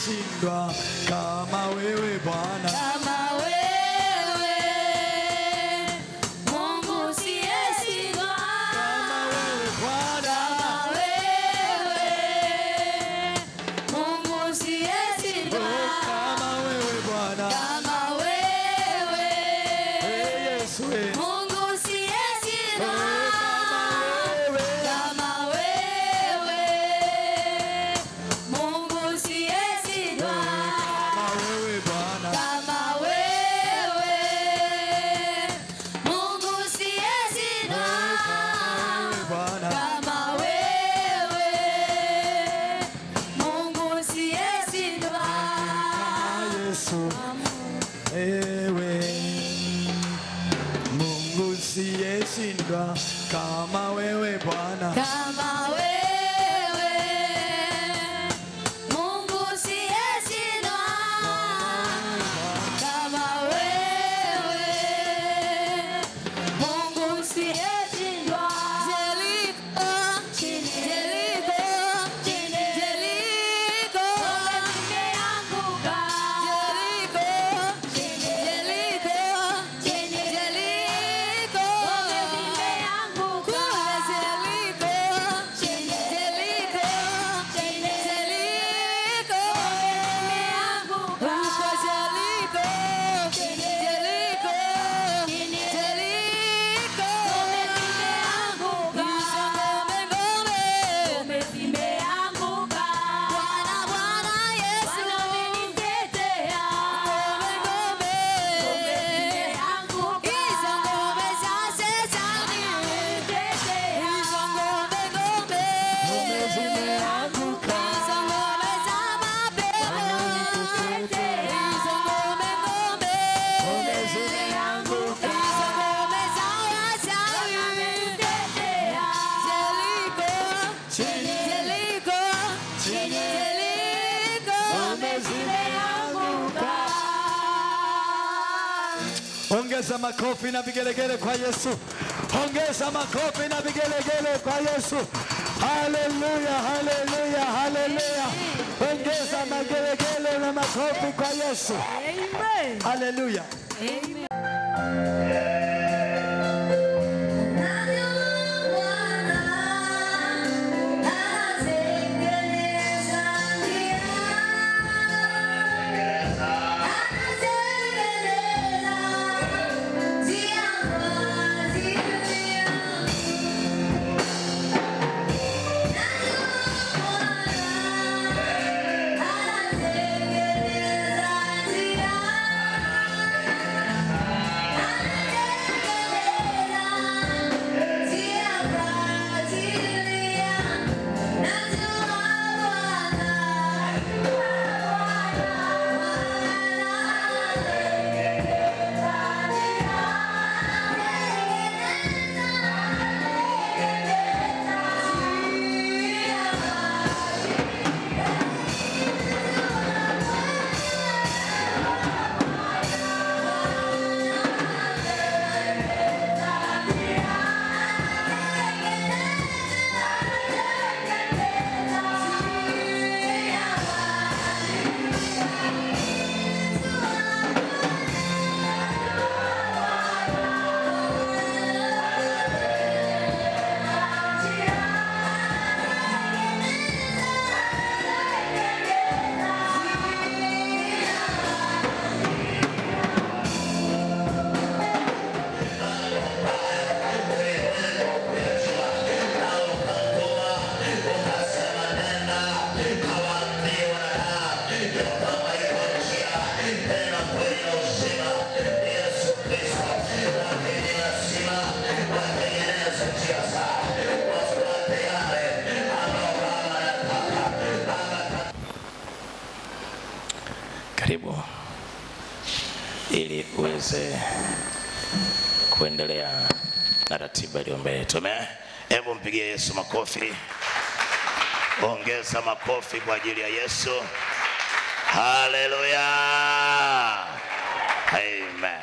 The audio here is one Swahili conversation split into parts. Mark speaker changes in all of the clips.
Speaker 1: asiyeshindwa kama wewe Bwana.
Speaker 2: Kama wewe Mungu asiyeshindwa.
Speaker 1: Kama wewe Bwana.
Speaker 2: Kama wewe Mungu asiyeshindwa.
Speaker 1: Kama wewe Bwana.
Speaker 2: Kama wewe
Speaker 1: Yesu
Speaker 2: Mungu asiyeshindwa. Kama wewe Mungu asiyeshindwa.
Speaker 1: kama wewe Bwana.
Speaker 2: Kama wewe Mungu asiyeshindwa.
Speaker 1: Bwana.
Speaker 2: Kama wewe Mungu asiyeshindwa.
Speaker 1: Yesu ewe Mungu asiyeshindwa kama wewe Bwana.
Speaker 2: Kama wewe Mungu asiyeshindwa. Kama wewe Mungu asiyeshindwa. Jeriko, Jeriko, Jeriko, imeanguka. Jeriko, Jeriko, Jeriko, imeanguka. Jeriko, Jeriko, Jeriko, imeanguka. Jeriko, Jeriko, Jeriko, imeanguka. Ngome zimeanguka. Bwana Yesu amenitetea. Ngome zimeanguka. Hizo ngome za Shetani amenitetea. Hizo ngome zimeanguka. Hizo ngome za mapepo amenitetea. Hizo ngome zimeanguka. Hizo ngome za wachawi amenitetea. Jeriko, Jeriko, ngome zimeanguka.
Speaker 1: Ongeza makofi na vigelegele kwa Yesu. Ongeza makofi na vigelegele kwa Yesu. Haleluya, haleluya, haleluya. Ongeza magelegele na makofi kwa Yesu.
Speaker 2: Amen.
Speaker 1: Haleluya.
Speaker 2: Amen.
Speaker 3: Karibu ili uweze kuendelea na ratiba iliyo mbele yetu. Hebu mpigie Yesu makofi. Ongeza makofi kwa ajili ya Yesu. Haleluya. Amen.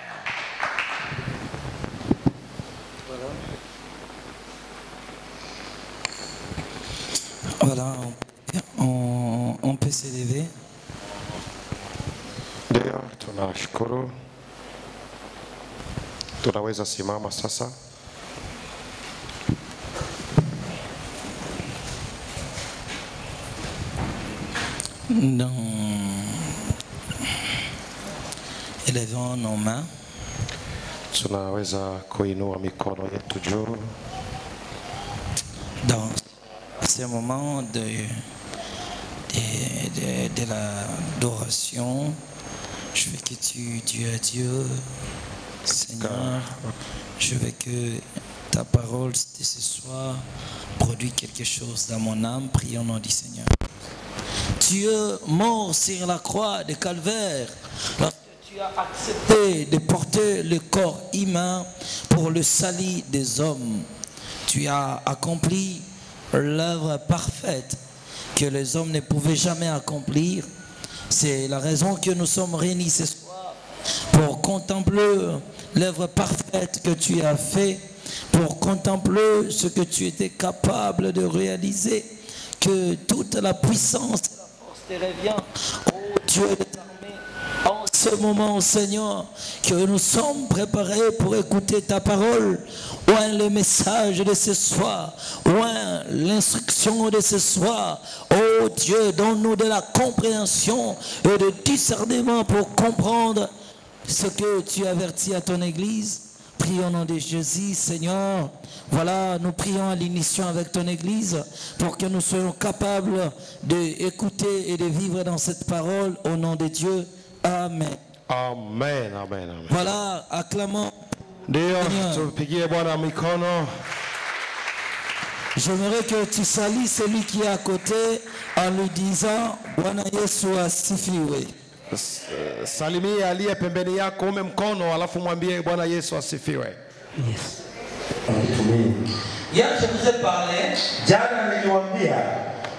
Speaker 4: Voilà, on peut s'élever. Ndio, tunashukuru. Tunaweza simama sasa.
Speaker 5: Élevons nos mains.
Speaker 4: Tunaweza kuinua mikono yetu juu.
Speaker 5: Dans ce moment de l'adoration, je veux que tu dis à Dieu, Seigneur, je veux que ta parole de ce soir produise quelque chose dans mon âme. Prions au nom du Seigneur. Dieu mort sur la croix de Calvaire, lorsque tu as accepté de porter le corps humain pour le salut des hommes, tu as accompli l'œuvre parfaite que les hommes ne pouvaient jamais accomplir. C'est la raison que nous sommes réunis ce soir pour contempler l'œuvre parfaite que tu as faite, pour contempler ce que tu étais capable de réaliser, que toute la puissance et la force te revient, ô Dieu des armées. En ce moment, Seigneur, que nous sommes préparés pour écouter ta parole, ouin le message de ce soir, ouin l'instruction de ce soir. Oh Dieu, donne-nous de la compréhension et de discernement pour comprendre ce que tu avertis à ton Église. Prions au nom de Jésus, Seigneur. Voilà, nous prions à l'unisson avec ton Église pour que nous soyons capables d'écouter et de vivre dans cette parole au nom de Dieu. Amen.
Speaker 4: Amen, amen, amen.
Speaker 5: Voilà, acclamons.
Speaker 4: Ndio, tupigie Bwana mikono.
Speaker 5: J'aimerais que tu salues celui qui est à côté en lui disant Bwana Yesu asifiwe.
Speaker 4: Salimia aliye pembeni yako, ume mkono alafu mwambie Bwana Yesu asifiwe.
Speaker 5: Yes. Hier, je vous ai parlé
Speaker 1: Jana niliwaambia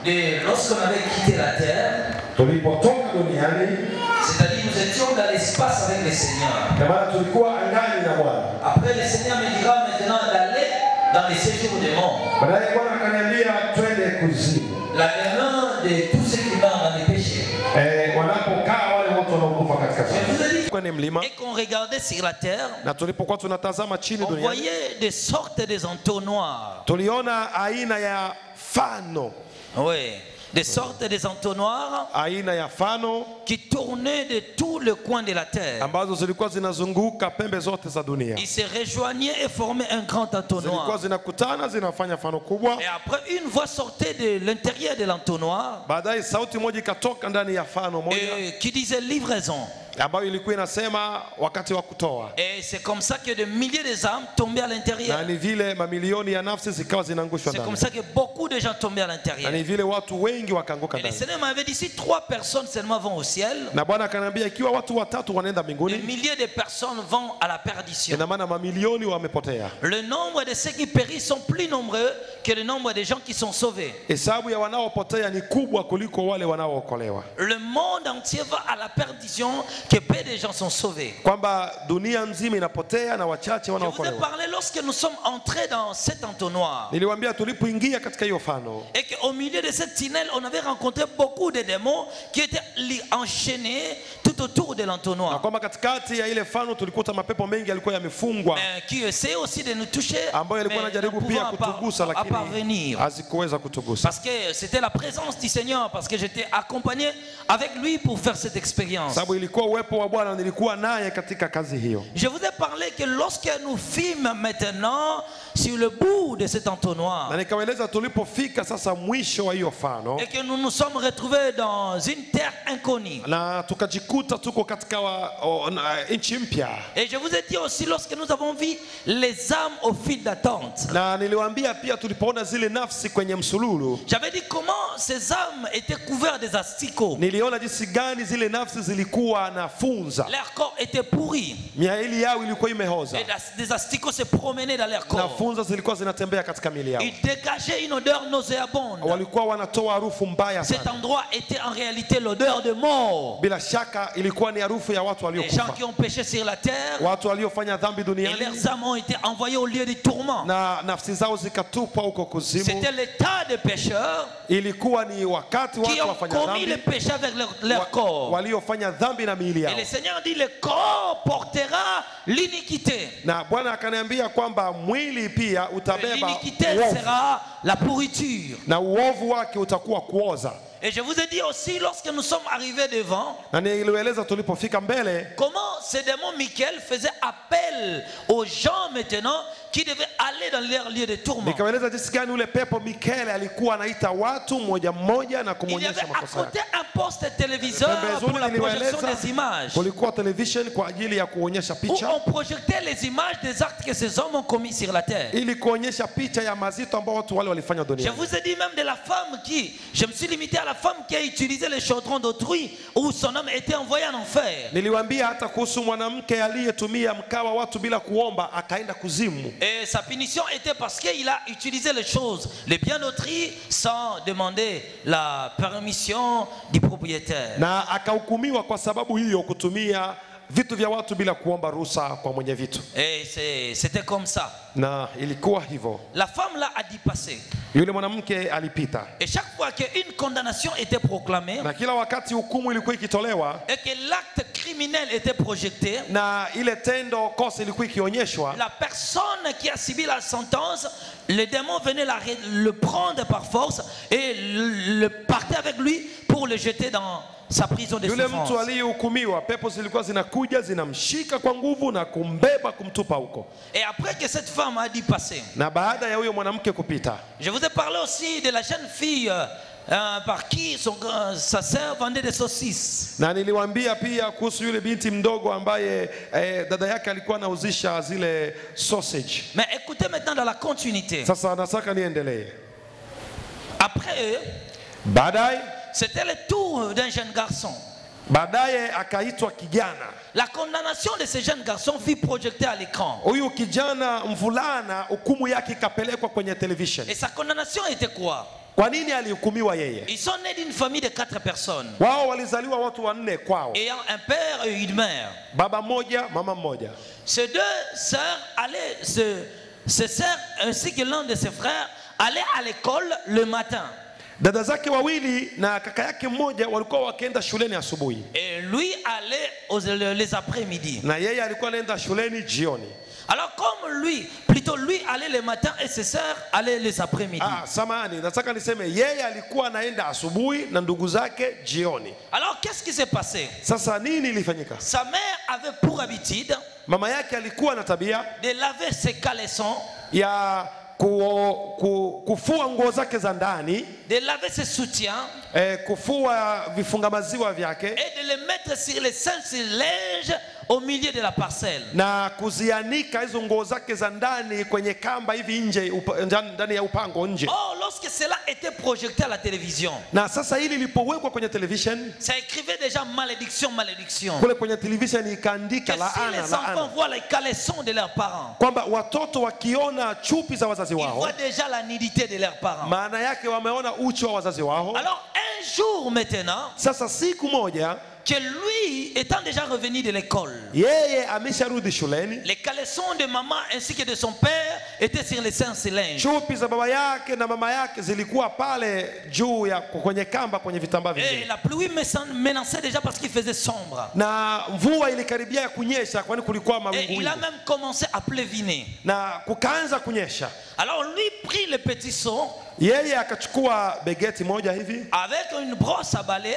Speaker 5: de lorsqu'on avait quitté la terre,
Speaker 1: tulipotoka duniani,
Speaker 5: c'est-à-dire nous étions dans l'espace avec le Seigneur.
Speaker 1: na maana tulikuwa angani na Bwana.
Speaker 5: Après, le Seigneur me dira maintenant d'aller dans les séjours des morts.
Speaker 1: Baadaye Bwana akaniambia twende kuzimu.
Speaker 5: La main de tous ceux qui meurent dans les péchés.
Speaker 1: Wanapokaa wale watu wanaokufa katika
Speaker 5: Je vous ai dit,
Speaker 4: Kwenye mlima
Speaker 5: et qu'on regardait sur la terre,
Speaker 4: na tulipokuwa tunatazama chini
Speaker 5: on
Speaker 4: duniani,
Speaker 5: voyait des sortes des entonnoirs.
Speaker 4: tuliona aina ya fano,
Speaker 5: Oui, des sortes des entonnoirs
Speaker 4: aina ya fano
Speaker 5: qui tournaient de tout le coin de la terre.
Speaker 4: ambazo zilikuwa zinazunguka pembe zote za dunia.
Speaker 5: Ils se rejoignaient et formaient un grand
Speaker 4: Zilikuwa
Speaker 5: entonnoir.
Speaker 4: zinakutana zinafanya fano kubwa.
Speaker 5: Et après, une voix sortait de l'intérieur de l'entonnoir
Speaker 4: Baadaye sauti moja ikatoka ndani ya fano moja
Speaker 5: qui disait livraison.
Speaker 4: ambayo ilikuwa inasema wakati wa kutoa,
Speaker 5: Et c'est comme ça que des milliers d'âmes tombaient à l'intérieur.
Speaker 4: na ni vile mamilioni ya nafsi zikawa zinaangushwa
Speaker 5: C'est comme
Speaker 4: ndani,
Speaker 5: ça que beaucoup de gens tombaient à
Speaker 4: na
Speaker 5: l'intérieur.
Speaker 4: ni vile watu wengi wakaanguka
Speaker 5: Et le
Speaker 4: ndani.
Speaker 5: Seigneur m'avait dit, si 3 personnes seulement vont au ciel,
Speaker 4: Na Bwana akaniambia ikiwa watu watatu wanaenda
Speaker 5: des
Speaker 4: mbinguni,
Speaker 5: milliers de personnes vont à la perdition.
Speaker 4: ina maana mamilioni wamepotea.
Speaker 5: Le nombre de ceux qui périssent sont plus nombreux que le nombre de gens qui sont sauvés.
Speaker 4: Hesabu ya wanaopotea ni kubwa kuliko wale wanaookolewa,
Speaker 5: Le monde entier va à la perdition, que peu de gens sont sauvés.
Speaker 4: kwamba dunia nzima inapotea na wachache
Speaker 5: Je vous ai
Speaker 4: wanaokolewa.
Speaker 5: parlé lorsque nous sommes entrés dans cet entonnoir.
Speaker 4: Niliwaambia tulipoingia katika hiyo fano,
Speaker 5: Et qu'au milieu de cette tunnel, on avait rencontré beaucoup de démons qui étaient enchaînés tout autour de
Speaker 4: na
Speaker 5: l'entonnoir.
Speaker 4: kwamba katikati ya ile fano tulikuta mapepo mengi yalikuwa yamefungwa,
Speaker 5: Mais qui essayaient aussi de nous toucher,
Speaker 4: ambayo
Speaker 5: mais
Speaker 4: yalikuwa
Speaker 5: ne
Speaker 4: yanajaribu pia
Speaker 5: pouvant
Speaker 4: kutugusa,
Speaker 5: pas
Speaker 4: lakini
Speaker 5: parvenir.
Speaker 4: hazikuweza kutugusa,
Speaker 5: Parce que c'était la présence du Seigneur, parce que j'étais accompagné avec lui pour faire cette expérience.
Speaker 4: sababu ilikuwa uwepo wa Bwana, nilikuwa naye katika kazi hiyo.
Speaker 5: Je vous ai parlé que lorsque nous fîmes maintenant sur le bout de cet entonnoir,
Speaker 4: Na nikawaeleza tulipofika sasa mwisho wa hiyo fano,
Speaker 5: et que nous nous sommes retrouvés dans une terre inconnue.
Speaker 4: na tukajikuta tuko katika nchi mpya.
Speaker 5: Et je vous ai dit aussi, lorsque nous avons vu les âmes au fil d'attente,
Speaker 4: Na niliwaambia pia tulipoona zile nafsi kwenye msululu,
Speaker 5: j'avais dit comment ces âmes étaient couvertes des asticots.
Speaker 4: niliona jinsi gani zile nafsi zilikuwa na funza,
Speaker 5: Leur corps était pourri.
Speaker 4: miili yao ilikuwa imehoza
Speaker 5: Et des asticots se promenaient dans leur
Speaker 4: na
Speaker 5: corps.
Speaker 4: funza zilikuwa zinatembea katika miili yao.
Speaker 5: Il dégageait une odeur nauséabonde.
Speaker 4: Walikuwa wanatoa harufu mbaya
Speaker 5: Cet
Speaker 4: sana.
Speaker 5: endroit était en réalité l'odeur de mort.
Speaker 4: Bila shaka ilikuwa ni harufu ya watu
Speaker 5: Les gens
Speaker 4: waliokufa,
Speaker 5: qui ont péché sur la terre,
Speaker 4: watu waliofanya dhambi
Speaker 5: et
Speaker 4: duniani,
Speaker 5: leurs âmes ont été envoyées au lieu du tourment.
Speaker 4: na nafsi zao zikatupwa huko kuzimu.
Speaker 5: C'était le tas de pécheurs
Speaker 4: Ilikuwa ni wakati
Speaker 5: qui
Speaker 4: watu
Speaker 5: ont
Speaker 4: wafanya
Speaker 5: commis le
Speaker 4: dhambi
Speaker 5: péché avec leur corps.
Speaker 4: waliofanya dhambi na miili
Speaker 5: Et
Speaker 4: yao.
Speaker 5: le Seigneur dit, le corps portera l'iniquité.
Speaker 4: Na Bwana akaniambia kwamba mwili pia utabeba
Speaker 5: L'iniquité
Speaker 4: uovu,
Speaker 5: sera la pourriture.
Speaker 4: na uovu wake utakuwa kuoza.
Speaker 5: Et je vous ai dit aussi, lorsque nous sommes arrivés devant,
Speaker 4: Na nilieleza tulipofika mbele
Speaker 5: comment ce démon Michael faisait appel aux gens maintenant qui devaient aller dans leur lieu de tourment.
Speaker 4: nikaeleza jinsi gani ule pepo Mikaeli alikuwa anaita watu mmoja mmoja na
Speaker 5: Il y
Speaker 4: kumwonyesha
Speaker 5: avait à
Speaker 4: makosa
Speaker 5: côté
Speaker 4: yake.
Speaker 5: un poste téléviseur pour la projection des images,
Speaker 4: kulikuwa television kwa ajili ya kuonyesha
Speaker 5: où
Speaker 4: picha,
Speaker 5: on projetait les images des actes que ces hommes ont commis sur la terre.
Speaker 4: ili kuonyesha picha ya mazito ambao watu wale walifanya
Speaker 5: Je
Speaker 4: duniani.
Speaker 5: vous ai dit même de la femme je me suis limité à la femme qui a utilisé le chaudron d'autrui où son homme était envoyé en enfer.
Speaker 4: Niliwaambia hata kuhusu mwanamke aliyetumia mkaa wa watu bila kuomba akaenda kuzimu.
Speaker 5: Et sa punition était parce qu'il a utilisé les choses, les biens d'autrui, sans demander la permission du propriétaire.
Speaker 4: Na akahukumiwa kwa sababu hiyo, kutumia vitu vya watu bila kuomba ruhusa kwa mwenye vitu.
Speaker 5: Et c'était comme ça.
Speaker 4: Na ilikuwa hivyo.
Speaker 5: La femme là a dit passer.
Speaker 4: Yule mwanamke alipita.
Speaker 5: Et chaque fois qu'une condamnation était proclamée,
Speaker 4: Na kila wakati hukumu ilikuwa ikitolewa,
Speaker 5: et que l'acte criminel était projeté,
Speaker 4: na ile tendo kosa ilikuwa ikionyeshwa,
Speaker 5: la personne qui a subi la sentence, le démon venait le prendre par force et le partait avec lui pour le jeter dans sa prison de
Speaker 4: yule mtu
Speaker 5: souffrance.
Speaker 4: aliyehukumiwa, pepo zilikuwa zinakuja zinamshika kwa nguvu na kumbeba kumtupa huko.
Speaker 5: Et après que cette femme a dit passer,
Speaker 4: Na baada ya huyo mwanamke kupita,
Speaker 5: je vous ai parlé aussi de la jeune fille par qui sa sœur vendait des saucisses.
Speaker 4: na niliwaambia pia kuhusu yule binti mdogo ambaye dada yake alikuwa anauzisha zile sausage.
Speaker 5: Mais écoutez maintenant dans la continuité.
Speaker 4: Sasa nataka niendelee.
Speaker 5: Après eux,
Speaker 4: Baadaye
Speaker 5: c'était le tour d'un jeune garçon.
Speaker 4: baadaye akaitwa kijana.
Speaker 5: La condamnation de ce jeune garçon fut projetée à l'écran.
Speaker 4: Huyu kijana mvulana hukumu yake ikapelekwa kwenye television.
Speaker 5: Et sa condamnation était quoi?
Speaker 4: Kwa nini alihukumiwa yeye?
Speaker 5: Ils sont nés d'une famille de 4 personnes,
Speaker 4: Wao walizaliwa watu wanne kwao,
Speaker 5: ayant un père et une mère.
Speaker 4: baba mmoja, mama mmoja.
Speaker 5: Ces deux sœurs allaient, ces sœurs ainsi que l'un de ses frères allaient à l'école le matin.
Speaker 4: Dada zake wawili na kaka yake mmoja walikuwa wakienda shuleni asubuhi,
Speaker 5: Et lui allait les après-midi.
Speaker 4: na yeye alikuwa anaenda shuleni jioni.
Speaker 5: Alors comme plutôt lui allait le matin et ses sœurs allaient les après-midi.
Speaker 4: Samahani, nataka niseme yeye alikuwa anaenda asubuhi na ndugu zake jioni.
Speaker 5: Alors qu'est-ce qui s'est passé?
Speaker 4: Sasa nini ilifanyika?
Speaker 5: Sa mère avait pour habitude
Speaker 4: Mama yake alikuwa na tabia
Speaker 5: de laver ses caleçons,
Speaker 4: ya kufua nguo zake za ndani,
Speaker 5: de laver ses soutiens
Speaker 4: kufua vifunga maziwa vyake,
Speaker 5: et de les mettre sur les linge au milieu de la parcelle.
Speaker 4: na kuzianika hizo nguo zake za ndani kwenye kamba hivi nje, ndani ya upango nje.
Speaker 5: Or, lorsque cela était projeté à la télévision,
Speaker 4: Na sasa hili lilipowekwa kwenye television,
Speaker 5: ça écrivait déjà malédiction, malédiction.
Speaker 4: kule kwenye television
Speaker 5: Que
Speaker 4: ikaandika
Speaker 5: si
Speaker 4: laana,
Speaker 5: les enfants
Speaker 4: laana,
Speaker 5: voient les caleçons de leurs parents,
Speaker 4: kwamba watoto wakiona chupi za wazazi
Speaker 5: ils
Speaker 4: wao,
Speaker 5: voient déjà la nudité de leurs parents.
Speaker 4: maana yake wameona uchi wa wazazi wao.
Speaker 5: Alors un jour maintenant,
Speaker 4: Sasa siku moja
Speaker 5: que lui étant déjà revenu de l'école,
Speaker 4: yeye amesharudi shuleni,
Speaker 5: les caleçons de maman ainsi que de son père étaient sur les linge.
Speaker 4: chupi za baba yake na mama yake zilikuwa pale juu ya kwenye kamba, kwenye vitambaa
Speaker 5: Et
Speaker 4: vingine,
Speaker 5: la pluie menaçait déjà parce qu'il faisait sombre.
Speaker 4: na mvua ilikaribia kunyesha, kwani kulikuwa
Speaker 5: Et
Speaker 4: mawingu
Speaker 5: il a
Speaker 4: wingi,
Speaker 5: même commencé à pleuviner.
Speaker 4: na kukaanza kunyesha.
Speaker 5: Alors lui prit le petit seau
Speaker 4: Yeye akachukua begeti moja hivi
Speaker 5: avec une brosse à balai.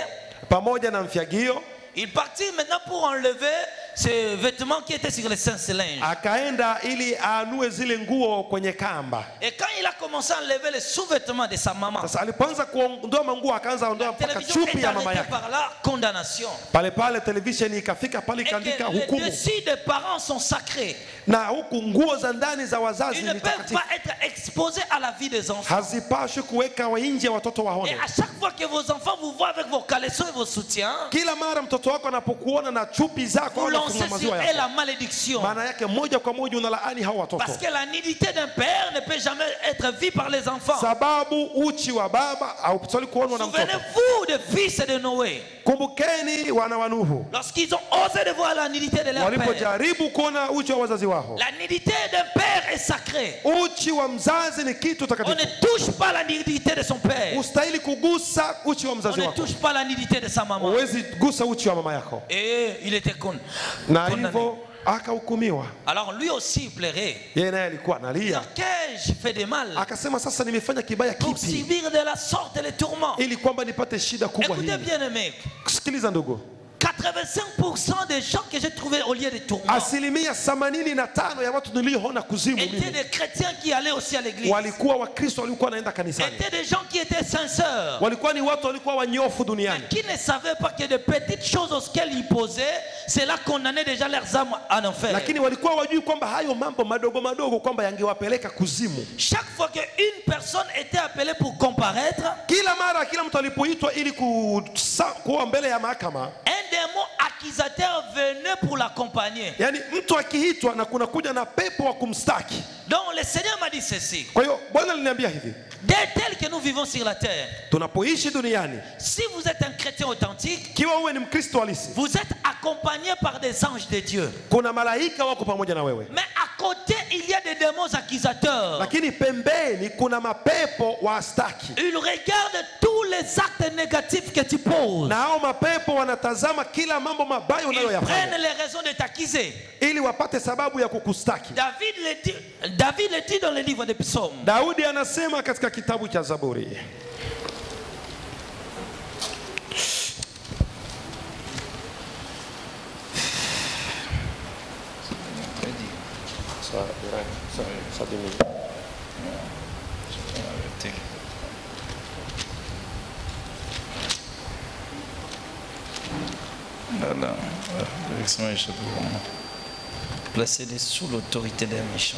Speaker 4: pamoja na mfyagio,
Speaker 5: Il partit maintenant pour enlever ces vêtements qui étaient sur les linge.
Speaker 4: akaenda ili aanue zile nguo kwenye kamba.
Speaker 5: Et quand il a commencé à enlever les sous-vêtements de sa maman,
Speaker 4: Sasa alipoanza kuondoa manguo akaanza ondoa
Speaker 5: la
Speaker 4: mpaka
Speaker 5: télévision
Speaker 4: chupi
Speaker 5: est
Speaker 4: ya mama
Speaker 5: arrêtée
Speaker 4: yake.
Speaker 5: par la condamnation.
Speaker 4: Pale pale television ikafika pale
Speaker 5: Et
Speaker 4: ikaandika
Speaker 5: que les
Speaker 4: hukumu.
Speaker 5: désirs des parents sont sacrés.
Speaker 4: Na huku nguo za ndani za wazazi
Speaker 5: Ils ne
Speaker 4: ni
Speaker 5: peuvent
Speaker 4: takatifu.
Speaker 5: pas être exposés à la vie des enfants.
Speaker 4: Hazipashwi kuweka nje watoto
Speaker 5: Et
Speaker 4: waone.
Speaker 5: à chaque fois que vos enfants vous voient avec vos caleçons et vos soutiens,
Speaker 4: Kila mara mtoto wako anapokuona na chupi zako
Speaker 5: vous
Speaker 4: au
Speaker 5: lancez
Speaker 4: kunywa
Speaker 5: sur
Speaker 4: maziwa
Speaker 5: eux
Speaker 4: yako,
Speaker 5: la malédiction.
Speaker 4: maana yake moja kwa moja unalaani hao watoto.
Speaker 5: Parce que la nudité d'un père ne peut jamais être vue par les enfants.
Speaker 4: Sababu uchi wa baba haupaswi kuonwa na mtoto.
Speaker 5: Souvenez-vous des fils de Noé.
Speaker 4: Kumbukeni wana wa Nuhu
Speaker 5: Lorsqu'ils ont osé de voir la nudité de leur père.
Speaker 4: walipojaribu kuona uchi wa wazazi wao.
Speaker 5: La nudité d'un père est sacrée.
Speaker 4: Uchi wa mzazi ni kitu
Speaker 5: On
Speaker 4: takatifu.
Speaker 5: ne touche pas la nudité de son père.
Speaker 4: Ustahili kugusa uchi wa
Speaker 5: On
Speaker 4: mzazi
Speaker 5: ne
Speaker 4: wako.
Speaker 5: touche pas la nudité de sa maman.
Speaker 4: Huwezi gusa uchi wa mama yako.
Speaker 5: Et il était
Speaker 4: Na
Speaker 5: condamné.
Speaker 4: hivyo akahukumiwa.
Speaker 5: Alors lui aussi il plairait.
Speaker 4: Yeye naye alikuwa analia.
Speaker 5: Qu'ai-je fait de mal
Speaker 4: Akasema sasa nimefanya kibaya
Speaker 5: pour
Speaker 4: kipi
Speaker 5: subir de la sorte les tourments?
Speaker 4: ili kwamba nipate shida kubwa
Speaker 5: Écoutez
Speaker 4: hii.
Speaker 5: bien aimé,
Speaker 4: Sikiliza ndugu.
Speaker 5: 85% des gens que j'ai trouvés au lieu de tourments
Speaker 4: Asilimia 85 ya watu niliyoona kuzimu
Speaker 5: étaient
Speaker 4: mimi
Speaker 5: des chrétiens qui allaient aussi à l'église.
Speaker 4: walikuwa Wakristo walikuwa wanaenda kanisani.
Speaker 5: Étaient des gens qui étaient sincères,
Speaker 4: Walikuwa ni watu walikuwa wanyofu
Speaker 5: mais
Speaker 4: duniani.
Speaker 5: qui ne savaient pas que de petites choses auxquelles ils posaient, cela condamnait déjà leurs âmes en enfer.
Speaker 4: Lakini walikuwa wajui kwamba hayo mambo madogo madogo kwamba yangewapeleka kuzimu.
Speaker 5: Chaque fois qu'une personne était appelée pour comparaître,
Speaker 4: Kila mara kila mtu alipoitwa ili kuwa mbele ya mahakama,
Speaker 5: un démon accusateur venait pour l'accompagner.
Speaker 4: yani mtu akiitwa na kuna kuja na pepo wa kumstaki.
Speaker 5: Donc le Seigneur m'a dit ceci:
Speaker 4: Kwa hiyo Bwana aliniambia hivi,
Speaker 5: dès tel que nous vivons sur la terre,
Speaker 4: tunapoishi duniani,
Speaker 5: si vous êtes un chrétien authentique,
Speaker 4: kiwa uwe ni Mkristo halisi,
Speaker 5: vous êtes accompagné par des anges de Dieu.
Speaker 4: kuna malaika wako pamoja na wewe.
Speaker 5: Mais à côté, il y a des démons accusateurs.
Speaker 4: Lakini pembeni kuna mapepo wastaki.
Speaker 5: Ils regardent tous les actes négatifs que tu poses.
Speaker 4: Na hao mapepo wanatazama kila mambo mabaya
Speaker 5: Ils prennent
Speaker 4: unayoyafanya
Speaker 5: les raisons de t'accuser.
Speaker 4: ili wapate sababu ya kukustaki.
Speaker 5: David le dit dans le livre des psaumes.
Speaker 4: Daudi anasema katika kitabu cha Zaburi,
Speaker 5: Voilà. Placez-les sous l'autorité des méchants.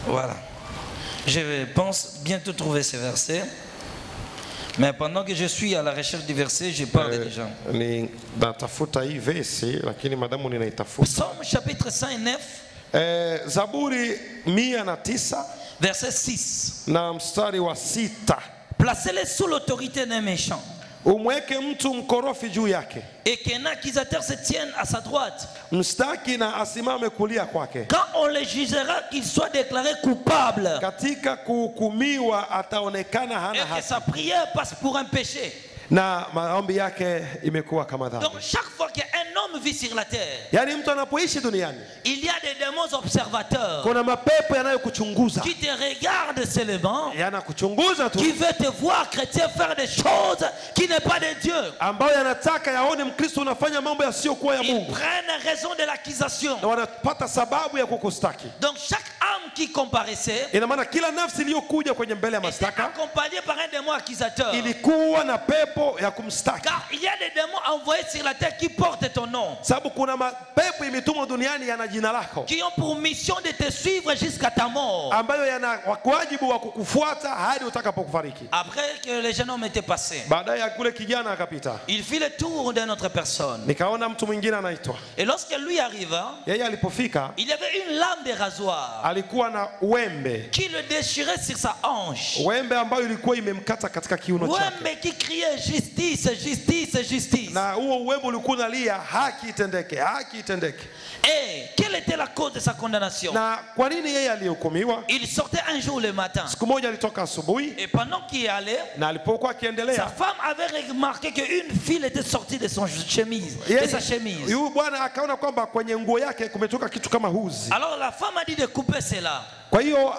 Speaker 5: Voilà. Je pense bientôt trouver ces versets. Mais pendant que je suis à la recherche du verset, je parle déjà.
Speaker 4: ni natafuta hii vesi lakini madamu ninaitafuta.
Speaker 5: Psaume chapitre 109,
Speaker 4: Zaburi 109
Speaker 5: verset 6.
Speaker 4: na mstari wa 6.
Speaker 5: Placez-les sous l'autorité d'un méchant.
Speaker 4: Umweke mtu mkorofi juu yake,
Speaker 5: Et qu'un accusateur se tienne à sa droite.
Speaker 4: mstaki na asimame kulia kwake.
Speaker 5: Quand on le jugera, qu'il soit déclaré coupable.
Speaker 4: Katika kuhukumiwa ataonekana
Speaker 5: Et
Speaker 4: hana
Speaker 5: que
Speaker 4: haki,
Speaker 5: sa prière passe pour un péché.
Speaker 4: na maombi yake imekuwa kama dhambi.
Speaker 5: Donc chaque fois qu'un homme vit sur la terre,
Speaker 4: Yaani mtu anapoishi duniani
Speaker 5: il y a des démons observateurs
Speaker 4: kuna mapepo yanayokuchunguza,
Speaker 5: qui te regardent seulement,
Speaker 4: yanakuchunguza tu,
Speaker 5: qui veulent te voir chrétien faire des choses qui n'est pas de Dieu.
Speaker 4: ambayo yanataka yaone Mkristo unafanya mambo yasiyokuwa ya
Speaker 5: Ils
Speaker 4: Mungu,
Speaker 5: prennent raison de l'accusation.
Speaker 4: na wanapata sababu ya kukustaki.
Speaker 5: Donc chaque âme qui comparaissait
Speaker 4: Ina maana kila nafsi iliyokuja kwenye mbele ya
Speaker 5: était
Speaker 4: mashtaka
Speaker 5: accompagnée par un démon accusateur.
Speaker 4: ilikuwa na pepo ya kumstaki,
Speaker 5: Car il y a des démons envoyés sur la terre qui portent ton nom,
Speaker 4: sababu kuna mapepo imetumwa duniani yana jina lako,
Speaker 5: qui ont pour mission de te suivre jusqu'à ta mort.
Speaker 4: ambayo yana wajibu wa kukufuata hadi utakapokufariki.
Speaker 5: Après que le jeune homme était passé,
Speaker 4: Baadaye ya kule kijana akapita,
Speaker 5: il fit le tour de notre personne.
Speaker 4: nikaona mtu mwingine anaitwa.
Speaker 5: Et lorsque lui arriva,
Speaker 4: Yeye alipofika
Speaker 5: il y avait une lame de rasoir
Speaker 4: alikuwa na wembe,
Speaker 5: qui le déchirait sur sa hanche.
Speaker 4: wembe ambayo ilikuwa imemkata katika kiuno chake,
Speaker 5: Wembe qui criait justice, justice, justice.
Speaker 4: na huo wembe ulikuwa unalia haki itendeke, haki itendeke.
Speaker 5: Et quelle était la cause de sa condamnation?
Speaker 4: Na kwa nini yeye alihukumiwa?
Speaker 5: Il sortait un jour le matin.
Speaker 4: Siku moja alitoka asubuhi,
Speaker 5: Et pendant qu'il allait,
Speaker 4: na alipokuwa
Speaker 5: sa
Speaker 4: akiendelea,
Speaker 5: femme avait remarqué qu'une file était sortie de son chemise, de
Speaker 4: yeye
Speaker 5: sa chemise.
Speaker 4: huyu bwana akaona kwamba kwenye nguo yake kumetoka kitu kama huzi.
Speaker 5: Alors la femme a dit de couper cela.
Speaker 4: Kwa hiyo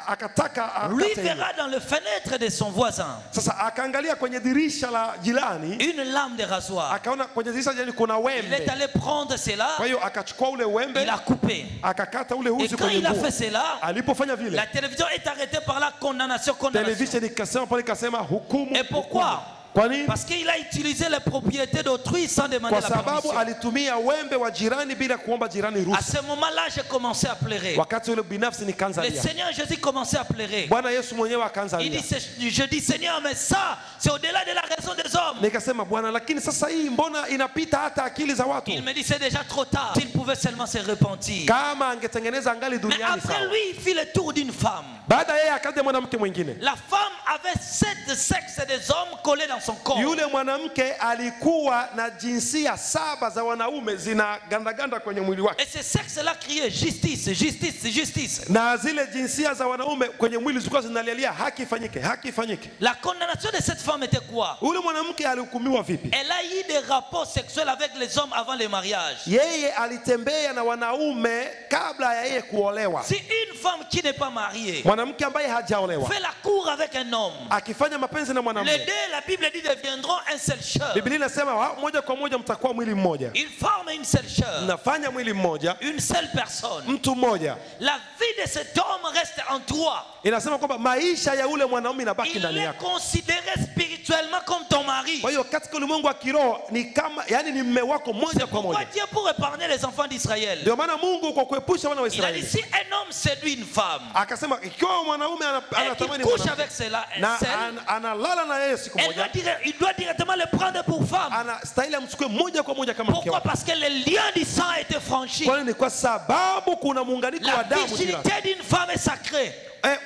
Speaker 4: akataka
Speaker 5: Lui
Speaker 4: akate hiyo.
Speaker 5: verra dans le fenêtre de son voisin.
Speaker 4: Sasa akaangalia kwenye dirisha jirani,
Speaker 5: une lame de rasoir.
Speaker 4: akaona kwenye dirisha jirani kuna
Speaker 5: Il est
Speaker 4: wembe.
Speaker 5: allé prendre cela,
Speaker 4: Kwa hiyo akachukua ule wembe,
Speaker 5: il a coupé.
Speaker 4: akakata ule
Speaker 5: Et
Speaker 4: uzi
Speaker 5: quand
Speaker 4: kwenye
Speaker 5: il a
Speaker 4: nguo.
Speaker 5: fait cela,
Speaker 4: Alipofanya vile,
Speaker 5: la télévision est arrêtée par la condamnation.
Speaker 4: television ikasema pale, ikasema hukumu.
Speaker 5: Et pourquoi?
Speaker 4: Kwa nini?
Speaker 5: Parce qu'il a utilisé les propriétés d'autrui sans demander
Speaker 4: Kwa
Speaker 5: la
Speaker 4: sababu
Speaker 5: permission.
Speaker 4: alitumia wembe wa jirani bila kuomba jirani
Speaker 5: À
Speaker 4: ruhusa.
Speaker 5: ce moment-là, j'ai commencé à pleurer.
Speaker 4: Wakati ule binafsi nikaanza
Speaker 5: Le
Speaker 4: lia.
Speaker 5: Seigneur Jésus commençait à pleurer.
Speaker 4: Bwana Yesu mwenyewe akaanza
Speaker 5: Il
Speaker 4: lia.
Speaker 5: dit, je dis Seigneur, mais ça, c'est au-delà de la raison des hommes.
Speaker 4: Nikasema Bwana, lakini sasa hii mbona inapita hata akili za watu?
Speaker 5: Il me dit, c'est déjà trop tard. Il pouvait seulement se repentir.
Speaker 4: Kama angetengeneza angali
Speaker 5: Mais
Speaker 4: duniani
Speaker 5: après
Speaker 4: sawa.
Speaker 5: lui, il fit le tour d'une femme.
Speaker 4: Baada yeye akaja mwanamke mwingine.
Speaker 5: La femme avait 7 sexes des hommes collés dans son corps.
Speaker 4: Yule mwanamke alikuwa na jinsia 7 za wanaume zinagandaganda kwenye mwili wake.
Speaker 5: Et ces sexes-là criaient justice, justice, justice.
Speaker 4: Na zile jinsia za wanaume kwenye mwili zilikuwa zinalialia haki ifanyike, haki ifanyike.
Speaker 5: La condamnation de cette femme était quoi?
Speaker 4: Yule mwanamke alihukumiwa vipi?
Speaker 5: Elle a eu des rapports sexuels avec les hommes avant le mariage.
Speaker 4: Yeye alitembea na wanaume kabla ya yeye kuolewa.
Speaker 5: Si une femme qui n'est pas mariée
Speaker 4: Mwanamke ambaye hajaolewa
Speaker 5: fait la cour avec un homme,
Speaker 4: akifanya mapenzi na
Speaker 5: les
Speaker 4: mwanamume,
Speaker 5: deux, la Bible dit, deviendront un seul chair.
Speaker 4: Biblia inasema moja kwa moja mtakuwa mwili mmoja.
Speaker 5: Ils forment une seule chair,
Speaker 4: Mnafanya mwili mmoja,
Speaker 5: une seule personne.
Speaker 4: mtu mmoja.
Speaker 5: La vie de cet homme reste en toi.
Speaker 4: Inasema kwamba maisha ya ule mwanaume inabaki
Speaker 5: Il
Speaker 4: ndani
Speaker 5: est
Speaker 4: yako.
Speaker 5: considéré spirituellement comme ton mari.
Speaker 4: Kwa hiyo katika ulimwengu wa kiroho ni kama, yani ni mume wako moja kwa
Speaker 5: Pourquoi
Speaker 4: moja.
Speaker 5: Dieu, pour épargner les enfants d'Israël,
Speaker 4: Ndio maana Mungu kwa kuepusha wana wa
Speaker 5: il a dit,
Speaker 4: Israeli
Speaker 5: si un homme séduit une femme
Speaker 4: akasema ikiwa mwanaume
Speaker 5: et
Speaker 4: anatamani
Speaker 5: qu'il couche
Speaker 4: mwanamke
Speaker 5: avec cela,
Speaker 4: na
Speaker 5: celle,
Speaker 4: analala na yeye siku moja,
Speaker 5: il doit directement le prendre pour femme.
Speaker 4: anastahili amchukue moja kwa moja kama mke
Speaker 5: Pourquoi?
Speaker 4: wake.
Speaker 5: Parce que le lien du sang a été franchi.
Speaker 4: Kwa nini? Kwa sababu kuna muunganiko
Speaker 5: La
Speaker 4: wa damu jirani.
Speaker 5: virginité d'une femme est sacrée.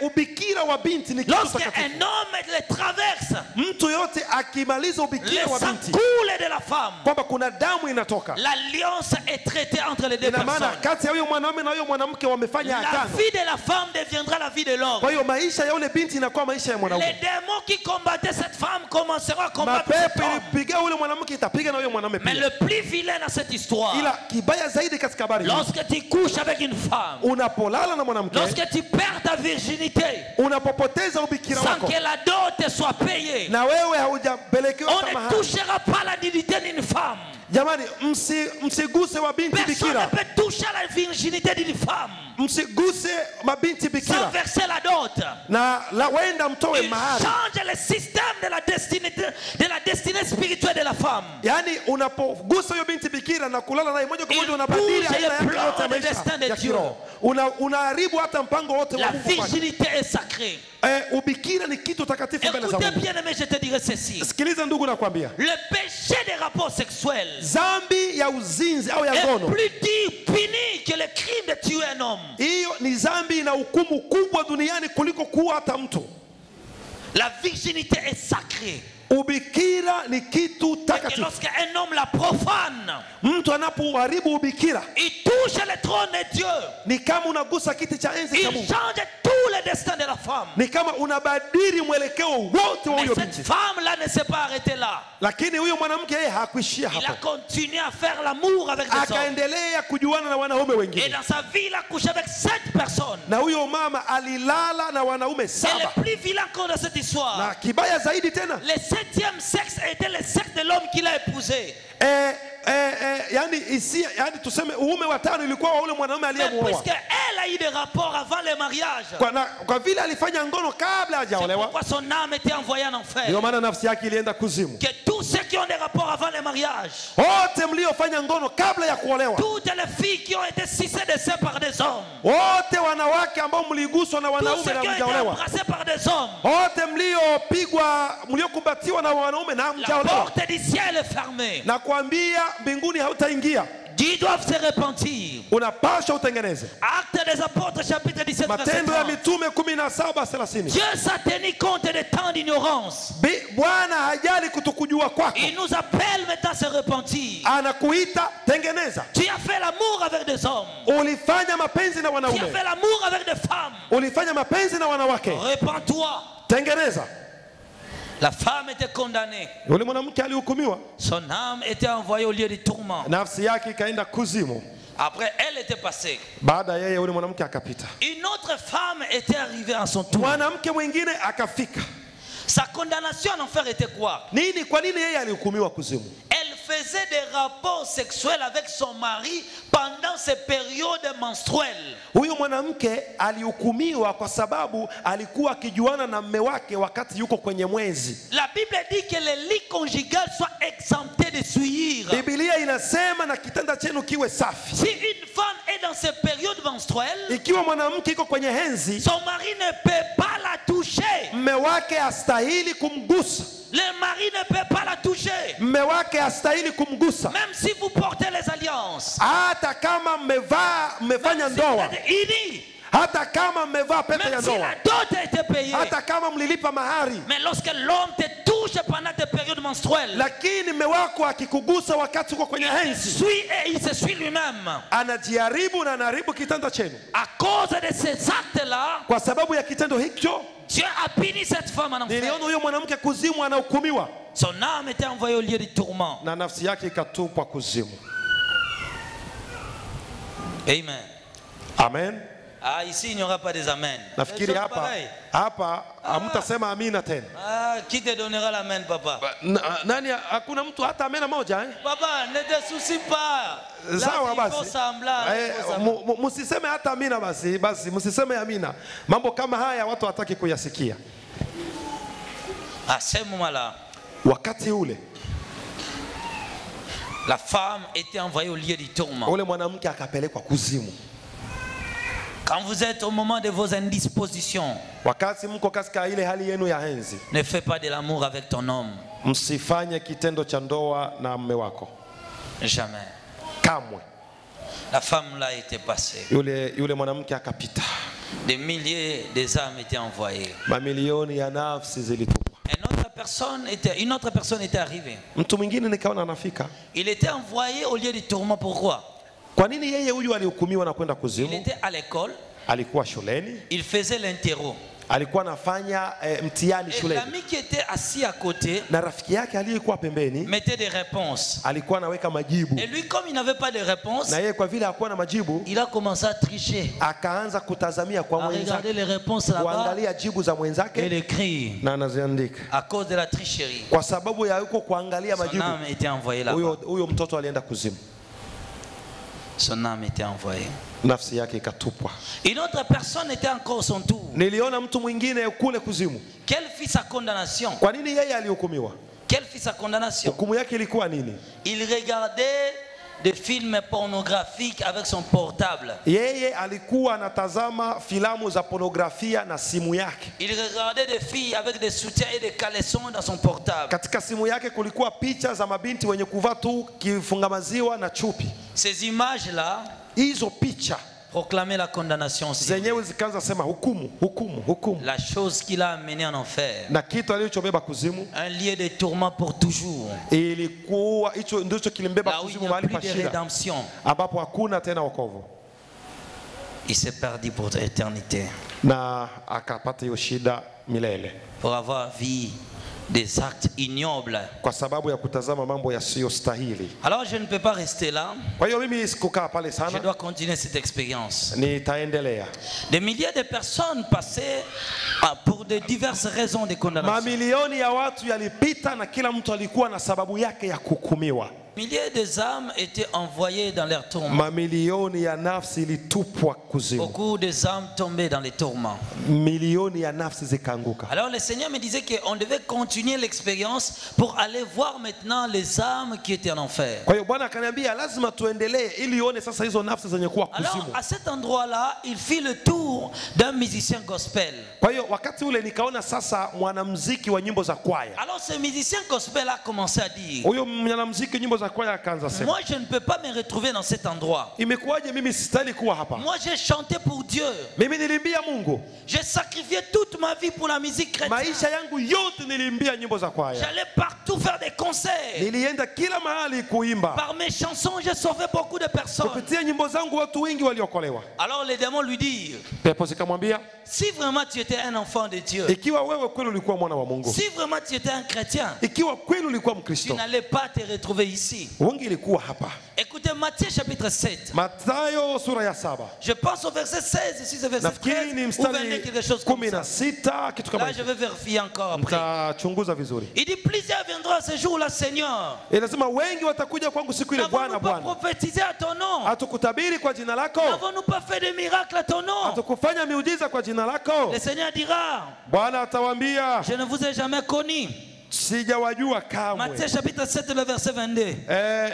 Speaker 4: Ubikira wa binti ni kitu
Speaker 5: Lorsqu'un
Speaker 4: takatifu.
Speaker 5: homme le traverse,
Speaker 4: Mtu yote akimaliza
Speaker 5: le
Speaker 4: ubikira wa
Speaker 5: sang
Speaker 4: binti,
Speaker 5: coule de la femme.
Speaker 4: kwamba kuna damu inatoka.
Speaker 5: L'alliance est traitée entre les deux
Speaker 4: Ina maana
Speaker 5: personnes.
Speaker 4: kati ya huyo mwanaume na huyo mwanamke wamefanya
Speaker 5: La
Speaker 4: agano.
Speaker 5: vie de la femme deviendra la vie de l'homme.
Speaker 4: Kwa hiyo maisha ya yule binti inakuwa maisha ya
Speaker 5: Les
Speaker 4: mwanaume.
Speaker 5: démons qui combattaient cette femme commenceront à combattre cet
Speaker 4: Mapepo
Speaker 5: homme.
Speaker 4: ilipiga yule mwanamke itapiga na huyo mwanaume
Speaker 5: Mais
Speaker 4: pia.
Speaker 5: le plus vilain dans cette histoire,
Speaker 4: Ila kibaya zaidi katika habari hii,
Speaker 5: lorsque tu couches avec une femme,
Speaker 4: unapolala na mwanamke,
Speaker 5: lorsque tu perds ta virginité,
Speaker 4: unapopoteza ubikira
Speaker 5: sans
Speaker 4: wako
Speaker 5: que la dot soit payée,
Speaker 4: na wewe haujapelekewa
Speaker 5: on ne
Speaker 4: samahani.
Speaker 5: touchera pas la dignité d'une femme.
Speaker 4: Jamani, msiguse wa binti
Speaker 5: Personne ne
Speaker 4: bikira,
Speaker 5: peut toucher la virginité d'une femme
Speaker 4: msiguse mabinti
Speaker 5: sans
Speaker 4: bikira,
Speaker 5: verser la dot.
Speaker 4: na wenda mtoe
Speaker 5: Il
Speaker 4: mahari.
Speaker 5: change le système de la destinée spirituelle de la femme.
Speaker 4: Yaani unapogusa hiyo binti bikira na kulala naye moja kwa moja unabadili
Speaker 5: Épouse
Speaker 4: aina
Speaker 5: le
Speaker 4: yake
Speaker 5: plan
Speaker 4: yote ya
Speaker 5: de
Speaker 4: maisha
Speaker 5: destin de
Speaker 4: ya
Speaker 5: Dieu.
Speaker 4: kiroho. Unaharibu hata mpango wote wa
Speaker 5: La
Speaker 4: Mungu kwake.
Speaker 5: virginité est sacrée.
Speaker 4: Ubikira ni kitu takatifu mbele za
Speaker 5: Écoutez
Speaker 4: Mungu.
Speaker 5: bien aimé, je te dirai ceci.
Speaker 4: Sikiliza ndugu, nakwambia
Speaker 5: Le péché des rapports sexuels
Speaker 4: zambi ya uzinzi au ya
Speaker 5: est
Speaker 4: ngono,
Speaker 5: plus dur, puni que le crime de tuer un homme.
Speaker 4: hiyo ni zambi na hukumu kubwa duniani kuliko kuua hata mtu.
Speaker 5: La virginité est sacrée.
Speaker 4: Ubikira ni kitu
Speaker 5: Et que
Speaker 4: takatifu.
Speaker 5: lorsqu'un homme la profane,
Speaker 4: Mtu anapoharibu ubikira
Speaker 5: il touche le trône de Dieu.
Speaker 4: ni kama unagusa kiti cha enzi
Speaker 5: Il
Speaker 4: cha Mungu,
Speaker 5: change tout le destin de la femme.
Speaker 4: ni kama unabadili mwelekeo wote wa
Speaker 5: Mais
Speaker 4: huyo
Speaker 5: cette
Speaker 4: binti.
Speaker 5: femme-là ne s'est pas arrêtée là.
Speaker 4: Lakini huyo mwanamke yeye hakuishia
Speaker 5: Il a
Speaker 4: hapo,
Speaker 5: continué à faire l'amour avec des hommes.
Speaker 4: akaendelea kujuana na wanaume
Speaker 5: Et
Speaker 4: wengine,
Speaker 5: dans sa vie, il a couché avec 7 personnes.
Speaker 4: na huyo mama alilala na wanaume
Speaker 5: Et
Speaker 4: 7.
Speaker 5: le plus vilain encore dans cette histoire,
Speaker 4: Na kibaya zaidi tena,
Speaker 5: le 7e sexe était le sexe de l'homme qu'il a épousé.
Speaker 4: yani tuseme uume wa tano ilikuwa wa ule mwanaume
Speaker 5: Mais
Speaker 4: aliyemuoa,
Speaker 5: puisqu'elle a eu des rapports avant le mariage,
Speaker 4: kwa vile alifanya ngono kabla
Speaker 5: c'est
Speaker 4: hajaolewa,
Speaker 5: pourquoi son âme était envoyée en enfer.
Speaker 4: ndio maana nafsi yake ilienda kuzimu.
Speaker 5: Que tous ceux qui ont des rapports avant le mariage,
Speaker 4: Wote mliofanya ngono kabla ya kuolewa,
Speaker 5: toutes les filles qui ont été sucées de seins par des hommes,
Speaker 4: wote wanawake ambao mliguswa na
Speaker 5: tous
Speaker 4: wanaume
Speaker 5: ceux
Speaker 4: na
Speaker 5: qui ont été
Speaker 4: mjaolewa,
Speaker 5: embrassés par des hommes,
Speaker 4: wote mliopigwa, mliokumbatiwa na wanaume na
Speaker 5: la
Speaker 4: mjaolewa,
Speaker 5: porte du ciel est fermée.
Speaker 4: na kuambia mbinguni hautaingia,
Speaker 5: Ils doivent se repentir.
Speaker 4: unapaswa utengeneze.
Speaker 5: Actes des apôtres chapitre 17 verset
Speaker 4: Matendo ya
Speaker 5: 30.
Speaker 4: Mitume 17:30.
Speaker 5: Dieu s'est tenu compte de tant d'ignorance.
Speaker 4: Bwana hajali kutokujua kwako,
Speaker 5: Il nous appelle maintenant à se repentir.
Speaker 4: anakuita tengeneza.
Speaker 5: Tu as fait l'amour avec des hommes.
Speaker 4: Ulifanya mapenzi na
Speaker 5: Tu as
Speaker 4: wanaume,
Speaker 5: fait l'amour avec des femmes.
Speaker 4: ulifanya mapenzi na wanawake,
Speaker 5: Repens-toi.
Speaker 4: tengeneza.
Speaker 5: La femme était condamnée.
Speaker 4: Yule mwanamke alihukumiwa,
Speaker 5: Son âme était envoyée au lieu du tourment.
Speaker 4: nafsi yake ikaenda kuzimu.
Speaker 5: Après, elle était passée.
Speaker 4: Baada ya yeye yule mwanamke akapita,
Speaker 5: Une autre femme était arrivée en son tour.
Speaker 4: mwanamke mwingine akafika.
Speaker 5: Sa condamnation en enfer était quoi?
Speaker 4: Nini? Kwa nini yeye alihukumiwa kuzimu?
Speaker 5: Elle faisait des rapports sexuels avec son mari pendant ses périodes menstruelles.
Speaker 4: Huyu mwanamke alihukumiwa kwa sababu alikuwa akijuana na mume wake wakati yuko kwenye mwezi.
Speaker 5: La Bible dit que les lits conjugaux soient exemptés de souillure.
Speaker 4: Biblia inasema na kitanda chenu kiwe safi.
Speaker 5: Si une femme est dans ses périodes menstruelles,
Speaker 4: Ikiwa mwanamke iko kwenye henzi,
Speaker 5: son mari ne peut pas la toucher.
Speaker 4: mume wake hastahili kumgusa.
Speaker 5: Le mari ne peut pas la toucher.
Speaker 4: Mume wake hastahili kumgusa.
Speaker 5: Même si vous portez les alliances.
Speaker 4: Hata kama mmefanya
Speaker 5: Même si
Speaker 4: ndoa.
Speaker 5: vous êtes unis.
Speaker 4: Hata kama mmevaa pete ya
Speaker 5: Même si
Speaker 4: ndoa.
Speaker 5: la dot a été payée.
Speaker 4: Hata kama mlilipa mahari.
Speaker 5: Mais lorsque l'homme te touche pendant tes périodes menstruelles,
Speaker 4: Lakini mume wako akikugusa wakati uko kwenye henzi,
Speaker 5: il se suit lui-même.
Speaker 4: anajiharibu na anaharibu kitanda chenu.
Speaker 5: À cause de ces actes-là,
Speaker 4: Kwa sababu ya kitendo hicho,
Speaker 5: Dieu a puni cette femme en enfer.
Speaker 4: niliona huyo mwanamke kuzimu anahukumiwa
Speaker 5: Son âme était envoyée au lieu du tourment.
Speaker 4: na nafsi yake ikatupwa kuzimu.
Speaker 5: Amen.
Speaker 4: Amen.
Speaker 5: Ah, ici il n'y aura pas des amen.
Speaker 4: Nafikiri
Speaker 5: Les autres,
Speaker 4: hapa
Speaker 5: pareil.
Speaker 4: hamtasema amina tena.
Speaker 5: Ah, qui te donnera l'amen, papa?
Speaker 4: Nani? Hakuna mtu hata amena moja eh?
Speaker 5: Papa, ne te soucie pas. Là,
Speaker 4: Sawa
Speaker 5: il faut
Speaker 4: basi.
Speaker 5: semblant.
Speaker 4: Msiseme hata amina basi msiseme amina. Mambo kama haya watu hataki kuyasikia.
Speaker 5: À ce moment-là,
Speaker 4: Wakati ule
Speaker 5: la femme était envoyée au lieu du tourment.
Speaker 4: ule mwanamke akapelekwa kuzimu.
Speaker 5: Quand vous êtes au moment de vos indispositions,
Speaker 4: Wakati mko katika ile hali yenu ya henzi,
Speaker 5: ne fais pas de l'amour avec ton homme.
Speaker 4: msifanye kitendo cha ndoa na mume wako
Speaker 5: Jamais.
Speaker 4: kamwe.
Speaker 5: La femme là était passée.
Speaker 4: Yule mwanamke akapita.
Speaker 5: Des milliers des âmes étaient envoyées.
Speaker 4: Mamilioni ya nafsi zilitupwa.
Speaker 5: Une autre personne était arrivée.
Speaker 4: Mtu mwingine nikaona anafika.
Speaker 5: Il était envoyé au lieu du tourment. Pourquoi?
Speaker 4: Kwa nini yeye huyu alihukumiwa na kwenda
Speaker 5: Il
Speaker 4: kuzimu?
Speaker 5: était à l'école.
Speaker 4: Alikuwa shuleni,
Speaker 5: Il faisait l'interro.
Speaker 4: alikuwa anafanya mtihani
Speaker 5: Et
Speaker 4: shuleni,
Speaker 5: l'ami qui était assis à côté
Speaker 4: na rafiki yake aliyekuwa pembeni
Speaker 5: mettait des réponses.
Speaker 4: alikuwa anaweka majibu,
Speaker 5: Et lui, comme il n'avait pas de réponse,
Speaker 4: na yeye kwa vile hakuwa na majibu
Speaker 5: il a commencé à tricher,
Speaker 4: akaanza kutazamia kwa
Speaker 5: à regarder
Speaker 4: mwenzake,
Speaker 5: les réponses là-bas
Speaker 4: kuangalia jibu za
Speaker 5: et
Speaker 4: mwenzake
Speaker 5: l'écrire.
Speaker 4: na anaziandika.
Speaker 5: À cause de la tricherie,
Speaker 4: Kwa sababu ya yuko kuangalia
Speaker 5: son
Speaker 4: majibu,
Speaker 5: âme était envoyée là-bas.
Speaker 4: huyo mtoto alienda kuzimu,
Speaker 5: Son âme était envoyée.
Speaker 4: nafsi yake ikatupwa.
Speaker 5: Une autre personne était encore son tour.
Speaker 4: Niliona mtu mwingine kule kuzimu.
Speaker 5: Quelle fut sa condamnation?
Speaker 4: Kwa nini yeye alihukumiwa?
Speaker 5: Quelle fut sa condamnation?
Speaker 4: Hukumu yake ilikuwa nini?
Speaker 5: Il regardait des films pornographiques avec son portable.
Speaker 4: Yeye alikuwa anatazama filamu za pornografia na simu yake.
Speaker 5: Il regardait des filles avec des soutiens et des caleçons dans son portable.
Speaker 4: Katika simu yake kulikuwa picha za mabinti wenye kuvaa tu kifunga maziwa na chupi.
Speaker 5: Ces images-là
Speaker 4: Hizo picha
Speaker 5: proclamaient la condamnation.
Speaker 4: zenyewe zikaanza sema hukumu, hukumu, hukumu.
Speaker 5: La chose qui l'a amené en enfer.
Speaker 4: Na kitu alichobeba kuzimu
Speaker 5: Un lieu de tourment pour toujours.
Speaker 4: ilikuwa hicho ndicho kilimbeba
Speaker 5: Là où il
Speaker 4: kuzimu,
Speaker 5: n'y a
Speaker 4: mahali
Speaker 5: plus
Speaker 4: pa
Speaker 5: de
Speaker 4: shida
Speaker 5: rédemption.
Speaker 4: ambapo hakuna tena wokovu,
Speaker 5: Il s'est perdu pour l'éternité.
Speaker 4: na akapata hiyo shida milele
Speaker 5: Pour avoir vu des actes ignobles.
Speaker 4: kwa sababu ya kutazama mambo yasiyostahili.
Speaker 5: Alors je ne peux pas rester là.
Speaker 4: Kwa hiyo mimi sikukaa pale
Speaker 5: Je
Speaker 4: sana,
Speaker 5: dois continuer cette expérience.
Speaker 4: nitaendelea.
Speaker 5: Des milliers de personnes passaient pour de diverses raisons de condamnation.
Speaker 4: Mamilioni ya watu yalipita na kila mtu alikuwa na sababu yake ya kuhukumiwa.
Speaker 5: Milliers des âmes étaient envoyées dans leurs tourments.
Speaker 4: Mamilioni ya nafsi ilitupwa kuzimu.
Speaker 5: Beaucoup des âmes tombaient dans les tourments.
Speaker 4: Milioni ya nafsi zikaanguka.
Speaker 5: Alors le Seigneur me disait qu'on devait continuer l'expérience pour aller voir maintenant les âmes qui étaient en enfer.
Speaker 4: Kwa hiyo Bwana akaniambia lazima tuendelee ili uone sasa hizo nafsi zenye kuwa
Speaker 5: Alors
Speaker 4: kuzimu.
Speaker 5: à cet endroit-là, il fit le tour d'un musicien gospel.
Speaker 4: Kwa hiyo wakati ule nikaona sasa mwanamuziki wa nyimbo za kwaya.
Speaker 5: Alors ce musicien gospel a commencé à dire,
Speaker 4: Huyo mwanamuziki nyimbo za kwaya akaanza sema,
Speaker 5: moi je ne peux pas me retrouver dans cet endroit.
Speaker 4: imekuwaje mimi sistahili kuwa hapa?
Speaker 5: Moi j'ai chanté pour Dieu.
Speaker 4: Mimi niliimbia Mungu.
Speaker 5: J'ai sacrifié toute ma vie pour la musique chrétienne.
Speaker 4: Maisha yangu yote niliimbia nyimbo za kwaya.
Speaker 5: J'allais partout faire des concerts.
Speaker 4: Nilienda kila mahali kuimba.
Speaker 5: Par mes chansons, j'ai sauvé beaucoup de personnes.
Speaker 4: Kupitia nyimbo zangu watu wengi waliokolewa.
Speaker 5: Alors les démons lui dirent,
Speaker 4: Pepo zikamwambia,
Speaker 5: si vraiment tu étais un enfant de Dieu,
Speaker 4: ikiwa wewe kweli ulikuwa mwana wa Mungu,
Speaker 5: si vraiment tu étais un chrétien,
Speaker 4: ikiwa kweli ulikuwa
Speaker 5: tu
Speaker 4: Mkristo,
Speaker 5: n'allais pas te retrouver ici. ici.
Speaker 4: Wengi ilikuwa hapa.
Speaker 5: Écoutez Matthieu chapitre 7.
Speaker 4: Mathayo sura ya 7.
Speaker 5: Je pense au verset 16, ici c'est verset
Speaker 4: Nafikiri
Speaker 5: 13
Speaker 4: ni
Speaker 5: ou 22,
Speaker 4: mstari
Speaker 5: quelque chose comme ça.
Speaker 4: 16 kitu kama
Speaker 5: Là, je
Speaker 4: hicho.
Speaker 5: vais vérifier encore après.
Speaker 4: Mtachunguza vizuri.
Speaker 5: Il dit, plusieurs viendront à ce jour-là, Seigneur.
Speaker 4: Inasema wengi watakuja kwangu siku ile Bwana
Speaker 5: N'avons-nous pas
Speaker 4: Bwana.
Speaker 5: prophétisé à ton nom?
Speaker 4: Hatukutabiri kwa jina lako?
Speaker 5: N'avons-nous pas fait des miracles à ton nom?
Speaker 4: Hatukufanya miujiza kwa jina lako?
Speaker 5: Le Seigneur dira,
Speaker 4: Bwana atawaambia,
Speaker 5: je ne vous ai jamais connu.
Speaker 4: sijawajua kamwe.
Speaker 5: Matthieu chapitre 7, le verset 22.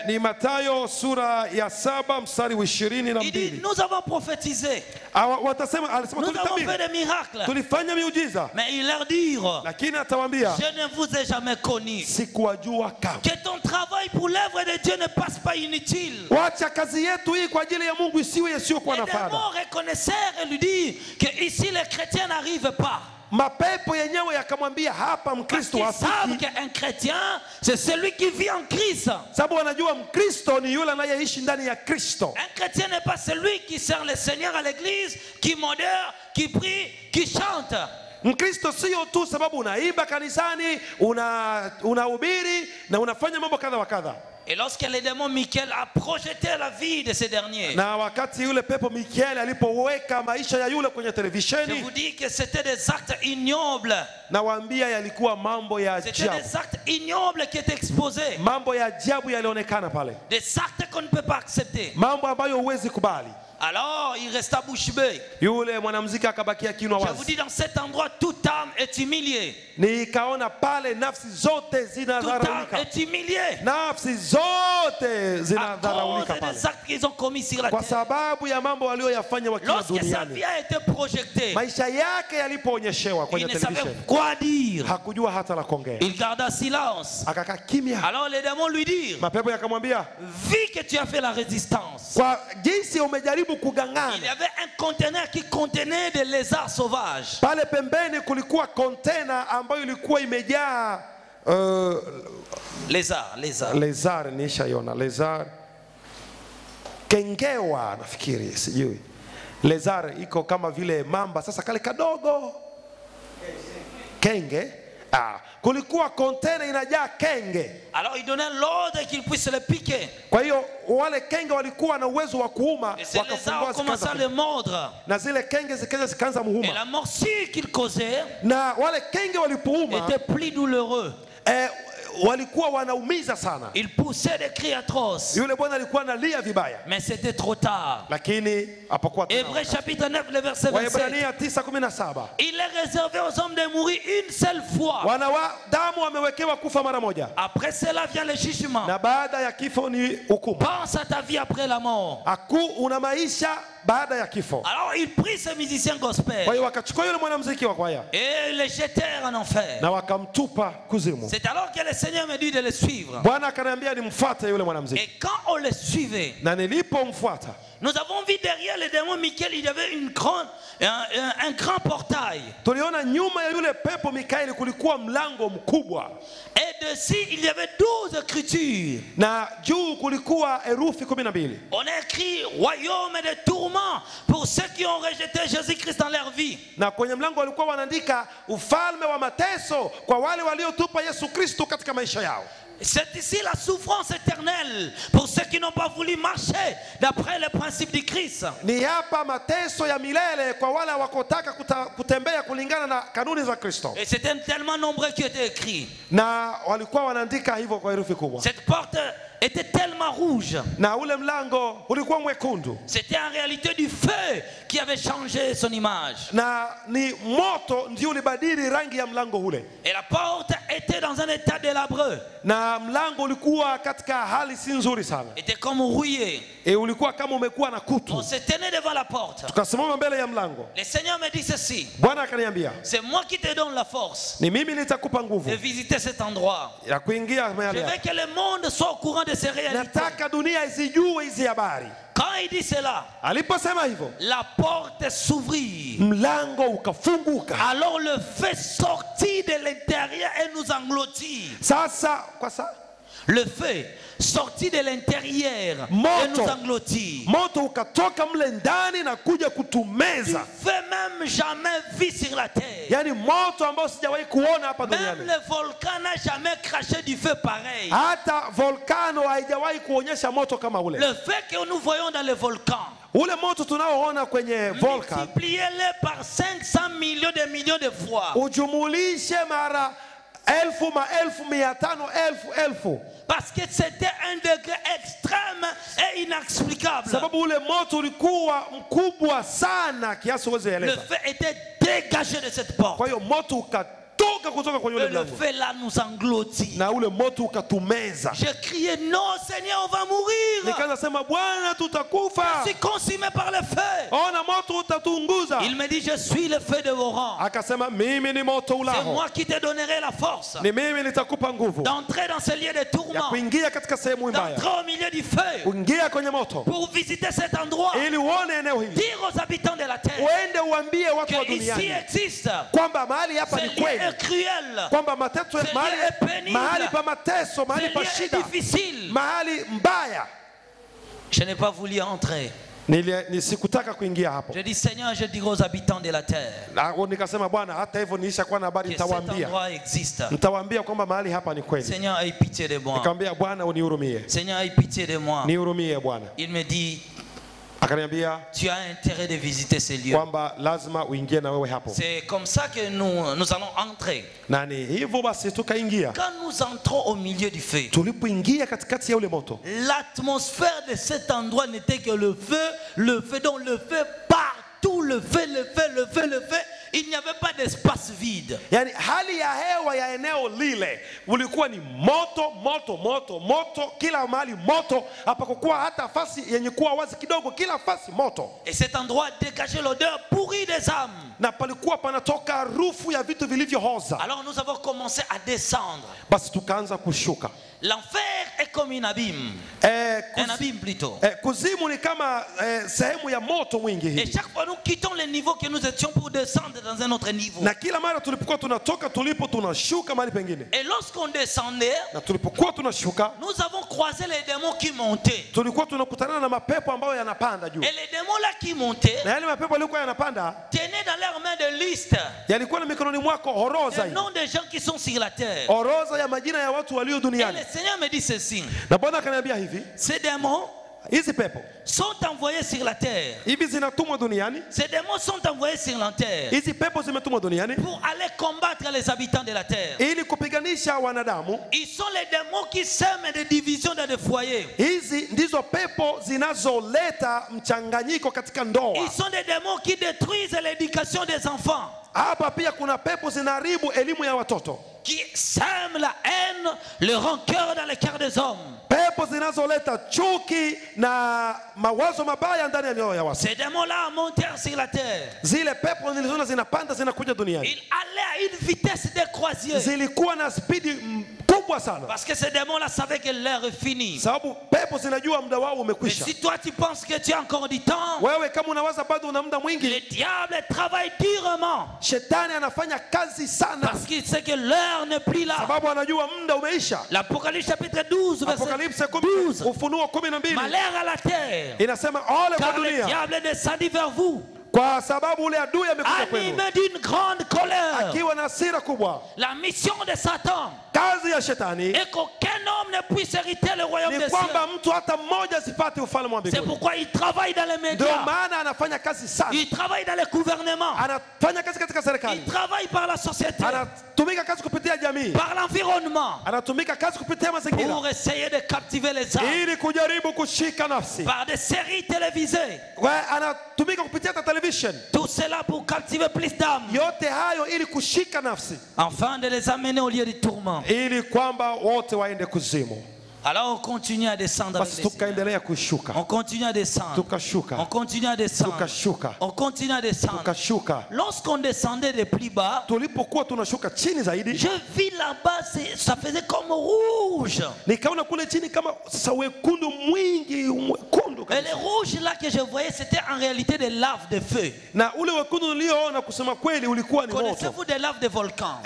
Speaker 4: Ni Mathayo sura ya 7 mstari wa
Speaker 5: Il dit,
Speaker 4: 22.
Speaker 5: nous avons prophétisé.
Speaker 4: Watasema, alisema
Speaker 5: Nous avons fait
Speaker 4: tulitabiri,
Speaker 5: des miracles.
Speaker 4: tulifanya miujiza,
Speaker 5: Mais il leur dit,
Speaker 4: lakini atawaambia
Speaker 5: je ne vous ai jamais connu.
Speaker 4: sikuwajua kamwe.
Speaker 5: Que ton travail pour l'œuvre de Dieu ne passe pas inutile.
Speaker 4: Wacha kazi yetu hii kwa ajili ya Mungu isiwe isiyokuwa
Speaker 5: Les
Speaker 4: na faida.
Speaker 5: démons reconnaissèrent et lui disent que ici les chrétiens n'arrivent pas.
Speaker 4: Mapepo yenyewe yakamwambia hapa
Speaker 5: Parce
Speaker 4: Mkristo
Speaker 5: qu'ils savent
Speaker 4: hafiki,
Speaker 5: qu'un chrétien, c'est celui qui vit en Christ.
Speaker 4: sababu wanajua Mkristo ni yule anayeishi ndani ya Kristo.
Speaker 5: Un chrétien n'est pas celui qui sert le Seigneur à l'église, qui modère, qui prie, qui chante.
Speaker 4: Mkristo sio tu sababu unaimba kanisani, unahubiri na unafanya mambo kadha wa kadha.
Speaker 5: Et lorsque le démon Michael a projeté la vie de ces derniers,
Speaker 4: Na wakati yule pepo Mikaeli alipoweka maisha ya yule kwenye
Speaker 5: je
Speaker 4: televisheni,
Speaker 5: vous dis que c'était des actes ignobles.
Speaker 4: nawaambia yalikuwa mambo ya
Speaker 5: C'était
Speaker 4: ajabu.
Speaker 5: des actes ignobles qui étaient exposés.
Speaker 4: Mambo ya ajabu yalionekana pale,
Speaker 5: Des actes qu'on ne peut pas accepter.
Speaker 4: mambo ambayo huwezi kubali.
Speaker 5: Alors il resta bouche bée.
Speaker 4: Yule mwanamuziki akabakia kinywa
Speaker 5: Je vous
Speaker 4: wazi.
Speaker 5: dis, dans cet endroit, toute âme est humiliée.
Speaker 4: Nikaona pale nafsi zote
Speaker 5: Toute âme
Speaker 4: zinadharaulika,
Speaker 5: est humiliée.
Speaker 4: nafsi zote
Speaker 5: À cause
Speaker 4: zinadharaulika pale
Speaker 5: des actes qu'ils ont commis sur la
Speaker 4: kwa
Speaker 5: terre.
Speaker 4: sababu ya mambo walioyafanya wakiwa
Speaker 5: Lorsque sa
Speaker 4: duniani.
Speaker 5: vie a été projetée,
Speaker 4: Maisha yake yalipoonyeshewa
Speaker 5: il
Speaker 4: kwenye
Speaker 5: ne savait
Speaker 4: televisheni,
Speaker 5: quoi dire.
Speaker 4: hakujua hata la kuongea,
Speaker 5: Il garda silence.
Speaker 4: akakaa kimya.
Speaker 5: Alors les démons lui dirent,
Speaker 4: Mapepo yakamwambia,
Speaker 5: vu que tu as fait la résistance,
Speaker 4: kwa jinsi umejaribu
Speaker 5: il y
Speaker 4: kugangana.
Speaker 5: avait un conteneur qui contenait des lézards sauvages.
Speaker 4: Pale pembeni kulikuwa kontena ambayo ilikuwa imejaa
Speaker 5: Lézards.
Speaker 4: lezar, nishaiona lezar, kengewa nafikiri, sijui lezar iko kama vile mamba, sasa kale kadogo kenge. Kulikuwa kontena inajaa kenge.
Speaker 5: Alors il donnait l'ordre qu'il puisse le piquer.
Speaker 4: Kwa hiyo wale kenge walikuwa na uwezo wa kuuma,
Speaker 5: Et ces lézards ont commencé à le mordre.
Speaker 4: na zile kenge zikaanza
Speaker 5: Et
Speaker 4: muuma,
Speaker 5: la morsure qu'il causait
Speaker 4: na wale kenge walipouma
Speaker 5: était plus douloureux.
Speaker 4: walikuwa wanaumiza sana.
Speaker 5: Il poussait des cris atroces.
Speaker 4: Yule bwana alikuwa analia vibaya,
Speaker 5: Mais c'était trop tard.
Speaker 4: lakini hapakuwa tena
Speaker 5: Hébreux
Speaker 4: wakati.
Speaker 5: chapitre 9, le verset 27.
Speaker 4: Waebrania 9:17,
Speaker 5: Il est réservé aux hommes de mourir une seule fois.
Speaker 4: wanadamu wamewekewa kufa mara moja,
Speaker 5: Après cela vient le jugement.
Speaker 4: na baada ya kifo ni hukumu.
Speaker 5: Pense à ta vie après la mort.
Speaker 4: Una maisha baada ya kifo.
Speaker 5: Alors il prit ce musicien gospel
Speaker 4: Kwa hiyo wakachukua yule mwanamuziki wa kwaya
Speaker 5: et le jetèrent en enfer.
Speaker 4: na wakamtupa kuzimu.
Speaker 5: C'est alors que le Seigneur me dit de le suivre.
Speaker 4: Bwana akaniambia nimfuate yule mwanamuziki,
Speaker 5: Et quand on le suivait,
Speaker 4: na nilipomfuata
Speaker 5: nous avons vu derrière le démon Michael, il y avait un grand portail.
Speaker 4: tuliona nyuma ya yule pepo Mikaeli kulikuwa mlango mkubwa,
Speaker 5: Et dessus, il y avait 12 écritures.
Speaker 4: na juu kulikuwa herufi 12.
Speaker 5: On a écrit royaume de tourment pour ceux qui ont rejeté Jésus-Christ dans leur vie.
Speaker 4: Na kwenye mlango walikuwa wanaandika ufalme wa mateso kwa wale waliotupa Yesu Kristo katika maisha yao.
Speaker 5: C'est ici la souffrance éternelle pour ceux qui n'ont pas voulu marcher d'après le principe du Christ.
Speaker 4: Ni hapa mateso ya milele kwa wale hawakutaka kutembea kulingana na kanuni za Kristo.
Speaker 5: Et c'était tellement nombreux qui étaient écrits.
Speaker 4: Na walikuwa wanaandika hivyo kwa herufi kubwa.
Speaker 5: Cette porte était tellement rouge.
Speaker 4: Na ule mlango ulikuwa mwekundu.
Speaker 5: C'était en réalité du feu qui avait changé son image.
Speaker 4: Na ni moto ndio ulibadili rangi ya mlango ule.
Speaker 5: Et la porte était dans un état délabreux.
Speaker 4: Na mlango ulikuwa katika hali si nzuri sana.
Speaker 5: Était comme rouillé.
Speaker 4: Ulikuwa kama umekuwa na kutu.
Speaker 5: On se tenait devant la porte.
Speaker 4: Tukasimama mbele ya mlango.
Speaker 5: Le Seigneur me dit ceci.
Speaker 4: Bwana akaniambia,
Speaker 5: c'est moi qui te donne la force
Speaker 4: ni mimi nitakupa nguvu
Speaker 5: de visiter cet endroit.
Speaker 4: ya kuingia
Speaker 5: Je
Speaker 4: mahali
Speaker 5: veux
Speaker 4: hapa.
Speaker 5: que le monde soit au courant de ces réalités.
Speaker 4: Nataka dunia izijue hizi habari.
Speaker 5: Quand il dit cela,
Speaker 4: Aliposema hivyo,
Speaker 5: la porte s'ouvrit.
Speaker 4: mlango ukafunguka.
Speaker 5: Alors le feu sortit de l'intérieur et nous engloutit.
Speaker 4: Sasa kwa
Speaker 5: Le feu sorti de l'intérieur et
Speaker 4: Moto.
Speaker 5: nous engloutit.
Speaker 4: Moto ukatoka mle ndani na kuja
Speaker 5: Du
Speaker 4: kutumeza.
Speaker 5: feu même jamais vu sur la terre.
Speaker 4: Yaani moto ambao sijawahi kuona hapa
Speaker 5: Même
Speaker 4: duniani.
Speaker 5: le volcan n'a jamais craché du feu pareil.
Speaker 4: Hata volcano haijawahi kuonyesha moto kama ule.
Speaker 5: Le feu que nous voyons dans le volcan,
Speaker 4: Ule moto tunaoona kwenye volcan
Speaker 5: multipliez-le par 500 millions de fois.
Speaker 4: ujumulishe mara elfu, maelfu, 500, elfu.
Speaker 5: Parce que c'était un degré extrême et inexplicable.
Speaker 4: Sababu ule moto ulikuwa mkubwa sana kiasi uweze
Speaker 5: Le
Speaker 4: eleza.
Speaker 5: feu était dégagé de cette porte.
Speaker 4: Kwa hiyo moto ukatoka kutoka kwenye ule
Speaker 5: Et le
Speaker 4: mlango.
Speaker 5: feu là nous engloutit.
Speaker 4: Na ule moto ukatumeza.
Speaker 5: J'ai crié, non Seigneur, on va mourir.
Speaker 4: Nikaanza sema Bwana
Speaker 5: Je
Speaker 4: tutakufa.
Speaker 5: suis consumé par le feu.
Speaker 4: Ona moto utatunguza.
Speaker 5: Il me dit, je suis le feu de vos rangs.
Speaker 4: Akasema mimi ni moto
Speaker 5: C'est
Speaker 4: ulao.
Speaker 5: moi qui te donnerai la force
Speaker 4: Ni mimi nitakupa nguvu
Speaker 5: d'entrer dans ce lieu de
Speaker 4: ya
Speaker 5: tourment,
Speaker 4: kuingia katika sehemu mbaya.
Speaker 5: d'entrer au milieu du feu,
Speaker 4: Kuingia kwenye moto
Speaker 5: pour visiter cet endroit,
Speaker 4: ili uone eneo hili.
Speaker 5: dire aux habitants de la terre
Speaker 4: Uende uambie watu wa
Speaker 5: que ici
Speaker 4: duniani
Speaker 5: existe
Speaker 4: kwamba mahali hapa
Speaker 5: ce
Speaker 4: ni
Speaker 5: lieu
Speaker 4: kweli.
Speaker 5: est cruel,
Speaker 4: Kwamba mateso
Speaker 5: Ce lieu est pénible.
Speaker 4: mahali pa mateso,
Speaker 5: ce
Speaker 4: mahali
Speaker 5: lieu
Speaker 4: pa
Speaker 5: est
Speaker 4: shida,
Speaker 5: difficile.
Speaker 4: mahali mbaya.
Speaker 5: Je n'ai pas voulu entrer.
Speaker 4: Sikutaka kuingia hapo.
Speaker 5: Je dis Seigneur, je dirai aux habitants de la terre
Speaker 4: Na nikasema Bwana, hata hivyo nilishakuwa na habari,
Speaker 5: que cet
Speaker 4: nitawaambia.
Speaker 5: endroit existe.
Speaker 4: Nitawaambia kwamba mahali hapa ni kweli.
Speaker 5: Seigneur, aie pitié de moi.
Speaker 4: Nikamwambia Bwana unihurumie.
Speaker 5: Seigneur, aie pitié de moi.
Speaker 4: Nihurumie Bwana.
Speaker 5: Il me dit,
Speaker 4: Akaniambia
Speaker 5: tu as intérêt de visiter ce lieu.
Speaker 4: kwamba lazima uingie na wewe hapo.
Speaker 5: C'est comme ça que nous allons entrer.
Speaker 4: Na ni hivyo basi tukaingia.
Speaker 5: Quand nous entrons au milieu du feu,
Speaker 4: Tulipoingia katikati ya ule moto,
Speaker 5: l'atmosphère de cet endroit n'était que le feu, donc le feu partout, le feu. Il n'y avait pas d'espace vide.
Speaker 4: yani hali ya hewa ya eneo lile ulikuwa ni moto, kila mahali moto, hapakuwa hata nafasi yenye kuwa wazi kidogo, kila nafasi moto.
Speaker 5: Et cet endroit dégageait l'odeur pourrie des âmes.
Speaker 4: Na palikuwa panatoka harufu ya vitu vilivyohoza.
Speaker 5: Alors nous avons commencé à descendre.
Speaker 4: Basi tukaanza kushuka.
Speaker 5: L'enfer est comme un abîme. Un abîme plutôt.
Speaker 4: Kuzimu ni kama sehemu ya moto mwingi
Speaker 5: Et
Speaker 4: hivi.
Speaker 5: chaque fois nous quittons le niveau que nous étions pour descendre dans un autre niveau.
Speaker 4: Na kila mara tulipokuwa tunatoka tunashuka mahali pengine.
Speaker 5: Et lorsqu'on descendait,
Speaker 4: Na tulipokuwa tunashuka,
Speaker 5: nous avons croisé les démons qui montaient.
Speaker 4: tulikuwa tunakutana na mapepo ambayo yanapanda juu.
Speaker 5: Et les démons là qui montaient
Speaker 4: Na yale mapepo yalikuwa yanapanda
Speaker 5: tenaient dans leurs mains des listes
Speaker 4: yalikuwa na mikononi mwako horoza
Speaker 5: le
Speaker 4: hii.
Speaker 5: nom des gens qui sont sur la terre.
Speaker 4: Horoza ya majina ya watu walio
Speaker 5: Et
Speaker 4: duniani.
Speaker 5: le Seigneur me dit ceci.
Speaker 4: Na Bwana akaniambia hivi,
Speaker 5: Ces démons
Speaker 4: hizi pepo
Speaker 5: sont envoyés sur la terre.
Speaker 4: hivi zinatumwa duniani,
Speaker 5: Ces démons sont envoyés sur la terre
Speaker 4: hizi pepo zimetumwa duniani
Speaker 5: pour aller combattre les habitants de la terre.
Speaker 4: ili kupiganisha wanadamu.
Speaker 5: Ils sont les démons qui sèment des divisions dans des foyers.
Speaker 4: Hizi ndizo pepo zinazoleta mchanganyiko katika ndoa.
Speaker 5: Ils sont des démons qui détruisent l'éducation des enfants,
Speaker 4: Hapa pia kuna pepo zinaharibu elimu ya watoto,
Speaker 5: qui sèment la haine, le rancœur dans les cœurs des hommes.
Speaker 4: pepo zinazoleta chuki na mawazo mabaya ndani ya mioyo ya watu.
Speaker 5: Ces démons-là montèrent sur la terre.
Speaker 4: Zile pepo nilizoona zinapanda zinakuja duniani
Speaker 5: Ils allaient à une vitesse de croisière.
Speaker 4: zilikuwa na spidi kubwa sana,
Speaker 5: Parce que ces démons-là savaient que l'heure est finie.
Speaker 4: sababu pepo zinajua muda wao
Speaker 5: Mais
Speaker 4: umekwisha.
Speaker 5: si toi tu penses que tu as encore du temps,
Speaker 4: Wewe kama unawaza bado una muda
Speaker 5: le
Speaker 4: mwingi,
Speaker 5: diable travaille durement.
Speaker 4: shetani anafanya kazi sana,
Speaker 5: Parce qu'il sait que l'heure n'est plus là.
Speaker 4: sababu anajua muda umeisha.
Speaker 5: L'Apocalypse chapitre 12, verset
Speaker 4: Apokalipse
Speaker 5: 12.
Speaker 4: Ufunuo 12
Speaker 5: Malheur à la terre,
Speaker 4: inasema ole kwa
Speaker 5: car le
Speaker 4: dunia,
Speaker 5: diable est descendu vers vous,
Speaker 4: kwa sababu ule adui amekuja kwenu
Speaker 5: animé d'une grande colère.
Speaker 4: akiwa na hasira kubwa.
Speaker 5: La mission de Satan
Speaker 4: Kazi ya shetani
Speaker 5: est qu'aucun homme ne puisse hériter le royaume
Speaker 4: ni
Speaker 5: des cieux.
Speaker 4: kwamba mtu hata mmoja asipate ufalme wa
Speaker 5: C'est
Speaker 4: mbinguni.
Speaker 5: pourquoi il travaille dans les
Speaker 4: Ndio
Speaker 5: médias,
Speaker 4: maana anafanya kazi sana,
Speaker 5: il travaille dans les gouvernements,
Speaker 4: anafanya kazi katika serikali,
Speaker 5: il travaille par la société,
Speaker 4: anatumika kazi kupitia jamii,
Speaker 5: par l'environnement,
Speaker 4: anatumika kazi kupitia mazingira,
Speaker 5: pour essayer de captiver les âmes,
Speaker 4: ili kujaribu kushika nafsi.
Speaker 5: par des séries télévisées.
Speaker 4: Anatumika kupitia hata television,
Speaker 5: Tout cela pour captiver plus d'âmes,
Speaker 4: yote hayo ili kushika nafsi,
Speaker 5: afin de les amener au lieu du tourment.
Speaker 4: ili kwamba wote waende kuzimu.
Speaker 5: Alors on continue à descendre avec
Speaker 4: Basi
Speaker 5: les Seigneurs.
Speaker 4: tukaendelea kushuka,
Speaker 5: On continue à descendre. On
Speaker 4: tukashuka,
Speaker 5: continue à descendre.
Speaker 4: tukashuka,
Speaker 5: On continue à descendre.
Speaker 4: tukashuka.
Speaker 5: Lorsqu'on descendait de plus bas,
Speaker 4: Tulipokuwa tunashuka chini zaidi,
Speaker 5: je vis là-bas, ça faisait comme rouge.
Speaker 4: nikaona kule chini kama sasa wekundu mwingi, mwekundu mwekundu
Speaker 6: Et les
Speaker 4: kabisa.
Speaker 6: rouges là que je voyais, c'était en réalité des laves de feu.
Speaker 4: Na ule wekundu nilioona kusema kweli ulikuwa ni moto.
Speaker 6: Connaissez-vous des laves de volcan?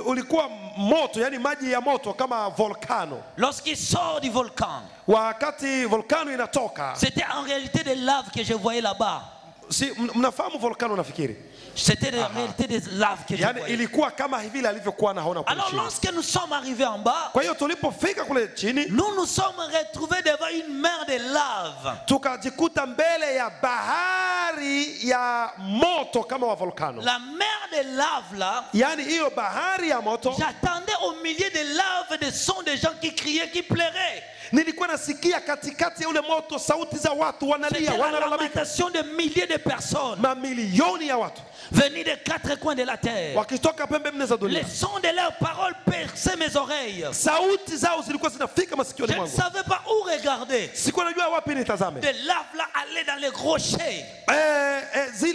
Speaker 4: Ulikuwa moto, yani maji ya moto kama volcano.
Speaker 6: Lorsqu'il sort du volcan,
Speaker 4: Wakati volcano inatoka,
Speaker 6: c'était en réalité des laves que je voyais là-bas.
Speaker 4: si mnafahamu volcano nafikiri?
Speaker 6: C'était en réalité des laves que je
Speaker 4: Yani
Speaker 6: voyais.
Speaker 4: ilikuwa kama hivi alivyokuwa naona kule
Speaker 6: Alors
Speaker 4: chini.
Speaker 6: lorsque nous sommes arrivés en bas,
Speaker 4: Kwa hiyo tulipofika kule chini,
Speaker 6: nous nous sommes retrouvés devant une mer de lave.
Speaker 4: tukajikuta mbele ya bahari ya moto kama wa volcano.
Speaker 6: La mer de lave là,
Speaker 4: Yani hiyo bahari ya moto,
Speaker 6: j'attendais au milieu des laves des sons des gens qui criaient, qui pleuraient.
Speaker 4: nilikuwa nasikia katikati ya ule moto sauti za watu wanalia,
Speaker 6: C'était la
Speaker 4: wanalalamika,
Speaker 6: lamentation de milliers de personnes
Speaker 4: mamilioni ya watu
Speaker 6: venues des quatre coins de la terre.
Speaker 4: wakitoka pembe nne za
Speaker 6: Les
Speaker 4: dunia.
Speaker 6: sons de leurs paroles perçaient mes oreilles.
Speaker 4: Sauti zao zilikuwa zinafika
Speaker 6: Je
Speaker 4: masikioni
Speaker 6: ne
Speaker 4: mwangu,
Speaker 6: savais pas où regarder.
Speaker 4: sikuwa najua wapi nitazame.
Speaker 6: Des laves là allaient dans les rochers.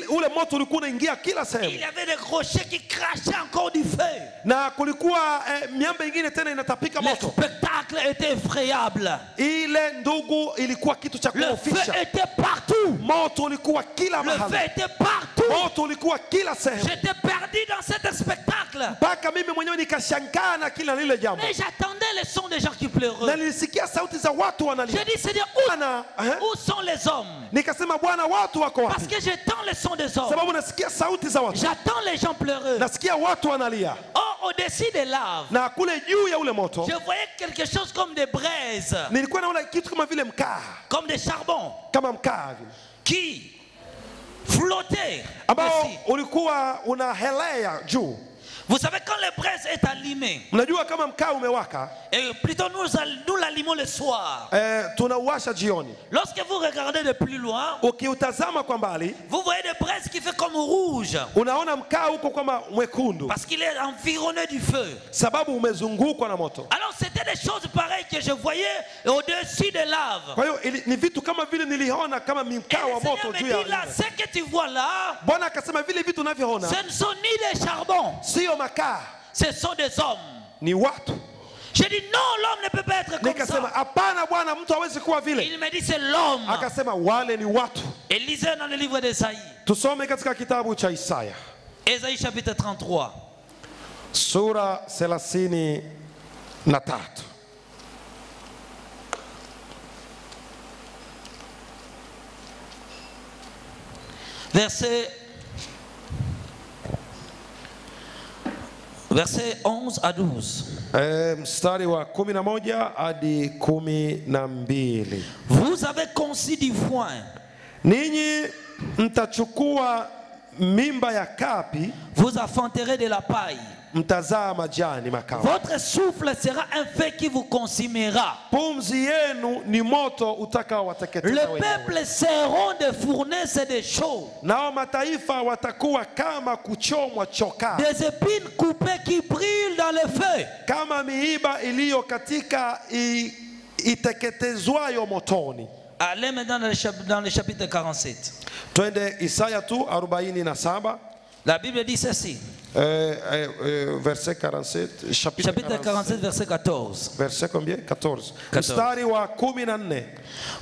Speaker 4: Ule moto ulikuwa unaingia kila
Speaker 6: Il
Speaker 4: sehemu,
Speaker 6: y avait des rochers qui crachaient encore du feu.
Speaker 4: na kulikuwa miamba ingine tena inatapika
Speaker 6: Le
Speaker 4: moto.
Speaker 6: spectacle était effrayable.
Speaker 4: Ile ndugu ilikuwa kitu cha
Speaker 6: Le feu
Speaker 4: kuofisha.
Speaker 6: était partout.
Speaker 4: Moto ulikuwa kila
Speaker 6: Le feu
Speaker 4: mahali,
Speaker 6: était partout.
Speaker 4: moto ulikuwa kila sehemu,
Speaker 6: J'étais perdu dans cet spectacle.
Speaker 4: mpaka mimi mwenyewe nikashangaa na kila lile jambo,
Speaker 6: Mais j'attendais les sons des gens qui
Speaker 4: na
Speaker 6: pleuraient.
Speaker 4: nilisikia sauti za watu wanalia.
Speaker 6: J'ai dit, Seigneur,
Speaker 4: Bwana,
Speaker 6: où sont les hommes?
Speaker 4: nikasema Bwana, watu wako
Speaker 6: Parce
Speaker 4: wapi?
Speaker 6: que j'entends les sons des hommes.
Speaker 4: Sababu nasikia sauti za watu,
Speaker 6: J'attends les gens pleureux.
Speaker 4: nasikia watu wanalia,
Speaker 6: Or, au-dessus des laves,
Speaker 4: na kule juu ya ule moto
Speaker 6: je voyais quelque chose comme des braises,
Speaker 4: nilikuwa naona kitu kama vile mkaa,
Speaker 6: comme des charbons,
Speaker 4: kama mkaa vile
Speaker 6: qui flottaient
Speaker 4: ambao
Speaker 6: dessus.
Speaker 4: ulikuwa unahelea juu.
Speaker 6: Vous savez, quand les braises est allumée,
Speaker 4: Mnajua kama mkaa umewaka,
Speaker 6: et plutôt nous l'allumons le soir.
Speaker 4: tunauwasha jioni.
Speaker 6: Lorsque vous regardez de plus loin,
Speaker 4: Ukiutazama kwa mbali,
Speaker 6: vous voyez des braises qui fait comme rouge,
Speaker 4: unaona mkaa huko kama mwekundu,
Speaker 6: parce qu'il est environné du feu.
Speaker 4: sababu umezungukwa na moto.
Speaker 6: Alors c'était des choses pareilles que je voyais au-dessus des laves.
Speaker 4: Kwa hiyo ni vitu kama vile niliona kama
Speaker 6: Et
Speaker 4: mkaa
Speaker 6: le
Speaker 4: wa
Speaker 6: Seigneur
Speaker 4: moto
Speaker 6: me
Speaker 4: juu
Speaker 6: dit là,
Speaker 4: ya.
Speaker 6: ce que tu vois là,
Speaker 4: Bwana akasema vile vitu unavyoona
Speaker 6: ce ne sont ni des charbons,
Speaker 4: sio makaa,
Speaker 6: ce sont des hommes.
Speaker 4: ni watu.
Speaker 6: J'ai dit non, l'homme ne peut pas être comme
Speaker 4: Nikasema
Speaker 6: ça.
Speaker 4: hapana Bwana, mtu hawezi kuwa vile.
Speaker 6: Il me dit c'est l'homme.
Speaker 4: Akasema wale ni watu.
Speaker 6: Et lisez dans le livre d'Ésaïe.
Speaker 4: Tusome katika kitabu cha Isaya
Speaker 6: Ésaïe chapitre 33.
Speaker 4: sura 33.
Speaker 6: Verset 11 à 12.
Speaker 4: Mstari wa 11 hadi 12.
Speaker 6: Vous avez conçu du foin,
Speaker 4: Ninyi mtachukua mimba ya kapi,
Speaker 6: vous enfanterez de la paille.
Speaker 4: mtazaa majani makavu.
Speaker 6: Votre souffle sera un feu qui vous consumera.
Speaker 4: Pumzi yenu ni moto
Speaker 6: Le
Speaker 4: utakaowateketeza wenyewe.
Speaker 6: peuple seront des fournaises et des chaux,
Speaker 4: Nao mataifa watakuwa kama kuchomwa chokaa,
Speaker 6: des épines coupées qui brûlent dans le feu.
Speaker 4: kama miiba iliyo katika iteketezwayo motoni.
Speaker 6: Allez maintenant dans le chapitre 47.
Speaker 4: Twende Isaya tu 47,
Speaker 6: La Bible dit ceci.
Speaker 4: verset 47,
Speaker 6: Chapitre 47, verset 14.
Speaker 4: verset combien? 14.
Speaker 6: 14.
Speaker 4: Mstari wa 14.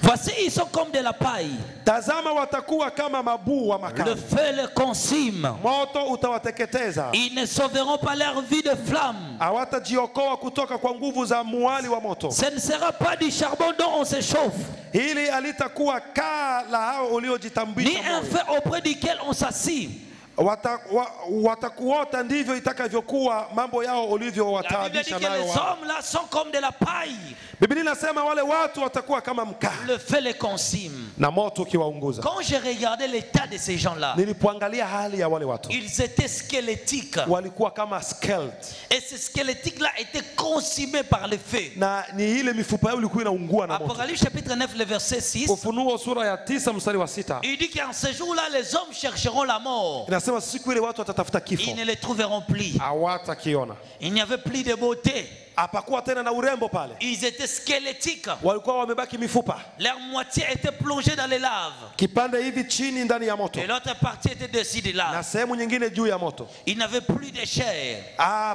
Speaker 6: Voici, ils sont comme de la paille.
Speaker 4: Tazama watakuwa kama mabuu wa
Speaker 6: Le
Speaker 4: makazi,
Speaker 6: feu les consume.
Speaker 4: moto utawateketeza.
Speaker 6: Ils ne sauveront pas leur vie de flamme.
Speaker 4: Hawatajiokoa kutoka kwa nguvu za muali wa moto.
Speaker 6: Ce ne sera pas du charbon dont on se chauffe,
Speaker 4: Hili alitakuwa kaa la hao
Speaker 6: ni
Speaker 4: uliojitambisha
Speaker 6: un
Speaker 4: moyo.
Speaker 6: feu auprès duquel on s'assit.
Speaker 4: Watakuota ndivyo itakavyokuwa mambo yao
Speaker 6: La Bible dit
Speaker 4: ulivyowataabisha
Speaker 6: que les
Speaker 4: nayo wao.
Speaker 6: hommes là sont comme de la paille.
Speaker 4: Biblia inasema wale watu watakuwa kama mkaa
Speaker 6: Le feu les consume.
Speaker 4: na moto ukiwaunguza.
Speaker 6: Quand j'ai regardé l'état de ces gens-là,
Speaker 4: Nilipoangalia hali ya wale watu,
Speaker 6: ils étaient squelettiques.
Speaker 4: walikuwa kama skeleton,
Speaker 6: Et ces squelettiques-là étaient consumés par le feu.
Speaker 4: na ni ile mifupa yao ilikuwa inaungua na moto.
Speaker 6: Apocalypse chapitre 9, le verset 6.
Speaker 4: Ufunuo sura ya 9 mstari wa 6
Speaker 6: Il dit qu'en ce jour-là, les hommes chercheront la mort.
Speaker 4: Akasema siku ile watu watatafuta kifo,
Speaker 6: ils ne les trouveront plus.
Speaker 4: hawatakiona.
Speaker 6: Il n'y avait plus de beauté.
Speaker 4: Hapakuwa tena na urembo pale,
Speaker 6: Ils étaient squelettiques.
Speaker 4: walikuwa wamebaki mifupa,
Speaker 6: Leur moitié était plongée dans les laves.
Speaker 4: kipande hivi chini ndani ya moto
Speaker 6: Et l'autre partie était dessus des
Speaker 4: na
Speaker 6: laves.
Speaker 4: sehemu nyingine juu ya moto.
Speaker 6: Ils n'avaient plus de chair.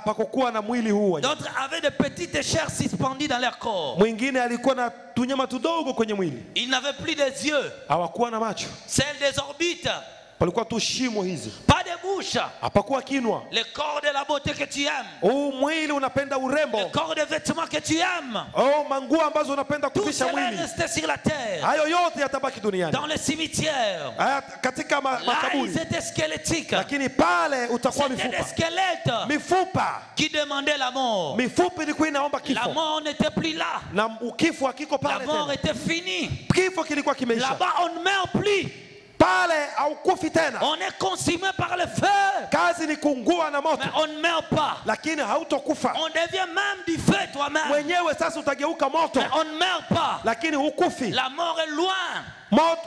Speaker 4: Pakokuwa na mwili huu wa nyama.
Speaker 6: D'autres avaient de petites chairs suspendues dans leur corps.
Speaker 4: Mwingine alikuwa na tunyama tudogo kwenye mwili,
Speaker 6: Ils n'avaient plus des yeux.
Speaker 4: hawakuwa na macho,
Speaker 6: Celles des orbites.
Speaker 4: palikuwa tu shimo hizi,
Speaker 6: Pas de bouche.
Speaker 4: hapakuwa kinwa.
Speaker 6: Le corps de la beauté que tu aimes.
Speaker 4: Huu mwili unapenda urembo,
Speaker 6: Le corps de vêtements que tu aimes.
Speaker 4: manguo ambazo unapenda
Speaker 6: Tout
Speaker 4: kuvisha
Speaker 6: cela
Speaker 4: mwili,
Speaker 6: restait sur la terre.
Speaker 4: hayo yote yatabaki duniani.
Speaker 6: Dans les cimetières.
Speaker 4: Katika
Speaker 6: Là,
Speaker 4: makaburi,
Speaker 6: ils étaient squelettiques.
Speaker 4: lakini pale utakuwa
Speaker 6: C'était des
Speaker 4: mifupa,
Speaker 6: squelettes
Speaker 4: mifupa,
Speaker 6: qui demandaient la mort.
Speaker 4: mifupa ilikuwa inaomba
Speaker 6: La
Speaker 4: kifo,
Speaker 6: mort n'était plus là.
Speaker 4: na kifo hakiko
Speaker 6: La
Speaker 4: pale
Speaker 6: mort
Speaker 4: tena.
Speaker 6: était finie.
Speaker 4: Kifo kilikuwa kimeisha
Speaker 6: Là-bas, on ne meurt plus.
Speaker 4: pale, haukufi tena.
Speaker 6: On est consumé par le feu.
Speaker 4: Kazi ni kuungua na moto,
Speaker 6: Mais on ne meurt pas.
Speaker 4: lakini hautokufa
Speaker 6: On devient même du feu toi-même.
Speaker 4: mwenyewe. Sasa utageuka moto,
Speaker 6: Mais on ne meurt pas.
Speaker 4: lakini hukufi.
Speaker 6: La mort est loin.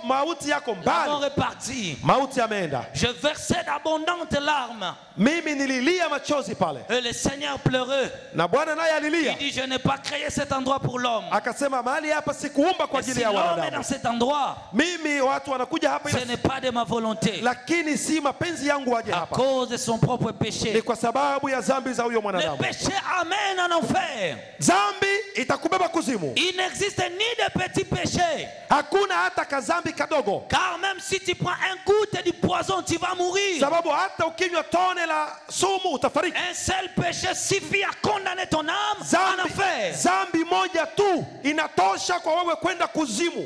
Speaker 4: Mauti yako
Speaker 6: La mort
Speaker 4: mbali,
Speaker 6: est partie.
Speaker 4: mauti yameenda.
Speaker 6: Je versais d'abondantes larmes.
Speaker 4: Mimi nililia machozi pale,
Speaker 6: Et le Seigneur pleurait.
Speaker 4: na Bwana naye
Speaker 6: Il
Speaker 4: alilia,
Speaker 6: dit, je n'ai pas créé cet endroit pour l'homme.
Speaker 4: akasema mahali hapa sikuumba kwa
Speaker 6: Et si
Speaker 4: ajili ya
Speaker 6: l'homme est dans
Speaker 4: wanadamu.
Speaker 6: cet endroit,
Speaker 4: Mimi watu wanakuja hapa
Speaker 6: ce n'est pas de ma volonté.
Speaker 4: lakini si mapenzi yangu waje
Speaker 6: À
Speaker 4: hapa,
Speaker 6: cause de son propre
Speaker 4: ni
Speaker 6: péché.
Speaker 4: kwa sababu ya dhambi za huyo
Speaker 6: Le
Speaker 4: mwanadamu.
Speaker 6: péché amène en enfer.
Speaker 4: Dhambi itakubeba kuzimu.
Speaker 6: Il n'existe ni de petits péchés.
Speaker 4: Hakuna hata kazambi kadogo,
Speaker 6: Car même si tu prends un goutte du poison, tu vas mourir.
Speaker 4: sababu hata ukinywa tone la sumu utafariki.
Speaker 6: Un seul péché suffit à condamner ton âme en enfer.
Speaker 4: Dhambi moja tu inatosha kwa wewe kwenda kuzimu.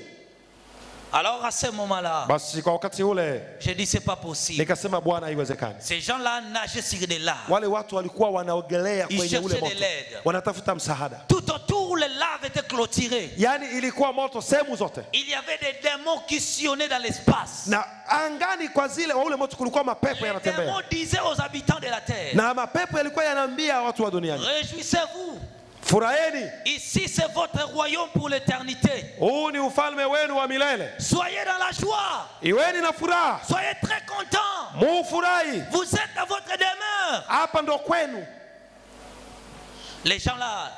Speaker 6: Alors à ce moment-là,
Speaker 4: Basi kwa wakati ule
Speaker 6: je dis c'est pas possible.
Speaker 4: nikasema, Bwana, haiwezekani.
Speaker 6: Ces gens-là nageaient sur des laves.
Speaker 4: Wale watu walikuwa wanaogelea
Speaker 6: Ils
Speaker 4: kwenye ule
Speaker 6: cherchaient
Speaker 4: moto,
Speaker 6: de l'aide.
Speaker 4: wanatafuta msaada.
Speaker 6: Tout autour, les laves étaient clôturées.
Speaker 4: Yani ilikuwa moto sehemu zote,
Speaker 6: Il y avait des démons qui sillonnaient dans l'espace.
Speaker 4: na angani kwa zile wa ule moto kulikuwa mapepo
Speaker 6: Les
Speaker 4: yanatembea,
Speaker 6: démons disaient aux habitants de la terre,
Speaker 4: na mapepo yalikuwa yanaambia watu wa duniani,
Speaker 6: réjouissez-vous.
Speaker 4: furaheni,
Speaker 6: Ici, c'est votre royaume pour l'éternité.
Speaker 4: huu ni ufalme wenu wa milele.
Speaker 6: Soyez dans la joie.
Speaker 4: Iweni na furaha,
Speaker 6: Soyez très contents.
Speaker 4: mufurahi,
Speaker 6: Vous êtes dans votre demeure.
Speaker 4: hapa ndo kwenu.
Speaker 6: Les gens là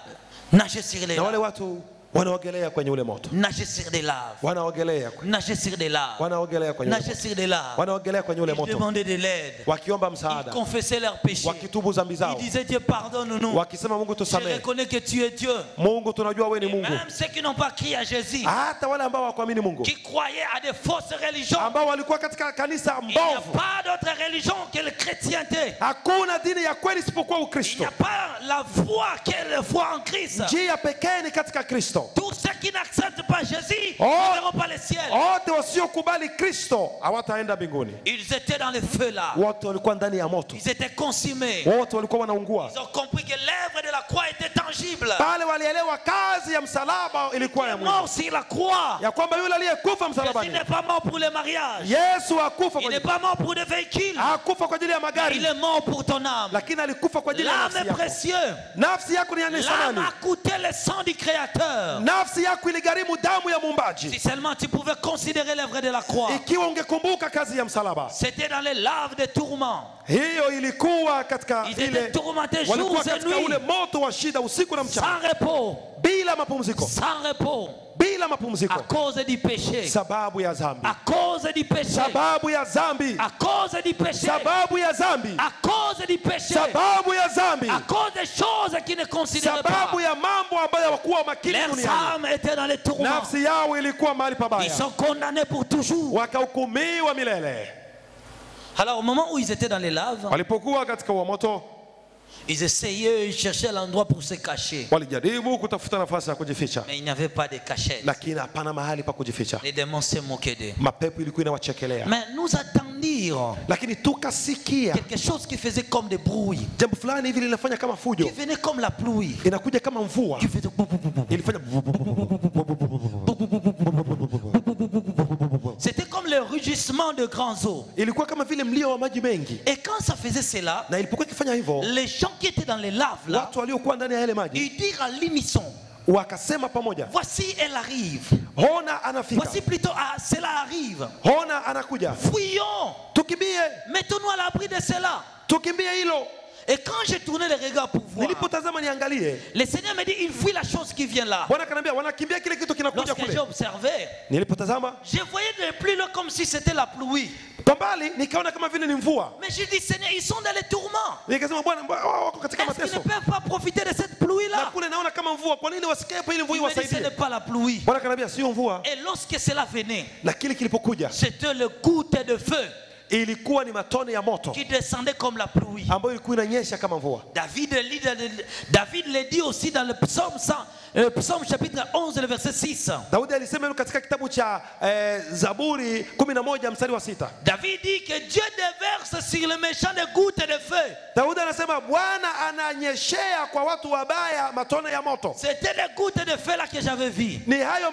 Speaker 6: nageaient sur les
Speaker 4: Na wale
Speaker 6: laves.
Speaker 4: watu wanaogelea kwenye ule moto,
Speaker 6: Nageaient sur des laves.
Speaker 4: wanaogelea
Speaker 6: Nageaient sur des laves.
Speaker 4: wanaogelea kwenye ule
Speaker 6: Nageaient
Speaker 4: moto,
Speaker 6: sur des laves.
Speaker 4: wanaogelea kwenye ule
Speaker 6: Ils
Speaker 4: moto,
Speaker 6: demandaient de l'aide.
Speaker 4: wakiomba
Speaker 6: Ils
Speaker 4: msaada,
Speaker 6: confessaient leurs péchés.
Speaker 4: wakitubu dhambi
Speaker 6: Ils
Speaker 4: zao,
Speaker 6: disaient, Dieu, pardonne-nous.
Speaker 4: wakisema, Mungu
Speaker 6: Je
Speaker 4: tusamehe,
Speaker 6: reconnais que tu es Dieu.
Speaker 4: Mungu tunajua wewe ni
Speaker 6: Et
Speaker 4: Mungu.
Speaker 6: même ceux qui n'ont pas crié à Jésus,
Speaker 4: Hata wale ambao hawakuamini Mungu,
Speaker 6: qui croyaient à des fausses religions,
Speaker 4: ambao walikuwa katika kanisa
Speaker 6: il n'y a
Speaker 4: mbovu,
Speaker 6: pas d'autre religion que la chrétienté.
Speaker 4: hakuna dini ya kweli isipokuwa
Speaker 6: Il n'y
Speaker 4: Ukristo.
Speaker 6: a pas la foi qu'est la foi en Christ.
Speaker 4: Njia pekee ni katika Kristo.
Speaker 6: Tous ceux qui n'acceptent pas Jésus
Speaker 4: Oh.
Speaker 6: ne verront pas le ciel.
Speaker 4: Wote wasiokubali Kristo hawataenda mbinguni.
Speaker 6: Ils étaient dans le feu là.
Speaker 4: Wote walikuwa ndani ya moto,
Speaker 6: Ils étaient consumés.
Speaker 4: wote walikuwa wanaungua.
Speaker 6: Ils ont compris que l'œuvre de la croix était tangible.
Speaker 4: Pale walielewa kazi ya msalaba ilikuwa
Speaker 6: Il
Speaker 4: ya
Speaker 6: est
Speaker 4: mwili,
Speaker 6: mort sur la croix.
Speaker 4: ya kwamba yule aliyekufa
Speaker 6: Jésus
Speaker 4: msalabani,
Speaker 6: n'est pas mort pour le mariage.
Speaker 4: Yesu hakufa
Speaker 6: Il
Speaker 4: kwa
Speaker 6: n'est pas mort pour des véhicules.
Speaker 4: hakufa kwa ajili ya
Speaker 6: Il
Speaker 4: magari,
Speaker 6: est mort pour ton âme.
Speaker 4: lakini alikufa kwa ajili ya
Speaker 6: L'âme
Speaker 4: nafsi
Speaker 6: est
Speaker 4: yako.
Speaker 6: précieuse.
Speaker 4: Nafsi yako ni ya
Speaker 6: L'âme
Speaker 4: thamani.
Speaker 6: a coûté le sang du Créateur.
Speaker 4: Nafsi yako iligharimu damu ya
Speaker 6: Si
Speaker 4: Muumbaji.
Speaker 6: seulement tu pouvais considérer l'œuvre de la croix.
Speaker 4: Ikiwa ungekumbuka kazi ya msalaba,
Speaker 6: C'était dans les laves de tourments.
Speaker 4: hiyo ilikuwa katika
Speaker 6: Ils
Speaker 4: ile,
Speaker 6: étaient tourmentés jours
Speaker 4: walikuwa
Speaker 6: et
Speaker 4: katika
Speaker 6: nuits.
Speaker 4: ule moto wa shida usiku na mchana,
Speaker 6: Sans repos.
Speaker 4: bila mapumziko,
Speaker 6: Sans repos.
Speaker 4: bila
Speaker 6: À
Speaker 4: mapumziko,
Speaker 6: cause du péché.
Speaker 4: sababu ya dhambi,
Speaker 6: À cause du péché.
Speaker 4: sababu ya dhambi,
Speaker 6: À cause du péché.
Speaker 4: sababu ya dhambi,
Speaker 6: À cause du péché.
Speaker 4: sababu ya dhambi,
Speaker 6: À cause des choses qu'ils ne considéraient pas.
Speaker 4: sababu ya mambo ambayo hawakuwa makini
Speaker 6: Leurs
Speaker 4: duniani.
Speaker 6: âmes étaient dans les tourments.
Speaker 4: Nafsi yao ilikuwa mahali
Speaker 6: Ils
Speaker 4: pabaya,
Speaker 6: sont condamnés pour toujours.
Speaker 4: wakahukumiwa milele.
Speaker 6: Alors au moment où ils étaient dans les laves,
Speaker 4: Walipokuwa katika huo moto,
Speaker 6: ils essayaient, ils cherchaient l'endroit pour se cacher.
Speaker 4: walijaribu kutafuta nafasi ya kujificha,
Speaker 6: Mais il n'y avait pas de cachette.
Speaker 4: lakini hapana mahali pa kujificha.
Speaker 6: Les démons se moquaient d'eux.
Speaker 4: Mapepo ilikuwa inawachekelea,
Speaker 6: Mais nous attendirent
Speaker 4: lakini tukasikia
Speaker 6: quelque chose qui faisait comme des bruits,
Speaker 4: jambo fulani hivi linafanya kama
Speaker 6: qui
Speaker 4: fujo,
Speaker 6: venait comme la pluie,
Speaker 4: inakuja kama mvua,
Speaker 6: qui faisait
Speaker 4: ilifanya
Speaker 6: c'était comme le rugissement de grands eaux.
Speaker 4: ilikuwa kama vile mlio wa maji mengi.
Speaker 6: Et quand ça faisait cela,
Speaker 4: Na ilipokuwa ikifanya hivyo,
Speaker 6: les gens qui étaient dans les laves là,
Speaker 4: watu waliokuwa ndani ya yale maji
Speaker 6: ils dirent à l'unisson,
Speaker 4: wakasema pamoja,
Speaker 6: voici elle arrive.
Speaker 4: ona anafika,
Speaker 6: Voici plutôt, cela arrive.
Speaker 4: ona anakuja,
Speaker 6: Fuyons,
Speaker 4: tukimbie,
Speaker 6: mettons-nous à l'abri de cela.
Speaker 4: tukimbie hilo.
Speaker 6: Et quand j'ai tourné les regards pour voir,
Speaker 4: Nilipotazama niangalie,
Speaker 6: le Seigneur me dit, il fuit la chose qui vient là.
Speaker 4: Bwana akaniambia wanakimbia kile kitu kinakuja
Speaker 6: Lorsque j'ai
Speaker 4: kule.
Speaker 6: observé,
Speaker 4: Nilipotazama
Speaker 6: je voyais de plus loin comme si c'était la pluie.
Speaker 4: kwa mbali nikaona kama vile ni mvua.
Speaker 6: Mais je dis, Seigneur, ils sont dans les tourments.
Speaker 4: Nikasema Bwana, wako katika
Speaker 6: Est-ce qu'ils
Speaker 4: mateso.
Speaker 6: ne peuvent pas profiter de cette
Speaker 4: Na
Speaker 6: pluie-là?
Speaker 4: kule naona kama mvua, kwa nini wasikae hapo ili mvua
Speaker 6: Il me dit, ce
Speaker 4: iwasaidie?
Speaker 6: n'est pas la pluie.
Speaker 4: Bwana akaniambia sio mvua.
Speaker 6: Et lorsque cela venait,
Speaker 4: Na kile kilipokuja
Speaker 6: c'était le goutte de feu
Speaker 4: ilikuwa ni matone ya moto
Speaker 6: qui descendait comme la pluie.
Speaker 4: ambayo ilikuwa inanyesha kama mvua.
Speaker 6: David le dit aussi dans le psaume 100, psaume chapitre 11, le verset 6.
Speaker 4: Daudi alisema hilo katika kitabu cha Zaburi 11 mstari wa 6.
Speaker 6: David dit que Dieu déverse sur les méchants des gouttes de feu.
Speaker 4: Daudi anasema Bwana ananyeshea kwa watu wabaya matone ya moto.
Speaker 6: C'était les gouttes de feu là que j'avais vu.
Speaker 4: Ni hayo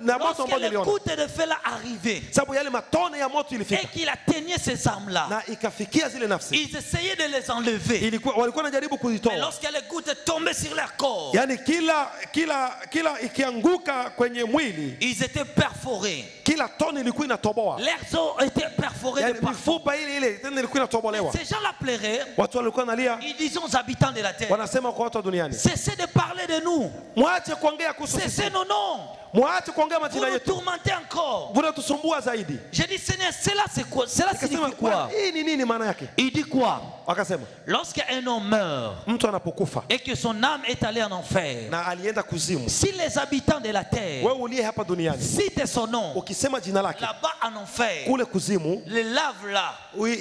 Speaker 4: na moto
Speaker 6: Lorsque
Speaker 4: ambayo
Speaker 6: les
Speaker 4: niliona.
Speaker 6: gouttes de feu là arrivaient
Speaker 4: Sababu yale matone ya moto
Speaker 6: et
Speaker 4: ilifika
Speaker 6: qu'il atteignait ces âmes là,
Speaker 4: na ikafikia zile nafsi.
Speaker 6: ils essayaient de les enlever.
Speaker 4: Walikuwa wanajaribu
Speaker 6: Mais
Speaker 4: kuzitoa.
Speaker 6: lorsque les gouttes tombaient sur leur corps,
Speaker 4: Yaani kila ikianguka kwenye mwili,
Speaker 6: ils étaient perforés.
Speaker 4: kila tone ilikuwa inatoboa.
Speaker 6: Leurs os étaient perforés de
Speaker 4: Yaani
Speaker 6: partout.
Speaker 4: mifupa ile tena ilikuwa inatobolewa.
Speaker 6: Ces gens-là pleuraient.
Speaker 4: Watu walikuwa nalia,
Speaker 6: Ils disaient aux habitants de la terre,
Speaker 4: wanasema kwa watu wa duniani,
Speaker 6: cessez de parler de nous.
Speaker 4: mwache kuongea kuhusu sisi.
Speaker 6: Cessez nos noms.
Speaker 4: Mwache kuongea
Speaker 6: Vous
Speaker 4: majina
Speaker 6: nous
Speaker 4: yetu.
Speaker 6: tourmentez encore.
Speaker 4: Mnatusumbua zaidi.
Speaker 6: J'ai dit, Seigneur, cela c'est quoi? Cela
Speaker 4: Akasema
Speaker 6: signifie quoi?
Speaker 4: hii ni nini maana yake?
Speaker 6: Il dit quoi?
Speaker 4: Akasema
Speaker 6: Lorsqu'un homme meurt
Speaker 4: mtu anapokufa
Speaker 6: et que son âme est allée en enfer,
Speaker 4: na alienda kuzimu,
Speaker 6: si les habitants de la terre
Speaker 4: wewe uliye hapa duniani
Speaker 6: citent son nom,
Speaker 4: ukisema jina lake
Speaker 6: là-bas en enfer,
Speaker 4: kule kuzimu,
Speaker 6: les laves là,
Speaker 4: ule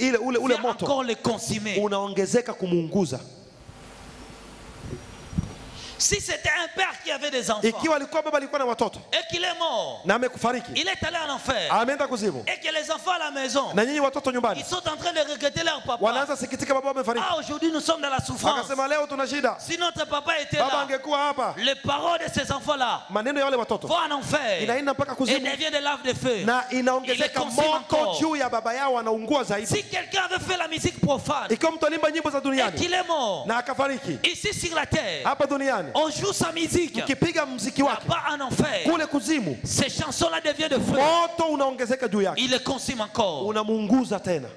Speaker 6: vient
Speaker 4: moto
Speaker 6: encore les consumer.
Speaker 4: unaongezeka kumuunguza.
Speaker 6: Si c'était un père qui avait des enfants
Speaker 4: Ikiwa alikuwa baba alikuwa na watoto
Speaker 6: et qu'il est mort,
Speaker 4: na amekufariki,
Speaker 6: il est allé en enfer,
Speaker 4: ameenda kuzimu,
Speaker 6: et que les enfants à la maison,
Speaker 4: na nyinyi watoto
Speaker 6: ils
Speaker 4: nyumbani
Speaker 6: sont en train de regretter leur papa.
Speaker 4: wanaanza sikitika, baba amefariki.
Speaker 6: Ah, aujourd'hui nous sommes dans la souffrance.
Speaker 4: Wakasema leo tuna shida,
Speaker 6: Si notre papa était
Speaker 4: baba
Speaker 6: là,
Speaker 4: angekuwa hapa.
Speaker 6: les paroles de ces enfants-là
Speaker 4: Maneno ya wale watoto
Speaker 6: vont en enfer
Speaker 4: inaenda mpaka
Speaker 6: et
Speaker 4: kuzimu
Speaker 6: deviennent des laves de feu.
Speaker 4: na
Speaker 6: Il
Speaker 4: inaongezeka
Speaker 6: les consume
Speaker 4: moto
Speaker 6: encore.
Speaker 4: juu ya baba yao, anaungua zaidi.
Speaker 6: Si quelqu'un avait fait la musique profane
Speaker 4: Ikiwa mtu alimba nyimbo za
Speaker 6: et
Speaker 4: duniani
Speaker 6: qu'il est mort,
Speaker 4: na akafariki
Speaker 6: ici sur la terre,
Speaker 4: hapa duniani,
Speaker 6: on joue sa musique.
Speaker 4: ukipiga mziki wake
Speaker 6: Là-bas en enfer,
Speaker 4: kule kuzimu,
Speaker 6: ces chansons-là deviennent de feu.
Speaker 4: moto unaongezeka juu yake,
Speaker 6: Il les consume encore.
Speaker 4: unamuunguza tena.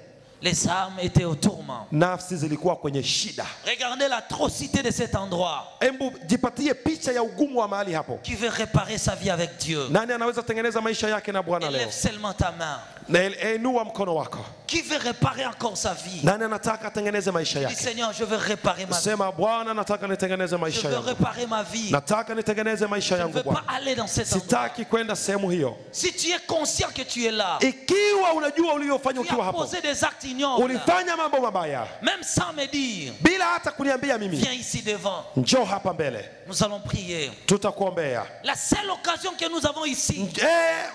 Speaker 6: Les âmes étaient au tourment.
Speaker 4: Nafsi zilikuwa kwenye shida.
Speaker 6: Regardez l'atrocité de cet endroit.
Speaker 4: Hebu jipatie picha ya ugumu wa mahali hapo.
Speaker 6: Qui veut réparer sa vie avec Dieu?
Speaker 4: Nani anaweza tengeneza maisha yake na Bwana leo?
Speaker 6: Élève seulement ta main.
Speaker 4: Na inua mkono wako.
Speaker 6: Qui veut réparer encore sa vie?
Speaker 4: Nani anataka atengeneze maisha
Speaker 6: Dis
Speaker 4: yake?
Speaker 6: Seigneur, je veux réparer ma vie.
Speaker 4: Sema Bwana, nataka nitengeneze
Speaker 6: Je
Speaker 4: maisha
Speaker 6: veux
Speaker 4: yangu.
Speaker 6: réparer ma vie.
Speaker 4: Nataka nitengeneze maisha
Speaker 6: Je ne
Speaker 4: yangu
Speaker 6: veux pas
Speaker 4: Bwana.
Speaker 6: aller dans cet endroit.
Speaker 4: Sitaki kwenda sehemu hiyo.
Speaker 6: Si tu es conscient que tu es là,
Speaker 4: Ikiwa unajua uliyofanya
Speaker 6: tu
Speaker 4: ukiwa
Speaker 6: as
Speaker 4: hapo,
Speaker 6: posé des actes ignobles,
Speaker 4: ulifanya mambo mabaya
Speaker 6: même sans me dire,
Speaker 4: bila hata kuniambia mimi,
Speaker 6: viens ici devant.
Speaker 4: njoo hapa mbele,
Speaker 6: Nous allons prier.
Speaker 4: tutakuombea.
Speaker 6: La seule occasion que nous avons ici,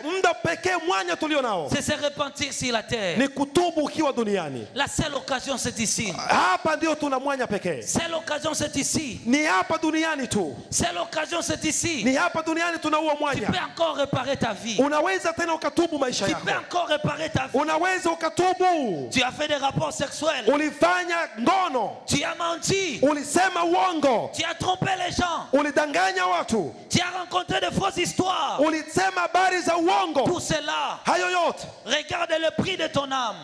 Speaker 4: Muda pekee mwanya tulio nao
Speaker 6: c'est se repentir sur la terre.
Speaker 4: ni kutubu ukiwa duniani.
Speaker 6: La seule occasion, c'est ici.
Speaker 4: Hapa ndio tuna mwanya pekee,
Speaker 6: Seule occasion, c'est ici.
Speaker 4: ni hapa duniani tu,
Speaker 6: Seule occasion, c'est ici.
Speaker 4: ni hapa duniani tuna huo
Speaker 6: Tu peux
Speaker 4: mwanya.
Speaker 6: encore réparer ta vie.
Speaker 4: Unaweza tena ukatubu maisha
Speaker 6: Tu peux
Speaker 4: yako,
Speaker 6: encore réparer ta vie.
Speaker 4: unaweza ukatubu.
Speaker 6: Tu as fait des rapports sexuels.
Speaker 4: Ulifanya ngono,
Speaker 6: Tu as menti.
Speaker 4: ulisema uongo,
Speaker 6: Tu as trompé les gens.
Speaker 4: ulidanganya watu,
Speaker 6: Tu as rencontré de fausses histoires.
Speaker 4: ulisema habari za uongo.
Speaker 6: Tout cela,
Speaker 4: Hayo yote,
Speaker 6: regarde le prix de ton âme.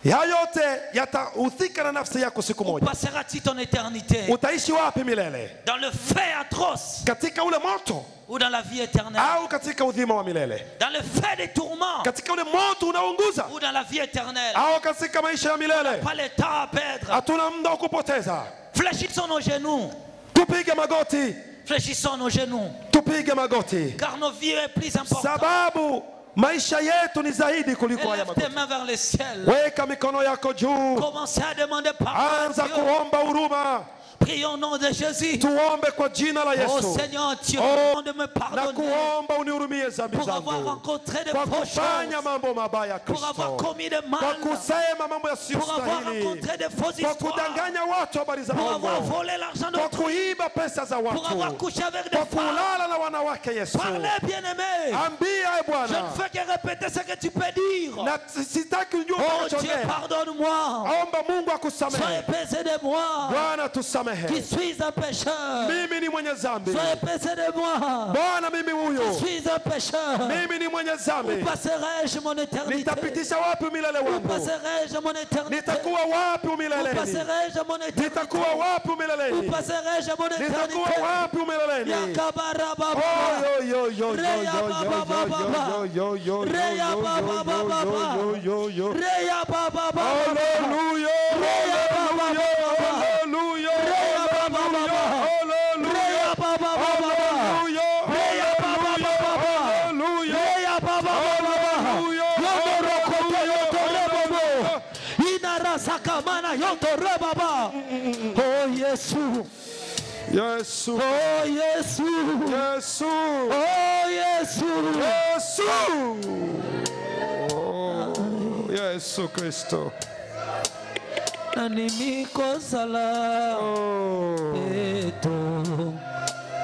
Speaker 4: hayo yote yatahusika na nafsi yako siku
Speaker 6: Où
Speaker 4: moja.
Speaker 6: passeras-tu ton éternité?
Speaker 4: Utaishi wapi milele?
Speaker 6: Dans le feu atroce
Speaker 4: Katika ule moto
Speaker 6: ou dans la vie éternelle?
Speaker 4: au katika udhima wa milele?
Speaker 6: Dans le feu des tourments
Speaker 4: Katika ule moto unaunguza
Speaker 6: ou dans la vie éternelle?
Speaker 4: au katika maisha ya milele?
Speaker 6: Pas le temps à perdre.
Speaker 4: Hatuna muda wa kupoteza.
Speaker 6: Fléchissons nos genoux.
Speaker 4: Tupige magoti,
Speaker 6: Fléchissons nos genoux.
Speaker 4: tupige magoti,
Speaker 6: Car nos vies est plus importante.
Speaker 4: sababu maisha yetu ni zaidi kuliko haya
Speaker 6: Élève tes
Speaker 4: magoti.
Speaker 6: mains vers le ciel.
Speaker 4: Weka mikono yako juu,
Speaker 6: Commencez à demander pardon à
Speaker 4: anza
Speaker 6: Dieu.
Speaker 4: kuomba huruma.
Speaker 6: Prions au nom de Jésus.
Speaker 4: Tuombe kwa jina la
Speaker 6: Oh
Speaker 4: Yesu.
Speaker 6: Seigneur Dieu,
Speaker 4: Oh,
Speaker 6: de me
Speaker 4: na
Speaker 6: pardonner
Speaker 4: kuomba unihurumie dhambi
Speaker 6: pour avoir
Speaker 4: zangu,
Speaker 6: rencontré de
Speaker 4: kwa
Speaker 6: fausses
Speaker 4: kufanya
Speaker 6: choses,
Speaker 4: mambo mabaya
Speaker 6: pour avoir
Speaker 4: Kristo,
Speaker 6: commis de
Speaker 4: kwa
Speaker 6: mal,
Speaker 4: kusema mambo
Speaker 6: pour avoir
Speaker 4: yasiyostahili,
Speaker 6: rencontré de fausses
Speaker 4: kwa
Speaker 6: histoires,
Speaker 4: kudanganya watu habari za
Speaker 6: pour avoir
Speaker 4: uongo,
Speaker 6: volé l'argent
Speaker 4: kwa
Speaker 6: d'autrui,
Speaker 4: kuiba pesa za
Speaker 6: pour avoir
Speaker 4: watu,
Speaker 6: couché avec des
Speaker 4: kwa
Speaker 6: femmes.
Speaker 4: kulala na wanawake. Yesu,
Speaker 6: Parlez, bien-aimé.
Speaker 4: ambia
Speaker 6: Je
Speaker 4: Bwana,
Speaker 6: ne fais que répéter ce que tu peux dire.
Speaker 4: na sitaki ujue
Speaker 6: Oh Dieu,
Speaker 4: utakachoongea.
Speaker 6: pardonne-moi.
Speaker 4: Omba Mungu
Speaker 6: Sois
Speaker 4: akusamehe.
Speaker 6: apaisé de moi.
Speaker 4: Bwana
Speaker 6: Je ne
Speaker 4: nisamehe,
Speaker 6: suis un pécheur.
Speaker 4: mimi ni mwenye dhambi.
Speaker 6: Soyez paissé de moi.
Speaker 4: Bwana, mimi huyu,
Speaker 6: Je suis un pécheur.
Speaker 4: mimi ni mwenye
Speaker 6: Où
Speaker 4: dhambi.
Speaker 6: passerai-je mon éternité?
Speaker 4: Nitapitisha wapi milele
Speaker 6: Où
Speaker 4: wangu?
Speaker 6: passerai-je mon éternité?
Speaker 4: Nitakuwa wapi
Speaker 6: Où
Speaker 4: mileleni?
Speaker 6: passerai-je mon éternité?
Speaker 4: Nitakuwa wapi
Speaker 6: Où
Speaker 4: mileleni?
Speaker 6: passerai-je mon
Speaker 4: Nitakuwa
Speaker 6: éternité?
Speaker 4: wapi mileleni?
Speaker 6: Yakabara baba.
Speaker 4: Oh, yo, yo, yo, yo,
Speaker 6: Reya
Speaker 4: yo,
Speaker 6: baba baba.
Speaker 4: yo, yo, yo, yo,
Speaker 6: Reya
Speaker 4: yo,
Speaker 6: baba
Speaker 4: yo,
Speaker 6: baba.
Speaker 4: yo, yo, yo.
Speaker 6: Reya baba baba.
Speaker 4: Hallelujah, hallelujah, hallelujah, hallelujah,
Speaker 6: Reya baba baba.
Speaker 4: hallelujah,
Speaker 6: Reya baba baba.
Speaker 4: hallelujah,
Speaker 6: Reya baba baba. Yondoro koto yotore bobo. Inarasaka mana yotore baba. Oh Yesu.
Speaker 4: Yesu,
Speaker 6: Oh Yesu.
Speaker 4: Yesu,
Speaker 6: Oh Yesu.
Speaker 4: Yesu, oh, Yesu Kristo,
Speaker 6: Nanimiko sala
Speaker 4: oh,
Speaker 6: eto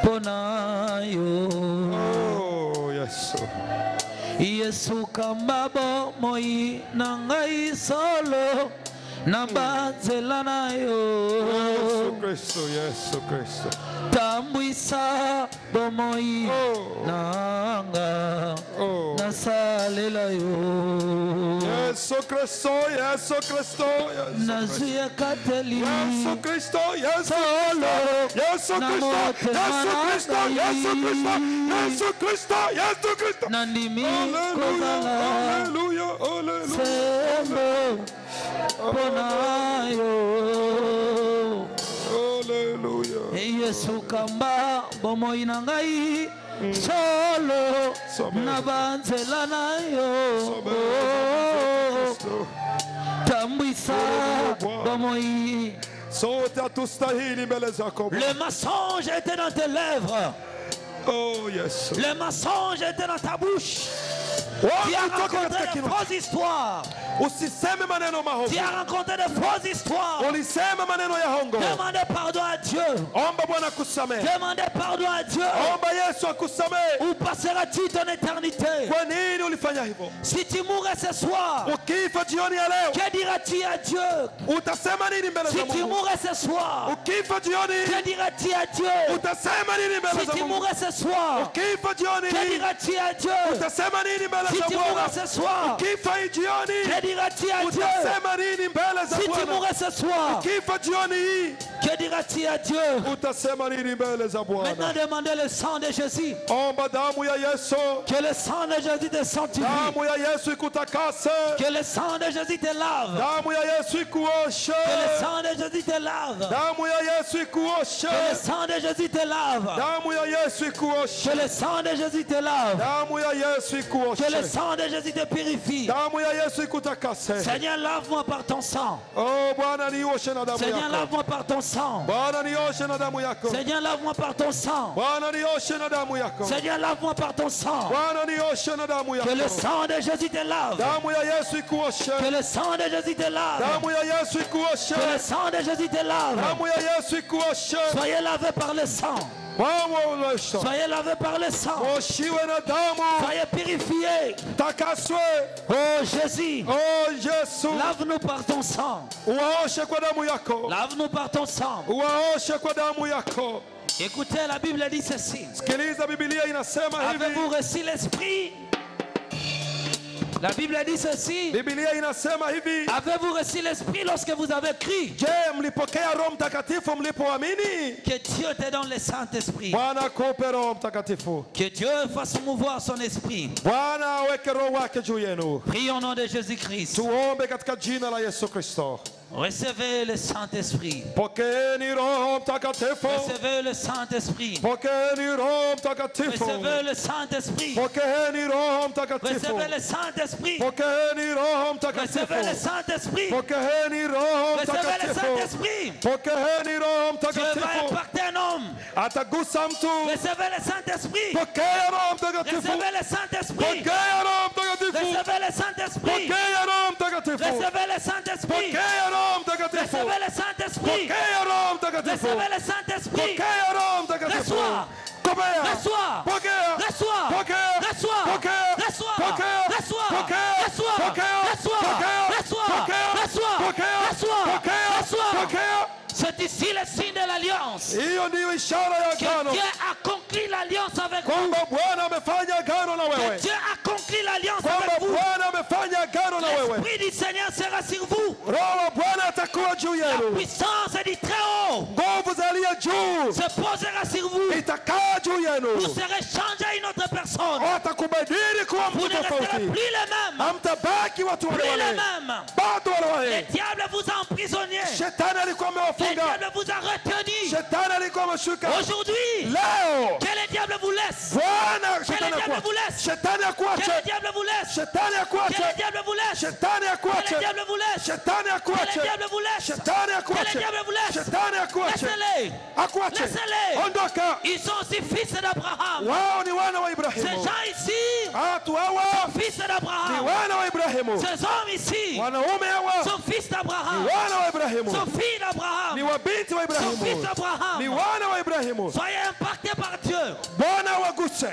Speaker 6: ponayo.
Speaker 4: oh, Yesu,
Speaker 6: Yesu kambabo moi nangai solo nabanzela nayo.
Speaker 4: Yesu Kristo, Yesu Kristo,
Speaker 6: Tambwisa bomoi
Speaker 4: oh,
Speaker 6: nanga
Speaker 4: oh,
Speaker 6: nasalela yo.
Speaker 4: Yesu Kristo, Yesu Kristo, Yesu Kristo.
Speaker 6: Nazuya kateli
Speaker 4: Yesu Kristo, Yesu
Speaker 6: solo
Speaker 4: Kristo, Yesu Kristo, Yesu Kristo, Yesu Kristo, Yesu Kristo, Yesu Kristo.
Speaker 6: nandimi
Speaker 4: Hallelujah,
Speaker 6: kozala
Speaker 4: hallelujah, hallelujah.
Speaker 6: sembo ponayo.
Speaker 4: Hallelujah.
Speaker 6: Yesu kamba bomoi na ngai solo
Speaker 4: Sabe.
Speaker 6: nabanzela nayo. Tambwisa bomoi.
Speaker 4: Sote hatustahili mbele zako.
Speaker 6: Le mensonge était dans tes lèvres.
Speaker 4: Oh, Yesu.
Speaker 6: Le mensonge était dans ta bouche. Tu as
Speaker 4: Watu toka
Speaker 6: raconté
Speaker 4: katika
Speaker 6: de
Speaker 4: kinywa.
Speaker 6: fausses histoires.
Speaker 4: Usiseme maneno mahovu.
Speaker 6: Tu as raconté de fausses histoires.
Speaker 4: Ulisema maneno ya hongo.
Speaker 6: Demandez pardon à Dieu.
Speaker 4: Omba Bwana kusamehe.
Speaker 6: Demandez pardon à Dieu.
Speaker 4: Omba Yesu akusamehe.
Speaker 6: Où passeras-tu ton éternité?
Speaker 4: Kwa nini ulifanya hivyo?
Speaker 6: Si tu mourrais ce soir,
Speaker 4: Ukifa jioni ya leo,
Speaker 6: que diras-tu à Dieu?
Speaker 4: utasema nini mbele
Speaker 6: Si
Speaker 4: za
Speaker 6: tu
Speaker 4: Mungu?
Speaker 6: mourrais ce soir,
Speaker 4: Ukifa jioni,
Speaker 6: que diras-tu à Dieu?
Speaker 4: utasema nini mbele
Speaker 6: Si
Speaker 4: za
Speaker 6: tu
Speaker 4: Mungu?
Speaker 6: mourrais ce soir,
Speaker 4: Ukifa jioni,
Speaker 6: que diras-tu à Dieu?
Speaker 4: utasema nini mbele
Speaker 6: Si
Speaker 4: za
Speaker 6: tu
Speaker 4: Bwana?
Speaker 6: mourrais ce soir,
Speaker 4: Ukifa hii jioni,
Speaker 6: que diras-tu à Dieu?
Speaker 4: utasema nini mbele za
Speaker 6: Si tu
Speaker 4: Bwana?
Speaker 6: mourrais ce soir,
Speaker 4: Ukifa jioni hii,
Speaker 6: que diras-tu à Dieu?
Speaker 4: utasema nini mbele za
Speaker 6: Maintenant
Speaker 4: Bwana?
Speaker 6: demandez le sang de Jésus.
Speaker 4: Omba damu ya Yesu,
Speaker 6: Que le sang de Jésus te sanctifie.
Speaker 4: damu ya Yesu ikutakase,
Speaker 6: Que le sang de Jésus te lave.
Speaker 4: damu ya Yesu ikuoshe,
Speaker 6: Que le sang de Jésus te lave.
Speaker 4: damu ya Yesu ikuoshe,
Speaker 6: Que le sang de Jésus te lave.
Speaker 4: damu ya Yesu ikuoshe,
Speaker 6: Que le sang de Jésus te lave.
Speaker 4: damu ya Yesu
Speaker 6: Que le
Speaker 4: ikuoshe,
Speaker 6: sang de Jésus te purifie.
Speaker 4: damu ya Yesu ikutakase.
Speaker 6: Seigneur, lave-moi par ton sang.
Speaker 4: Oh Bwana, nioshe na damu
Speaker 6: Seigneur,
Speaker 4: yako.
Speaker 6: lave-moi par ton sang.
Speaker 4: Bwana, nioshe na damu yako.
Speaker 6: Seigneur, lave-moi par ton sang.
Speaker 4: Bwana, nioshe na damu yako.
Speaker 6: Seigneur, lave-moi par ton sang.
Speaker 4: Bwana, nioshe na damu
Speaker 6: Que le
Speaker 4: yako.
Speaker 6: sang de Jésus te lave.
Speaker 4: Damu ya Yesu ikuoshe.
Speaker 6: Que le sang de Jésus te lave.
Speaker 4: Damu ya Yesu ikuoshe.
Speaker 6: Que le sang de Jésus te lave.
Speaker 4: Damu ya Yesu ikuoshe.
Speaker 6: Soyez lavés par le sang.
Speaker 4: Mama ulosha.
Speaker 6: Soyez lavés par le sang.
Speaker 4: Oshiwe na damu.
Speaker 6: Soyez purifiés.
Speaker 4: Takaswe.
Speaker 6: Oh Jésus,
Speaker 4: Oh Yesu.
Speaker 6: lave-nous par ton sang.
Speaker 4: Uwaoshe kwa damu yako.
Speaker 6: Lave-nous par ton sang.
Speaker 4: Uwaoshe kwa damu yako.
Speaker 6: Écoutez, la Bible dit ceci.
Speaker 4: Sikiliza, Biblia inasema
Speaker 6: Avez-vous
Speaker 4: hivi.
Speaker 6: reçu l'Esprit? La Bible dit ceci.
Speaker 4: Biblia inasema hivi.
Speaker 6: Avez-vous reçu l'Esprit lorsque vous avez cru
Speaker 4: Je, mlipokea Roho Mtakatifu mlipoamini?
Speaker 6: que Dieu te donne le Saint-Esprit?
Speaker 4: Bwana akupe Roho Mtakatifu.
Speaker 6: Que Dieu fasse mouvoir son esprit.
Speaker 4: Bwana aweke Roho wake juu yenu.
Speaker 6: Prie au nom de Jésus-Christ.
Speaker 4: Tuombe katika jina la Yesu Kristo.
Speaker 6: Recevez le Saint-Esprit.
Speaker 4: Pokeeni Roho Mtakatifu.
Speaker 6: Recevez le Saint-Esprit.
Speaker 4: Pokeeni Roho Mtakatifu.
Speaker 6: Recevez le Saint-Esprit.
Speaker 4: Pokeeni Roho Mtakatifu.
Speaker 6: Recevez le Saint-Esprit.
Speaker 4: Pokeeni Roho
Speaker 6: Recevez le
Speaker 4: Mtakatifu.
Speaker 6: Saint-Esprit.
Speaker 4: Pokeeni Roho
Speaker 6: Recevez le
Speaker 4: Mtakatifu.
Speaker 6: Saint-Esprit.
Speaker 4: Pokeeni Roho
Speaker 6: Dieu va
Speaker 4: Mtakatifu.
Speaker 6: impacter un homme.
Speaker 4: Atagusa mtu.
Speaker 6: Recevez le Saint-Esprit.
Speaker 4: Pokea Roho Mtakatifu.
Speaker 6: Recevez le Saint-Esprit.
Speaker 4: Pokea Roho Mtakatifu.
Speaker 6: Recevez le Saint-Esprit.
Speaker 4: Pokea Roho Mtakatifu.
Speaker 6: Recevez le Saint-Esprit.
Speaker 4: Pokea Roho Mtakatifu.
Speaker 6: Recevez le Saint-Esprit.
Speaker 4: Pokea Roho Mtakatifu.
Speaker 6: Recevez le Saint-Esprit.
Speaker 4: Pokea Roho Mtakatifu.
Speaker 6: Reçois.
Speaker 4: Pokea.
Speaker 6: Reçois.
Speaker 4: Pokea.
Speaker 6: Reçois.
Speaker 4: Pokea.
Speaker 6: Reçois.
Speaker 4: Pokea.
Speaker 6: Reçois.
Speaker 4: Pokea.
Speaker 6: Reçois.
Speaker 4: Pokea.
Speaker 6: Reçois.
Speaker 4: Pokea.
Speaker 6: Reçois.
Speaker 4: Pokea.
Speaker 6: Reçois.
Speaker 4: Pokea.
Speaker 6: Reçois.
Speaker 4: Pokea.
Speaker 6: Reçois.
Speaker 4: Pokea.
Speaker 6: Reçois.
Speaker 4: Pokea.
Speaker 6: C'est ici le signe de l'alliance.
Speaker 1: Hiyo ndiyo ishara ya
Speaker 6: Que
Speaker 1: agano,
Speaker 6: Dieu a conclu l'alliance avec vous.
Speaker 1: kwamba Bwana amefanya agano na
Speaker 6: Que
Speaker 1: wewe,
Speaker 6: Dieu a conclu l'alliance
Speaker 1: kwamba
Speaker 6: avec vous.
Speaker 1: Bwana amefanya agano na wewe.
Speaker 6: L'Esprit du Seigneur sera sur vous.
Speaker 1: Roho wa Bwana atakuwa juu
Speaker 6: La
Speaker 1: yenu,
Speaker 6: puissance du Très-Haut
Speaker 1: nguvu za aliye juu
Speaker 6: se posera sur vous.
Speaker 1: itakaa juu
Speaker 6: Vous
Speaker 1: yenu,
Speaker 6: serez changé à une autre personne.
Speaker 1: watakubadili kuwa
Speaker 6: Vous
Speaker 1: mtu
Speaker 6: ne resterez
Speaker 1: tofauti,
Speaker 6: plus les mêmes.
Speaker 1: hamtabaki watu
Speaker 6: Plus
Speaker 1: wale
Speaker 6: les
Speaker 1: wale,
Speaker 6: mêmes.
Speaker 1: bado wale
Speaker 6: Le
Speaker 1: wale.
Speaker 6: diable vous a emprisonné.
Speaker 1: Shetani alikuwa
Speaker 6: Le
Speaker 1: amewafunga,
Speaker 6: diable vous a retenu.
Speaker 1: shetani alikuwa ameshuka.
Speaker 6: Aujourd'hui,
Speaker 1: Leo
Speaker 6: que le diable vous laisse.
Speaker 1: Bwana
Speaker 6: Que
Speaker 1: shetani
Speaker 6: le diable vous
Speaker 1: akuache,
Speaker 6: laisse.
Speaker 1: shetani
Speaker 6: Que le
Speaker 1: akuache,
Speaker 6: diable vous laisse.
Speaker 1: shetani
Speaker 6: Que le
Speaker 1: akuache,
Speaker 6: diable vous laisse.
Speaker 1: shetani
Speaker 6: Que
Speaker 1: akuache,
Speaker 6: le diable vous laisse.
Speaker 1: shetani
Speaker 6: Que
Speaker 1: akuache,
Speaker 6: le diable vous laisse.
Speaker 1: shetani
Speaker 6: Que le
Speaker 1: akuache,
Speaker 6: diable vous laisse.
Speaker 1: shetani akuache,
Speaker 6: Laissez-les.
Speaker 1: akuache,
Speaker 6: Laissez-les.
Speaker 1: ondoka.
Speaker 6: Ils sont aussi fils d'Abraham.
Speaker 1: Wao ni wana wa
Speaker 6: Ces
Speaker 1: Ibrahimu,
Speaker 6: gens ici,
Speaker 1: watu hawa
Speaker 6: fils
Speaker 1: ni
Speaker 6: d'Abraham.
Speaker 1: wana wa Ibrahimu,
Speaker 6: Ces hommes ici
Speaker 1: wanaume hawa
Speaker 6: sont fils
Speaker 1: ni
Speaker 6: d'Abraham.
Speaker 1: wana wa Ibrahimu,
Speaker 6: Sont filles
Speaker 1: ni
Speaker 6: d'Abraham.
Speaker 1: wabinti wa
Speaker 6: Sont fils
Speaker 1: Ibrahimu, ni
Speaker 6: d'Abraham.
Speaker 1: wana wa Ibrahimu.
Speaker 6: Soyez impactés par Dieu.
Speaker 1: Bwana waguse,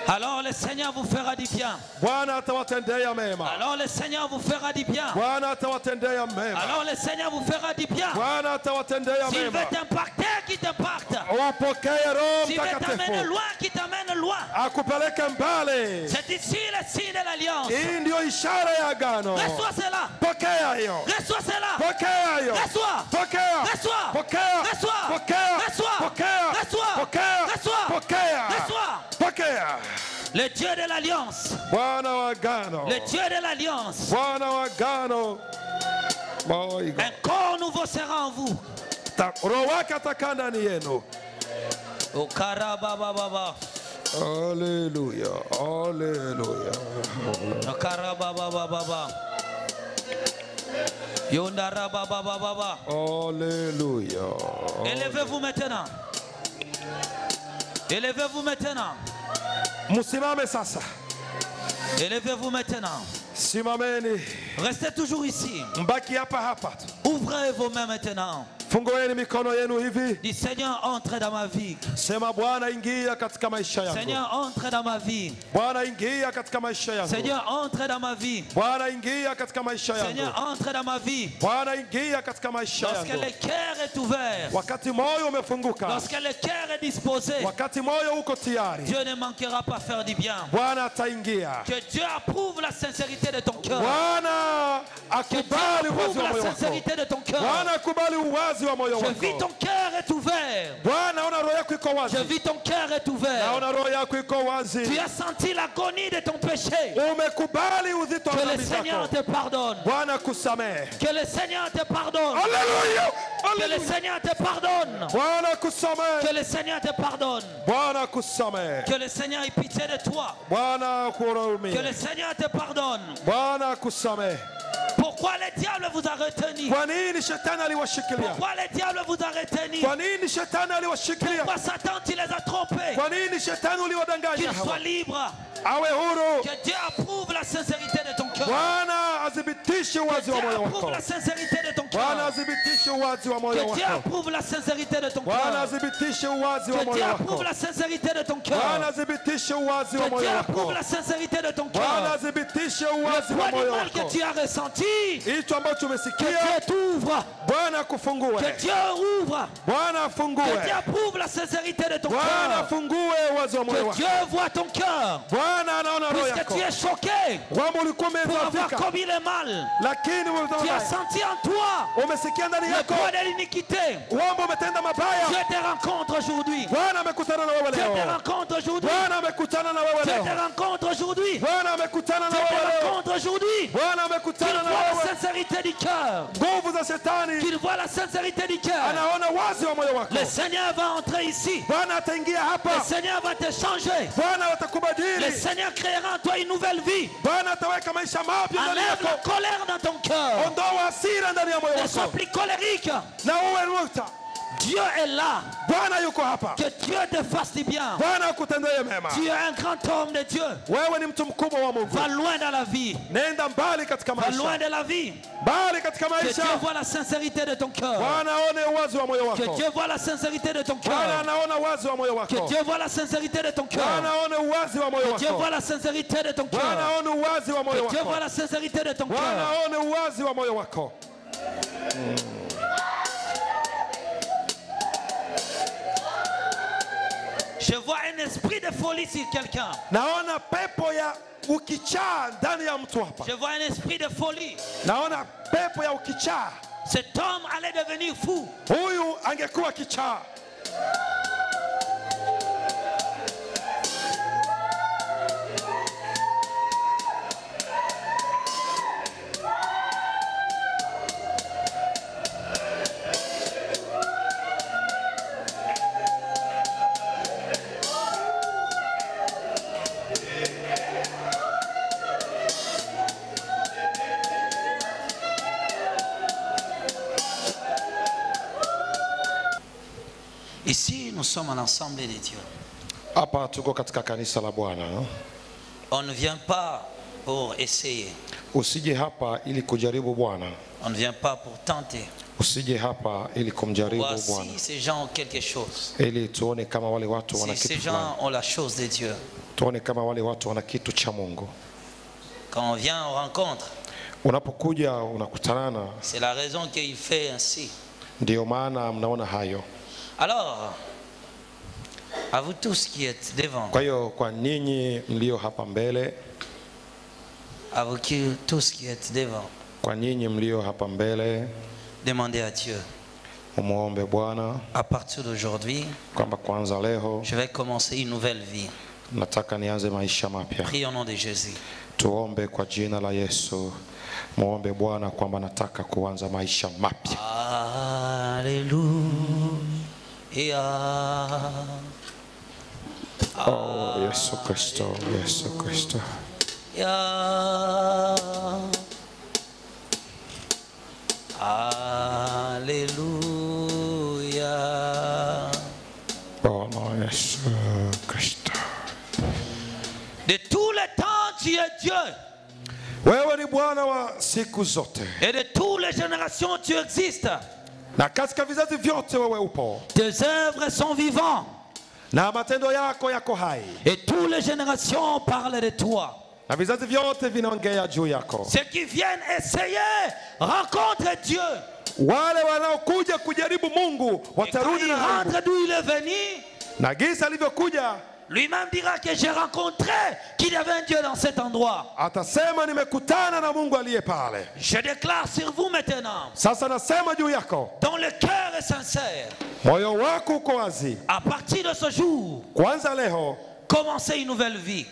Speaker 6: Alors le Seigneur vous fera du bien.
Speaker 1: Bwana atawatendea mema,
Speaker 6: Alors le Seigneur vous fera du bien.
Speaker 1: Bwana atawatendea mema,
Speaker 6: Alors le Seigneur vous fera du bien.
Speaker 1: Bwana atawatendea
Speaker 6: S'il veut
Speaker 1: mema.
Speaker 6: t'impacter, qu'il t'impacte.
Speaker 1: Upokee Roho
Speaker 6: S'il veut t'amener
Speaker 1: Mtakatifu
Speaker 6: loin, qu'il t'amène loin.
Speaker 1: akupeleke mbali.
Speaker 6: C'est ici le signe de l'alliance.
Speaker 1: Hii ndio ishara ya agano.
Speaker 6: Reçois cela.
Speaker 1: Pokea hiyo,
Speaker 6: Reçois cela.
Speaker 1: pokea hiyo,
Speaker 6: Reçois.
Speaker 1: pokea,
Speaker 6: Reçois.
Speaker 1: pokea,
Speaker 6: Reçois.
Speaker 1: pokea,
Speaker 6: Reçois.
Speaker 1: pokea,
Speaker 6: Reçois.
Speaker 1: pokea,
Speaker 6: Reçois.
Speaker 1: pokea,
Speaker 6: Reçois.
Speaker 1: pokea.
Speaker 6: Le Dieu de l'alliance.
Speaker 1: Bwana wa agano,
Speaker 6: Le Dieu de l'alliance.
Speaker 1: Bwana wa agano. My God.
Speaker 6: Un corps nouveau sera en vous.
Speaker 1: Roho wake atakaa ndani yenu.
Speaker 6: Okarabababa.
Speaker 1: Haleluya, haleluya.
Speaker 6: Okarabababa. Yondarabababa.
Speaker 1: Haleluya.
Speaker 6: Élevez-vous maintenant. Élevez-vous maintenant.
Speaker 1: Msimame sasa.
Speaker 6: Élevez-vous maintenant.
Speaker 1: Simameni.
Speaker 6: Restez toujours ici.
Speaker 1: Mbaki hapa hapa.
Speaker 6: Ouvrez vos mains maintenant.
Speaker 1: Fungueni mikono yenu hivi.
Speaker 6: Dis Seigneur, entre dans ma vie.
Speaker 1: Sema Bwana, ingia katika maisha yangu.
Speaker 6: Seigneur, entre dans ma vie.
Speaker 1: Bwana, ingia katika maisha yangu.
Speaker 6: Seigneur, entre dans ma vie.
Speaker 1: Bwana, ingia katika maisha yangu.
Speaker 6: Seigneur, entre dans ma vie.
Speaker 1: Bwana, ingia katika maisha
Speaker 6: Lorsque
Speaker 1: yangu.
Speaker 6: le cœur est ouvert,
Speaker 1: Wakati moyo umefunguka,
Speaker 6: lorsque le cœur est disposé,
Speaker 1: wakati moyo uko tayari,
Speaker 6: Dieu ne manquera pas faire du bien.
Speaker 1: Bwana ataingia.
Speaker 6: Que Dieu approuve la sincérité de ton cœur.
Speaker 1: Bwana
Speaker 6: Que Dieu
Speaker 1: akubali uwazi
Speaker 6: approuve
Speaker 1: wa
Speaker 6: la
Speaker 1: moyo wako.
Speaker 6: sincérité de ton cœur.
Speaker 1: Bwana akubali uwazi wa moyo
Speaker 6: Je vis
Speaker 1: wako.
Speaker 6: ton cœur est ouvert.
Speaker 1: Bwana, ona roho yako iko
Speaker 6: Je
Speaker 1: wazi.
Speaker 6: vis ton cœur est ouvert.
Speaker 1: Naona roho yako iko wazi.
Speaker 6: Tu as senti l'agonie de ton péché.
Speaker 1: Umekubali uzito wa
Speaker 6: Que le
Speaker 1: dhambi
Speaker 6: Seigneur
Speaker 1: zako.
Speaker 6: te pardonne.
Speaker 1: Bwana kusamehe.
Speaker 6: Que le Seigneur te pardonne.
Speaker 1: Haleluya.
Speaker 6: Que le
Speaker 1: Haleluya.
Speaker 6: Seigneur te pardonne.
Speaker 1: Bwana kusamehe.
Speaker 6: Que le Seigneur te pardonne.
Speaker 1: Bwana kusamehe.
Speaker 6: Que le Seigneur ait pitié de toi.
Speaker 1: Bwana
Speaker 6: Que le
Speaker 1: kuhurumie.
Speaker 6: Seigneur te pardonne.
Speaker 1: Bwana kusamehe.
Speaker 6: Pourquoi le diable vous a retenu?
Speaker 1: Kwa nini shetani aliwashikilia?
Speaker 6: Pourquoi le diable vous a retenu?
Speaker 1: Kwa nini shetani aliwashikilia?
Speaker 6: Pourquoi Satan tu les as trompés?
Speaker 1: Kwa nini shetani uliwadanganya
Speaker 6: Qu'ils
Speaker 1: hawa?
Speaker 6: soient libres.
Speaker 1: Awe huru.
Speaker 6: Que Dieu approuve la sincérité de ton cœur.
Speaker 1: Bwana adhibitishe uwazi
Speaker 6: Que
Speaker 1: wa
Speaker 6: Dieu
Speaker 1: moyo
Speaker 6: approuve
Speaker 1: wako.
Speaker 6: la sincérité de ton
Speaker 1: Bwana
Speaker 6: cœur.
Speaker 1: adhibitishe uwazi wa moyo
Speaker 6: Que Dieu
Speaker 1: wako.
Speaker 6: approuve la sincérité de ton
Speaker 1: Bwana
Speaker 6: cœur.
Speaker 1: adhibitishe uwazi wa
Speaker 6: Que Dieu
Speaker 1: moyo
Speaker 6: approuve
Speaker 1: wako.
Speaker 6: la sincérité de ton
Speaker 1: Bwana
Speaker 6: cœur.
Speaker 1: adhibitishe uwazi wa
Speaker 6: Que Dieu
Speaker 1: moyo
Speaker 6: approuve
Speaker 1: wako.
Speaker 6: la sincérité de ton
Speaker 1: Bwana
Speaker 6: cœur.
Speaker 1: adhibitishe
Speaker 6: Le
Speaker 1: uwazi wa
Speaker 6: poids du
Speaker 1: moyo
Speaker 6: mal que
Speaker 1: wako.
Speaker 6: tu as ressenti,
Speaker 1: Hicho ambacho
Speaker 6: que
Speaker 1: umesikia,
Speaker 6: Dieu t'ouvre,
Speaker 1: Bwana akufungue.
Speaker 6: que Dieu ouvre,
Speaker 1: Bwana
Speaker 6: que
Speaker 1: afungue.
Speaker 6: Dieu approuve la sincérité de ton
Speaker 1: Bwana
Speaker 6: cœur,
Speaker 1: afungue uwazi wa moyo
Speaker 6: que
Speaker 1: wako.
Speaker 6: Dieu voit ton cœur,
Speaker 1: Bwana anaona roho
Speaker 6: puisque
Speaker 1: yako.
Speaker 6: tu es choqué
Speaker 1: Kwamba ulikuwa
Speaker 6: pour avoir
Speaker 1: umedhoofika,
Speaker 6: commis le mal.
Speaker 1: lakini
Speaker 6: Tu as senti en toi
Speaker 1: umesikia ndani
Speaker 6: le
Speaker 1: yako
Speaker 6: poids de l'iniquité.
Speaker 1: kwamba umetenda mabaya.
Speaker 6: Dieu te rencontre aujourd'hui.
Speaker 1: Bwana amekutana na wewe
Speaker 6: Dieu te
Speaker 1: leo.
Speaker 6: rencontre aujourd'hui.
Speaker 1: Bwana amekutana na wewe
Speaker 6: Dieu te
Speaker 1: leo.
Speaker 6: rencontre aujourd'hui.
Speaker 1: Bwana amekutana na
Speaker 6: Dieu te
Speaker 1: wewe leo.
Speaker 6: rencontre aujourd'hui.
Speaker 1: Bwana
Speaker 6: Qu'il
Speaker 1: amekutana na
Speaker 6: voit la
Speaker 1: wewe.
Speaker 6: sincérité du cœur.
Speaker 1: Nguvu za shetani
Speaker 6: Qu'il voit la sincérité du cœur.
Speaker 1: anaona wazi wa moyo wako.
Speaker 6: Le Seigneur va entrer ici.
Speaker 1: Bwana ataingia
Speaker 6: Le
Speaker 1: hapa.
Speaker 6: Seigneur va te changer.
Speaker 1: Bwana
Speaker 6: Le
Speaker 1: atakubadili.
Speaker 6: Seigneur créera en toi une nouvelle vie.
Speaker 1: Bwana ataweka maisha mapya ndani
Speaker 6: Enlève la
Speaker 1: yako.
Speaker 6: colère dans ton cœur.
Speaker 1: Ondoa hasira ndani ya moyo
Speaker 6: Ne sois
Speaker 1: wako
Speaker 6: plus colérique.
Speaker 1: na uwe nukta.
Speaker 6: Dieu est là.
Speaker 4: Bwana yuko hapa.
Speaker 6: Que Dieu te fasse du bien.
Speaker 4: Bwana akutendee mema.
Speaker 6: Tu es un grand homme de Dieu.
Speaker 4: Wewe ni mtu mkubwa wa Mungu.
Speaker 6: Va loin dans la vie.
Speaker 4: Nenda mbali katika
Speaker 6: Va loin
Speaker 4: maisha.
Speaker 6: de la vie.
Speaker 4: Mbali katika
Speaker 6: Que
Speaker 4: maisha.
Speaker 6: Dieu voit la sincérité de ton cœur.
Speaker 4: Bwana aone uwazi wa moyo
Speaker 6: Que
Speaker 4: wako.
Speaker 6: Dieu voit la sincérité de ton
Speaker 4: Bwana
Speaker 6: cœur.
Speaker 4: anaona uwazi wa moyo
Speaker 6: Que
Speaker 4: wako.
Speaker 6: Dieu voit la sincérité de ton
Speaker 4: Bwana
Speaker 6: cœur.
Speaker 4: aone uwazi wa moyo
Speaker 6: Que Dieu
Speaker 4: wako.
Speaker 6: voit la sincérité de ton
Speaker 4: Bwana
Speaker 6: cœur.
Speaker 4: aone uwazi wa moyo
Speaker 6: Que Dieu
Speaker 4: wako.
Speaker 6: voit la sincérité de ton
Speaker 4: Bwana
Speaker 6: cœur.
Speaker 4: aone uwazi wa moyo wako.
Speaker 6: Je vois un esprit de folie sur quelqu'un.
Speaker 4: Naona pepo ya ukichaa ndani ya mtu hapa.
Speaker 6: Je vois un esprit de folie.
Speaker 4: Naona pepo ya ukichaa.
Speaker 6: Cet homme allait devenir fou.
Speaker 4: Huyu angekuwa kichaa.
Speaker 5: Ici, nous sommes en assemblée de Dieu.
Speaker 4: Hapa tuko katika kanisa la Bwana.
Speaker 5: On ne vient pas pour essayer.
Speaker 4: Usije hapa ili kujaribu Bwana.
Speaker 5: On ne vient pas pour tenter.
Speaker 4: Usije hapa ili kumjaribu Bwana.
Speaker 5: Voici, ces gens ont quelque chose.
Speaker 4: Ili tuone kama wale watu wana
Speaker 5: Si ces
Speaker 4: kitu
Speaker 5: gens
Speaker 4: fulani.
Speaker 5: ont la chose de Dieu.
Speaker 4: Tuone kama wale watu wana kitu cha Mungu.
Speaker 5: Quand on vient en rencontre,
Speaker 4: Unapokuja unakutanana,
Speaker 5: c'est la raison qu'il fait ainsi.
Speaker 4: ndio maana mnaona hayo.
Speaker 5: Alors, à vous tous qui êtes devant,
Speaker 4: Kwa hiyo kwa ninyi mlio hapa mbele,
Speaker 5: à vous tous qui êtes devant,
Speaker 4: kwa ninyi mlio hapa mbele,
Speaker 5: demandez à Dieu.
Speaker 4: umuombe Bwana
Speaker 5: À partir d'aujourd'hui,
Speaker 4: kwamba kwanza leo
Speaker 5: je vais commencer une nouvelle vie.
Speaker 4: nataka nianze maisha mapya.
Speaker 5: Prie au nom de Jésus.
Speaker 4: Tuombe kwa jina la Yesu. Muombe Bwana kwamba nataka kuanza maisha mapya.
Speaker 5: Alléluia.
Speaker 4: Oh, Yesu Kristo, Yesu Kristo.
Speaker 5: Alléluia.
Speaker 4: Oh, non, Yesu Kristo.
Speaker 6: De tous les temps, tu es Dieu.
Speaker 4: Wewe ni Bwana wa siku zote.
Speaker 6: Et de toutes les générations, tu existes.
Speaker 4: Na katika vizazi vyote wewe upo.
Speaker 6: Tes œuvres sont vivantes.
Speaker 4: Na matendo yako yako hai.
Speaker 6: Et toutes les générations parlent de toi.
Speaker 4: Na vizazi vyote vinaongea juu yako.
Speaker 6: Ceux qui viennent essayer, rencontrent Dieu.
Speaker 4: Wale wanaokuja kujaribu Mungu
Speaker 6: Et quand
Speaker 4: watarudi
Speaker 6: il
Speaker 4: na aibu.
Speaker 6: rentre d'où il est venu,
Speaker 4: Na gisa alivyokuja
Speaker 6: lui-même dira que j'ai rencontré qu'il y avait un Dieu dans cet endroit.
Speaker 4: atasema nimekutana na Mungu aliye pale.
Speaker 6: Je déclare sur vous maintenant,
Speaker 4: Sasa nasema juu yako,
Speaker 6: dont le cœur est sincère,
Speaker 4: moyo wako uko wazi.
Speaker 6: à partir de ce jour,
Speaker 4: Kwanza leo
Speaker 6: commencez une nouvelle vie.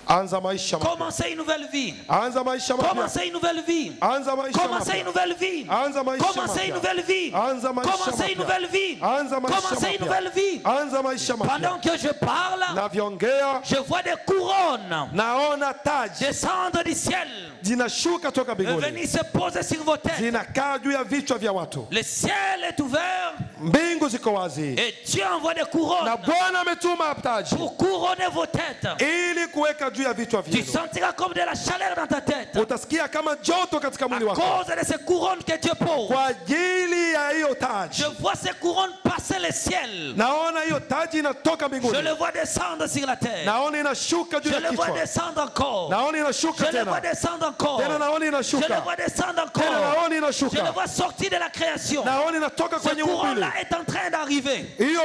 Speaker 4: anza maisha mapya.
Speaker 6: Commencez une nouvelle vie.
Speaker 4: Anza maisha mapya.
Speaker 6: Commencez une nouvelle vie.
Speaker 4: Anza maisha
Speaker 6: Commencez
Speaker 4: mapya.
Speaker 6: une nouvelle vie.
Speaker 4: Anza maisha
Speaker 6: Commencez une
Speaker 4: mapya.
Speaker 6: nouvelle vie.
Speaker 4: Anza maisha
Speaker 6: Commencez une
Speaker 4: mapya.
Speaker 6: nouvelle vie.
Speaker 4: Anza maisha
Speaker 6: Commencez une
Speaker 4: mapya.
Speaker 6: nouvelle vie.
Speaker 4: Anza maisha mapya.
Speaker 6: Pendant que je parle,
Speaker 4: Navyoongea
Speaker 6: je vois des couronnes
Speaker 4: naona taji
Speaker 6: descendre du ciel
Speaker 4: zinashuka toka
Speaker 6: et
Speaker 4: mbinguni.
Speaker 6: venir se poser sur vos têtes.
Speaker 4: Zinakaa juu ya vichwa vya watu.
Speaker 6: Le ciel est ouvert
Speaker 4: Mbingu ziko wazi.
Speaker 6: et Dieu envoie des
Speaker 4: Na
Speaker 6: couronnes
Speaker 4: Bwana ametuma taji
Speaker 6: pour couronner vos têtes.
Speaker 4: ili kuweka juu ya vichwa
Speaker 6: Tu
Speaker 4: vyenu.
Speaker 6: sentiras comme de la chaleur dans ta tête
Speaker 4: Utasikia kama joto katika
Speaker 6: à
Speaker 4: mwili wako
Speaker 6: cause de ces couronnes que Dieu pose.
Speaker 4: kwa ajili ya hiyo taji.
Speaker 6: Je vois ces couronnes passer le ciel.
Speaker 4: Naona hiyo taji inatoka
Speaker 6: Je
Speaker 4: mbinguni.
Speaker 6: le vois descendre sur la terre.
Speaker 4: Naona inashuka juu
Speaker 6: Je
Speaker 4: ya
Speaker 6: le vois
Speaker 4: kichwa.
Speaker 6: descendre encore.
Speaker 4: Naona
Speaker 6: Je
Speaker 4: inashuka
Speaker 6: le vois
Speaker 4: tena.
Speaker 6: descendre encore.
Speaker 4: Tena naona
Speaker 6: Je le
Speaker 4: inashuka.
Speaker 6: vois descendre
Speaker 4: Tena
Speaker 6: encore.
Speaker 4: naona
Speaker 6: Je le
Speaker 4: inashuka.
Speaker 6: vois sortir de la création.
Speaker 4: Naona inatoka
Speaker 6: Ce
Speaker 4: kwenye umbile.
Speaker 6: couronne-là est en train d'arriver.
Speaker 4: Hiyo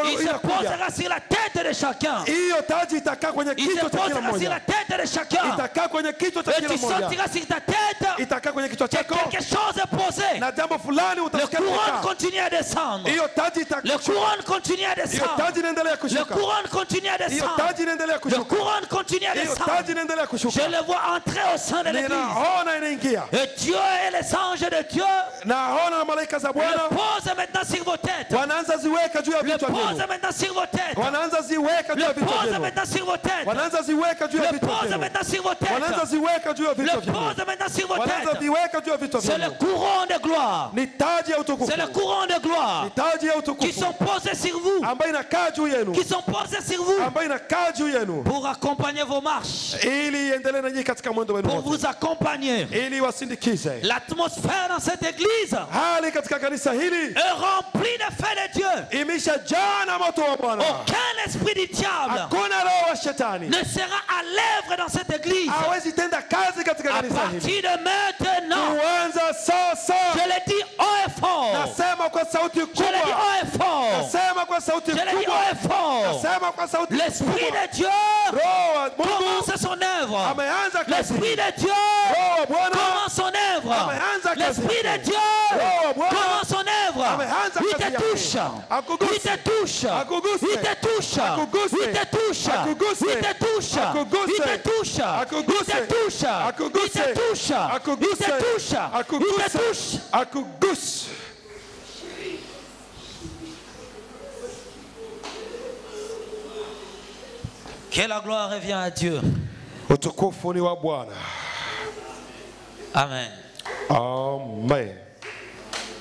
Speaker 6: Il se
Speaker 4: inakuja.
Speaker 6: posera sur la tête de chacun.
Speaker 4: Hiyo taji itakaa kwenye
Speaker 6: Il se
Speaker 4: kichwa cha kila
Speaker 6: posera sur la
Speaker 4: mmoja.
Speaker 6: tête de chacun.
Speaker 4: Itakaa kwenye kichwa cha
Speaker 6: Et
Speaker 4: kila
Speaker 6: tu
Speaker 4: mmoja.
Speaker 6: sentiras sur ta tête
Speaker 4: Itakaa kwenye kichwa
Speaker 6: que
Speaker 4: chako
Speaker 6: quelque chose est posé.
Speaker 4: na jambo fulani
Speaker 6: Le
Speaker 4: utasikia
Speaker 6: couronne
Speaker 4: limekaa.
Speaker 6: continue à descendre.
Speaker 4: Hiyo taji
Speaker 6: Le
Speaker 4: itashuka.
Speaker 6: couronne continue à
Speaker 4: Hiyo
Speaker 6: descendre.
Speaker 4: taji inaendelea
Speaker 6: Le
Speaker 4: kushuka.
Speaker 6: couronne continue à
Speaker 4: Hiyo
Speaker 6: descendre.
Speaker 4: taji inaendelea
Speaker 6: Le
Speaker 4: kushuka.
Speaker 6: couronne continue à
Speaker 4: Hiyo
Speaker 6: descendre.
Speaker 4: taji inaendelea
Speaker 6: Je
Speaker 4: kushuka.
Speaker 6: le vois entrer au sein de l'église.
Speaker 4: Ninaona inaingia.
Speaker 6: Et Dieu et les anges de Dieu
Speaker 4: Naona na malaika za
Speaker 6: le
Speaker 4: Bwana
Speaker 6: posent maintenant sur sur vos têtes.
Speaker 4: Wanaanza ziweka juu ya
Speaker 6: Le
Speaker 4: vichwa
Speaker 6: pose
Speaker 4: vyenu.
Speaker 6: maintenant sur vos têtes.
Speaker 4: Wanaanza ziweka juu ya
Speaker 6: Le
Speaker 4: vichwa
Speaker 6: pose
Speaker 4: vyenu.
Speaker 6: maintenant sur vos têtes.
Speaker 4: Wanaanza ziweka juu ya
Speaker 6: Le
Speaker 4: vichwa
Speaker 6: pose
Speaker 4: vyenu.
Speaker 6: maintenant sur vos
Speaker 4: Wanaanza
Speaker 6: têtes.
Speaker 4: ziweka juu ya vichwa
Speaker 6: Le
Speaker 4: vyenu.
Speaker 6: pose maintenant sur vos
Speaker 4: Wanaanza
Speaker 6: têtes.
Speaker 4: viweka juu ya vichwa
Speaker 6: C'est le
Speaker 4: vyenu.
Speaker 6: couronne de gloire.
Speaker 4: Ni taji ya utukufu.
Speaker 6: C'est le couronne de gloire
Speaker 4: Ni taji ya
Speaker 6: qui
Speaker 4: utukufu
Speaker 6: sont posés sur vous.
Speaker 4: ambayo inakaa juu yenu.
Speaker 6: Qui sont posés sur vous
Speaker 4: Ambayo inakaa juu yenu
Speaker 6: pour accompagner vos marches.
Speaker 4: ili iendelee na nyinyi katika mwendo wenu
Speaker 6: Pour
Speaker 4: wote.
Speaker 6: vous accompagner.
Speaker 4: Ili wasindikize.
Speaker 6: L'atmosphère dans cette église
Speaker 4: Hali katika kanisa hili
Speaker 6: est remplie de feu de Dieu.
Speaker 4: imeshajaa na moto wa Bwana.
Speaker 6: Aucun esprit du diable
Speaker 4: Hakuna roho wa shetani
Speaker 6: ne sera à l'œuvre dans cette église.
Speaker 4: hawezi tenda kazi katika
Speaker 6: À
Speaker 4: kanisa hili.
Speaker 6: partir de maintenant,
Speaker 4: Kuanza sasa,
Speaker 6: je le dis haut et fort.
Speaker 4: nasema kwa sauti
Speaker 6: Je le dis
Speaker 4: kubwa,
Speaker 6: haut et fort.
Speaker 4: nasema kwa sauti
Speaker 6: Je le dis
Speaker 4: kubwa,
Speaker 6: haut et fort.
Speaker 4: nasema kwa sauti
Speaker 6: L'esprit
Speaker 4: kubwa.
Speaker 6: de Dieu
Speaker 4: Roho wa Mungu
Speaker 6: commence son œuvre.
Speaker 4: ameanza kazi.
Speaker 6: L'esprit de Dieu
Speaker 4: Roho wa Bwana
Speaker 6: commence son œuvre.
Speaker 4: ameanza kazi
Speaker 6: L'esprit de
Speaker 4: yake.
Speaker 6: Dieu
Speaker 4: Roho wa Bwana
Speaker 6: commence son œuvre.
Speaker 4: ameanza
Speaker 6: Il
Speaker 4: kazi
Speaker 6: te
Speaker 4: yake.
Speaker 6: touche.
Speaker 4: Akuguse.
Speaker 6: Il te touche.
Speaker 4: Akuguse.
Speaker 6: Il te touche.
Speaker 4: Akuguse.
Speaker 6: Il te touche.
Speaker 4: Akuguse.
Speaker 6: Il te touche.
Speaker 4: Akuguse.
Speaker 6: Il te touche.
Speaker 4: Akuguse.
Speaker 6: Il te touche.
Speaker 4: Akuguse.
Speaker 6: Il te touche.
Speaker 4: Akuguse.
Speaker 6: Il te touche. Il te touche.
Speaker 4: Akuguse.
Speaker 6: Que la gloire revient à Dieu.
Speaker 4: Utukufu ni wa Bwana.
Speaker 6: Amen.
Speaker 4: Amen.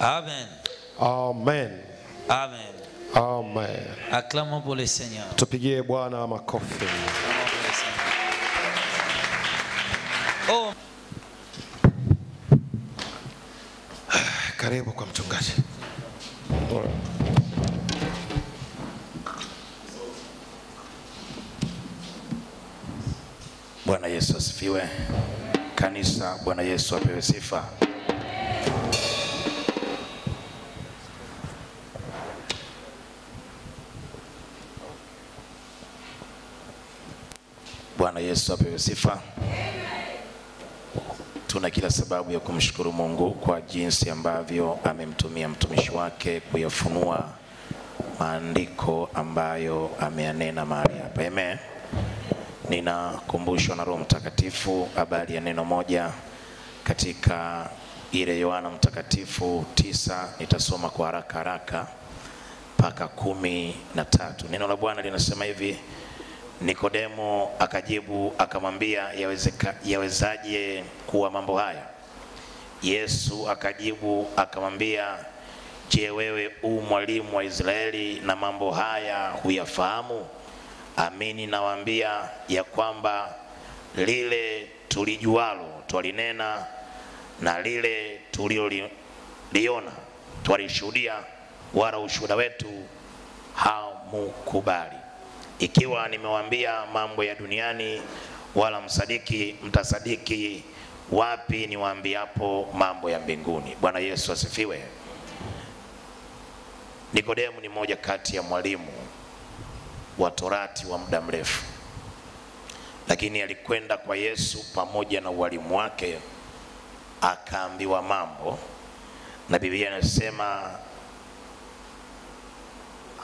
Speaker 6: Amen.
Speaker 4: Amen.
Speaker 6: Amen.
Speaker 4: Amen.
Speaker 6: Acclamons pour le Seigneur.
Speaker 4: Tupigie Bwana makofi.
Speaker 6: Acclamons pour le Seigneur. Oh.
Speaker 4: Karibu kwa mchungaji.
Speaker 3: Bwana Yesu asifiwe. Kanisa, Bwana Yesu apewe sifa. Bwana Yesu apewe sifa. Tuna kila sababu ya kumshukuru Mungu kwa jinsi ambavyo amemtumia mtumishi wake kuyafunua maandiko ambayo ameyanena mahali hapa. Amen. Ninakumbushwa na Roho Mtakatifu habari ya neno moja katika ile Yohana Mtakatifu 9. Nitasoma kwa haraka mpaka 13. Neno la Bwana linasema hivi: Nikodemo akajibu akamwambia, yawezaje kuwa mambo haya? Yesu akajibu akamwambia, je, wewe mwalimu wa Israeli na mambo haya huyafahamu? Amini nawaambia ya kwamba lile tulijualo twalinena na lile tulioliona twalishuhudia, wala ushuhuda wetu hamukubali. Ikiwa nimewaambia mambo ya duniani wala msadiki, mtasadiki wapi niwaambiapo mambo ya mbinguni? Bwana Yesu asifiwe. Nikodemo ni mmoja kati ya mwalimu wa Torati wa muda mrefu, lakini alikwenda kwa Yesu pamoja na walimu wake, akaambiwa mambo, na Biblia inasema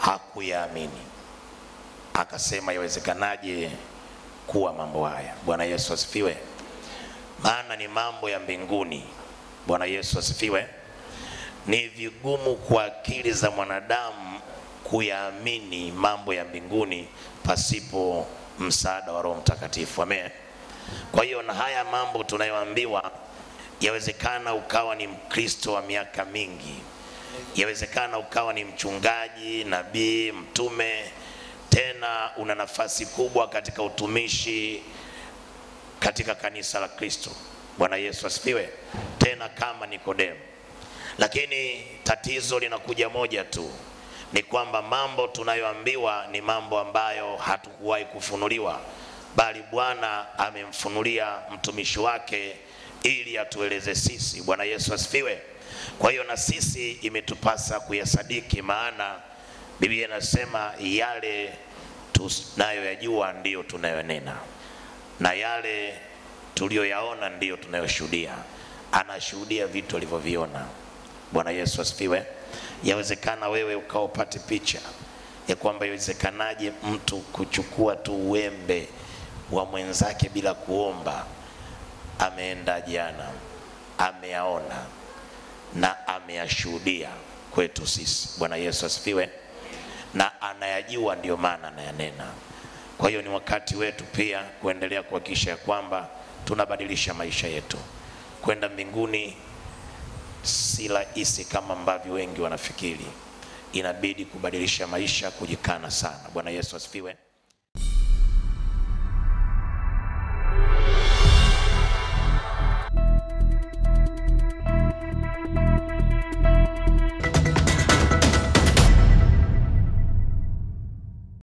Speaker 3: hakuyaamini. Akasema, yawezekanaje kuwa mambo haya? Bwana Yesu asifiwe. Maana ni mambo ya mbinguni. Bwana Yesu asifiwe. Ni vigumu kwa akili za mwanadamu kuyaamini mambo ya mbinguni pasipo msaada wa Roho Mtakatifu. Amen. Kwa hiyo na haya mambo tunayoambiwa, yawezekana ukawa ni Mkristo wa miaka mingi, yawezekana ukawa ni mchungaji, nabii, mtume, tena una nafasi kubwa katika utumishi katika kanisa la Kristo. Bwana Yesu asifiwe. Tena kama Nikodemo. Lakini tatizo linakuja moja tu, ni kwamba mambo tunayoambiwa ni mambo ambayo hatukuwahi kufunuliwa, bali Bwana amemfunulia mtumishi wake ili atueleze sisi. Bwana Yesu asifiwe. Kwa hiyo na sisi imetupasa kuyasadiki, maana Biblia inasema yale tunayoyajua ndiyo tunayonena, na yale tuliyoyaona ndiyo tunayoshuhudia. Anashuhudia vitu alivyoviona. Bwana Yesu asifiwe. Yawezekana wewe ukaopate picha ya kwamba yawezekanaje mtu kuchukua tu uembe wa mwenzake bila kuomba. Ameenda jana, ameyaona na ameyashuhudia. kwetu sisi. Bwana Yesu asifiwe. Na anayajua, ndio maana anayanena. Kwa hiyo ni wakati wetu pia kuendelea kuhakikisha kwamba tunabadilisha maisha yetu. Kwenda mbinguni si rahisi kama ambavyo wengi wanafikiri. Inabidi kubadilisha maisha, kujikana sana. Bwana Yesu asifiwe.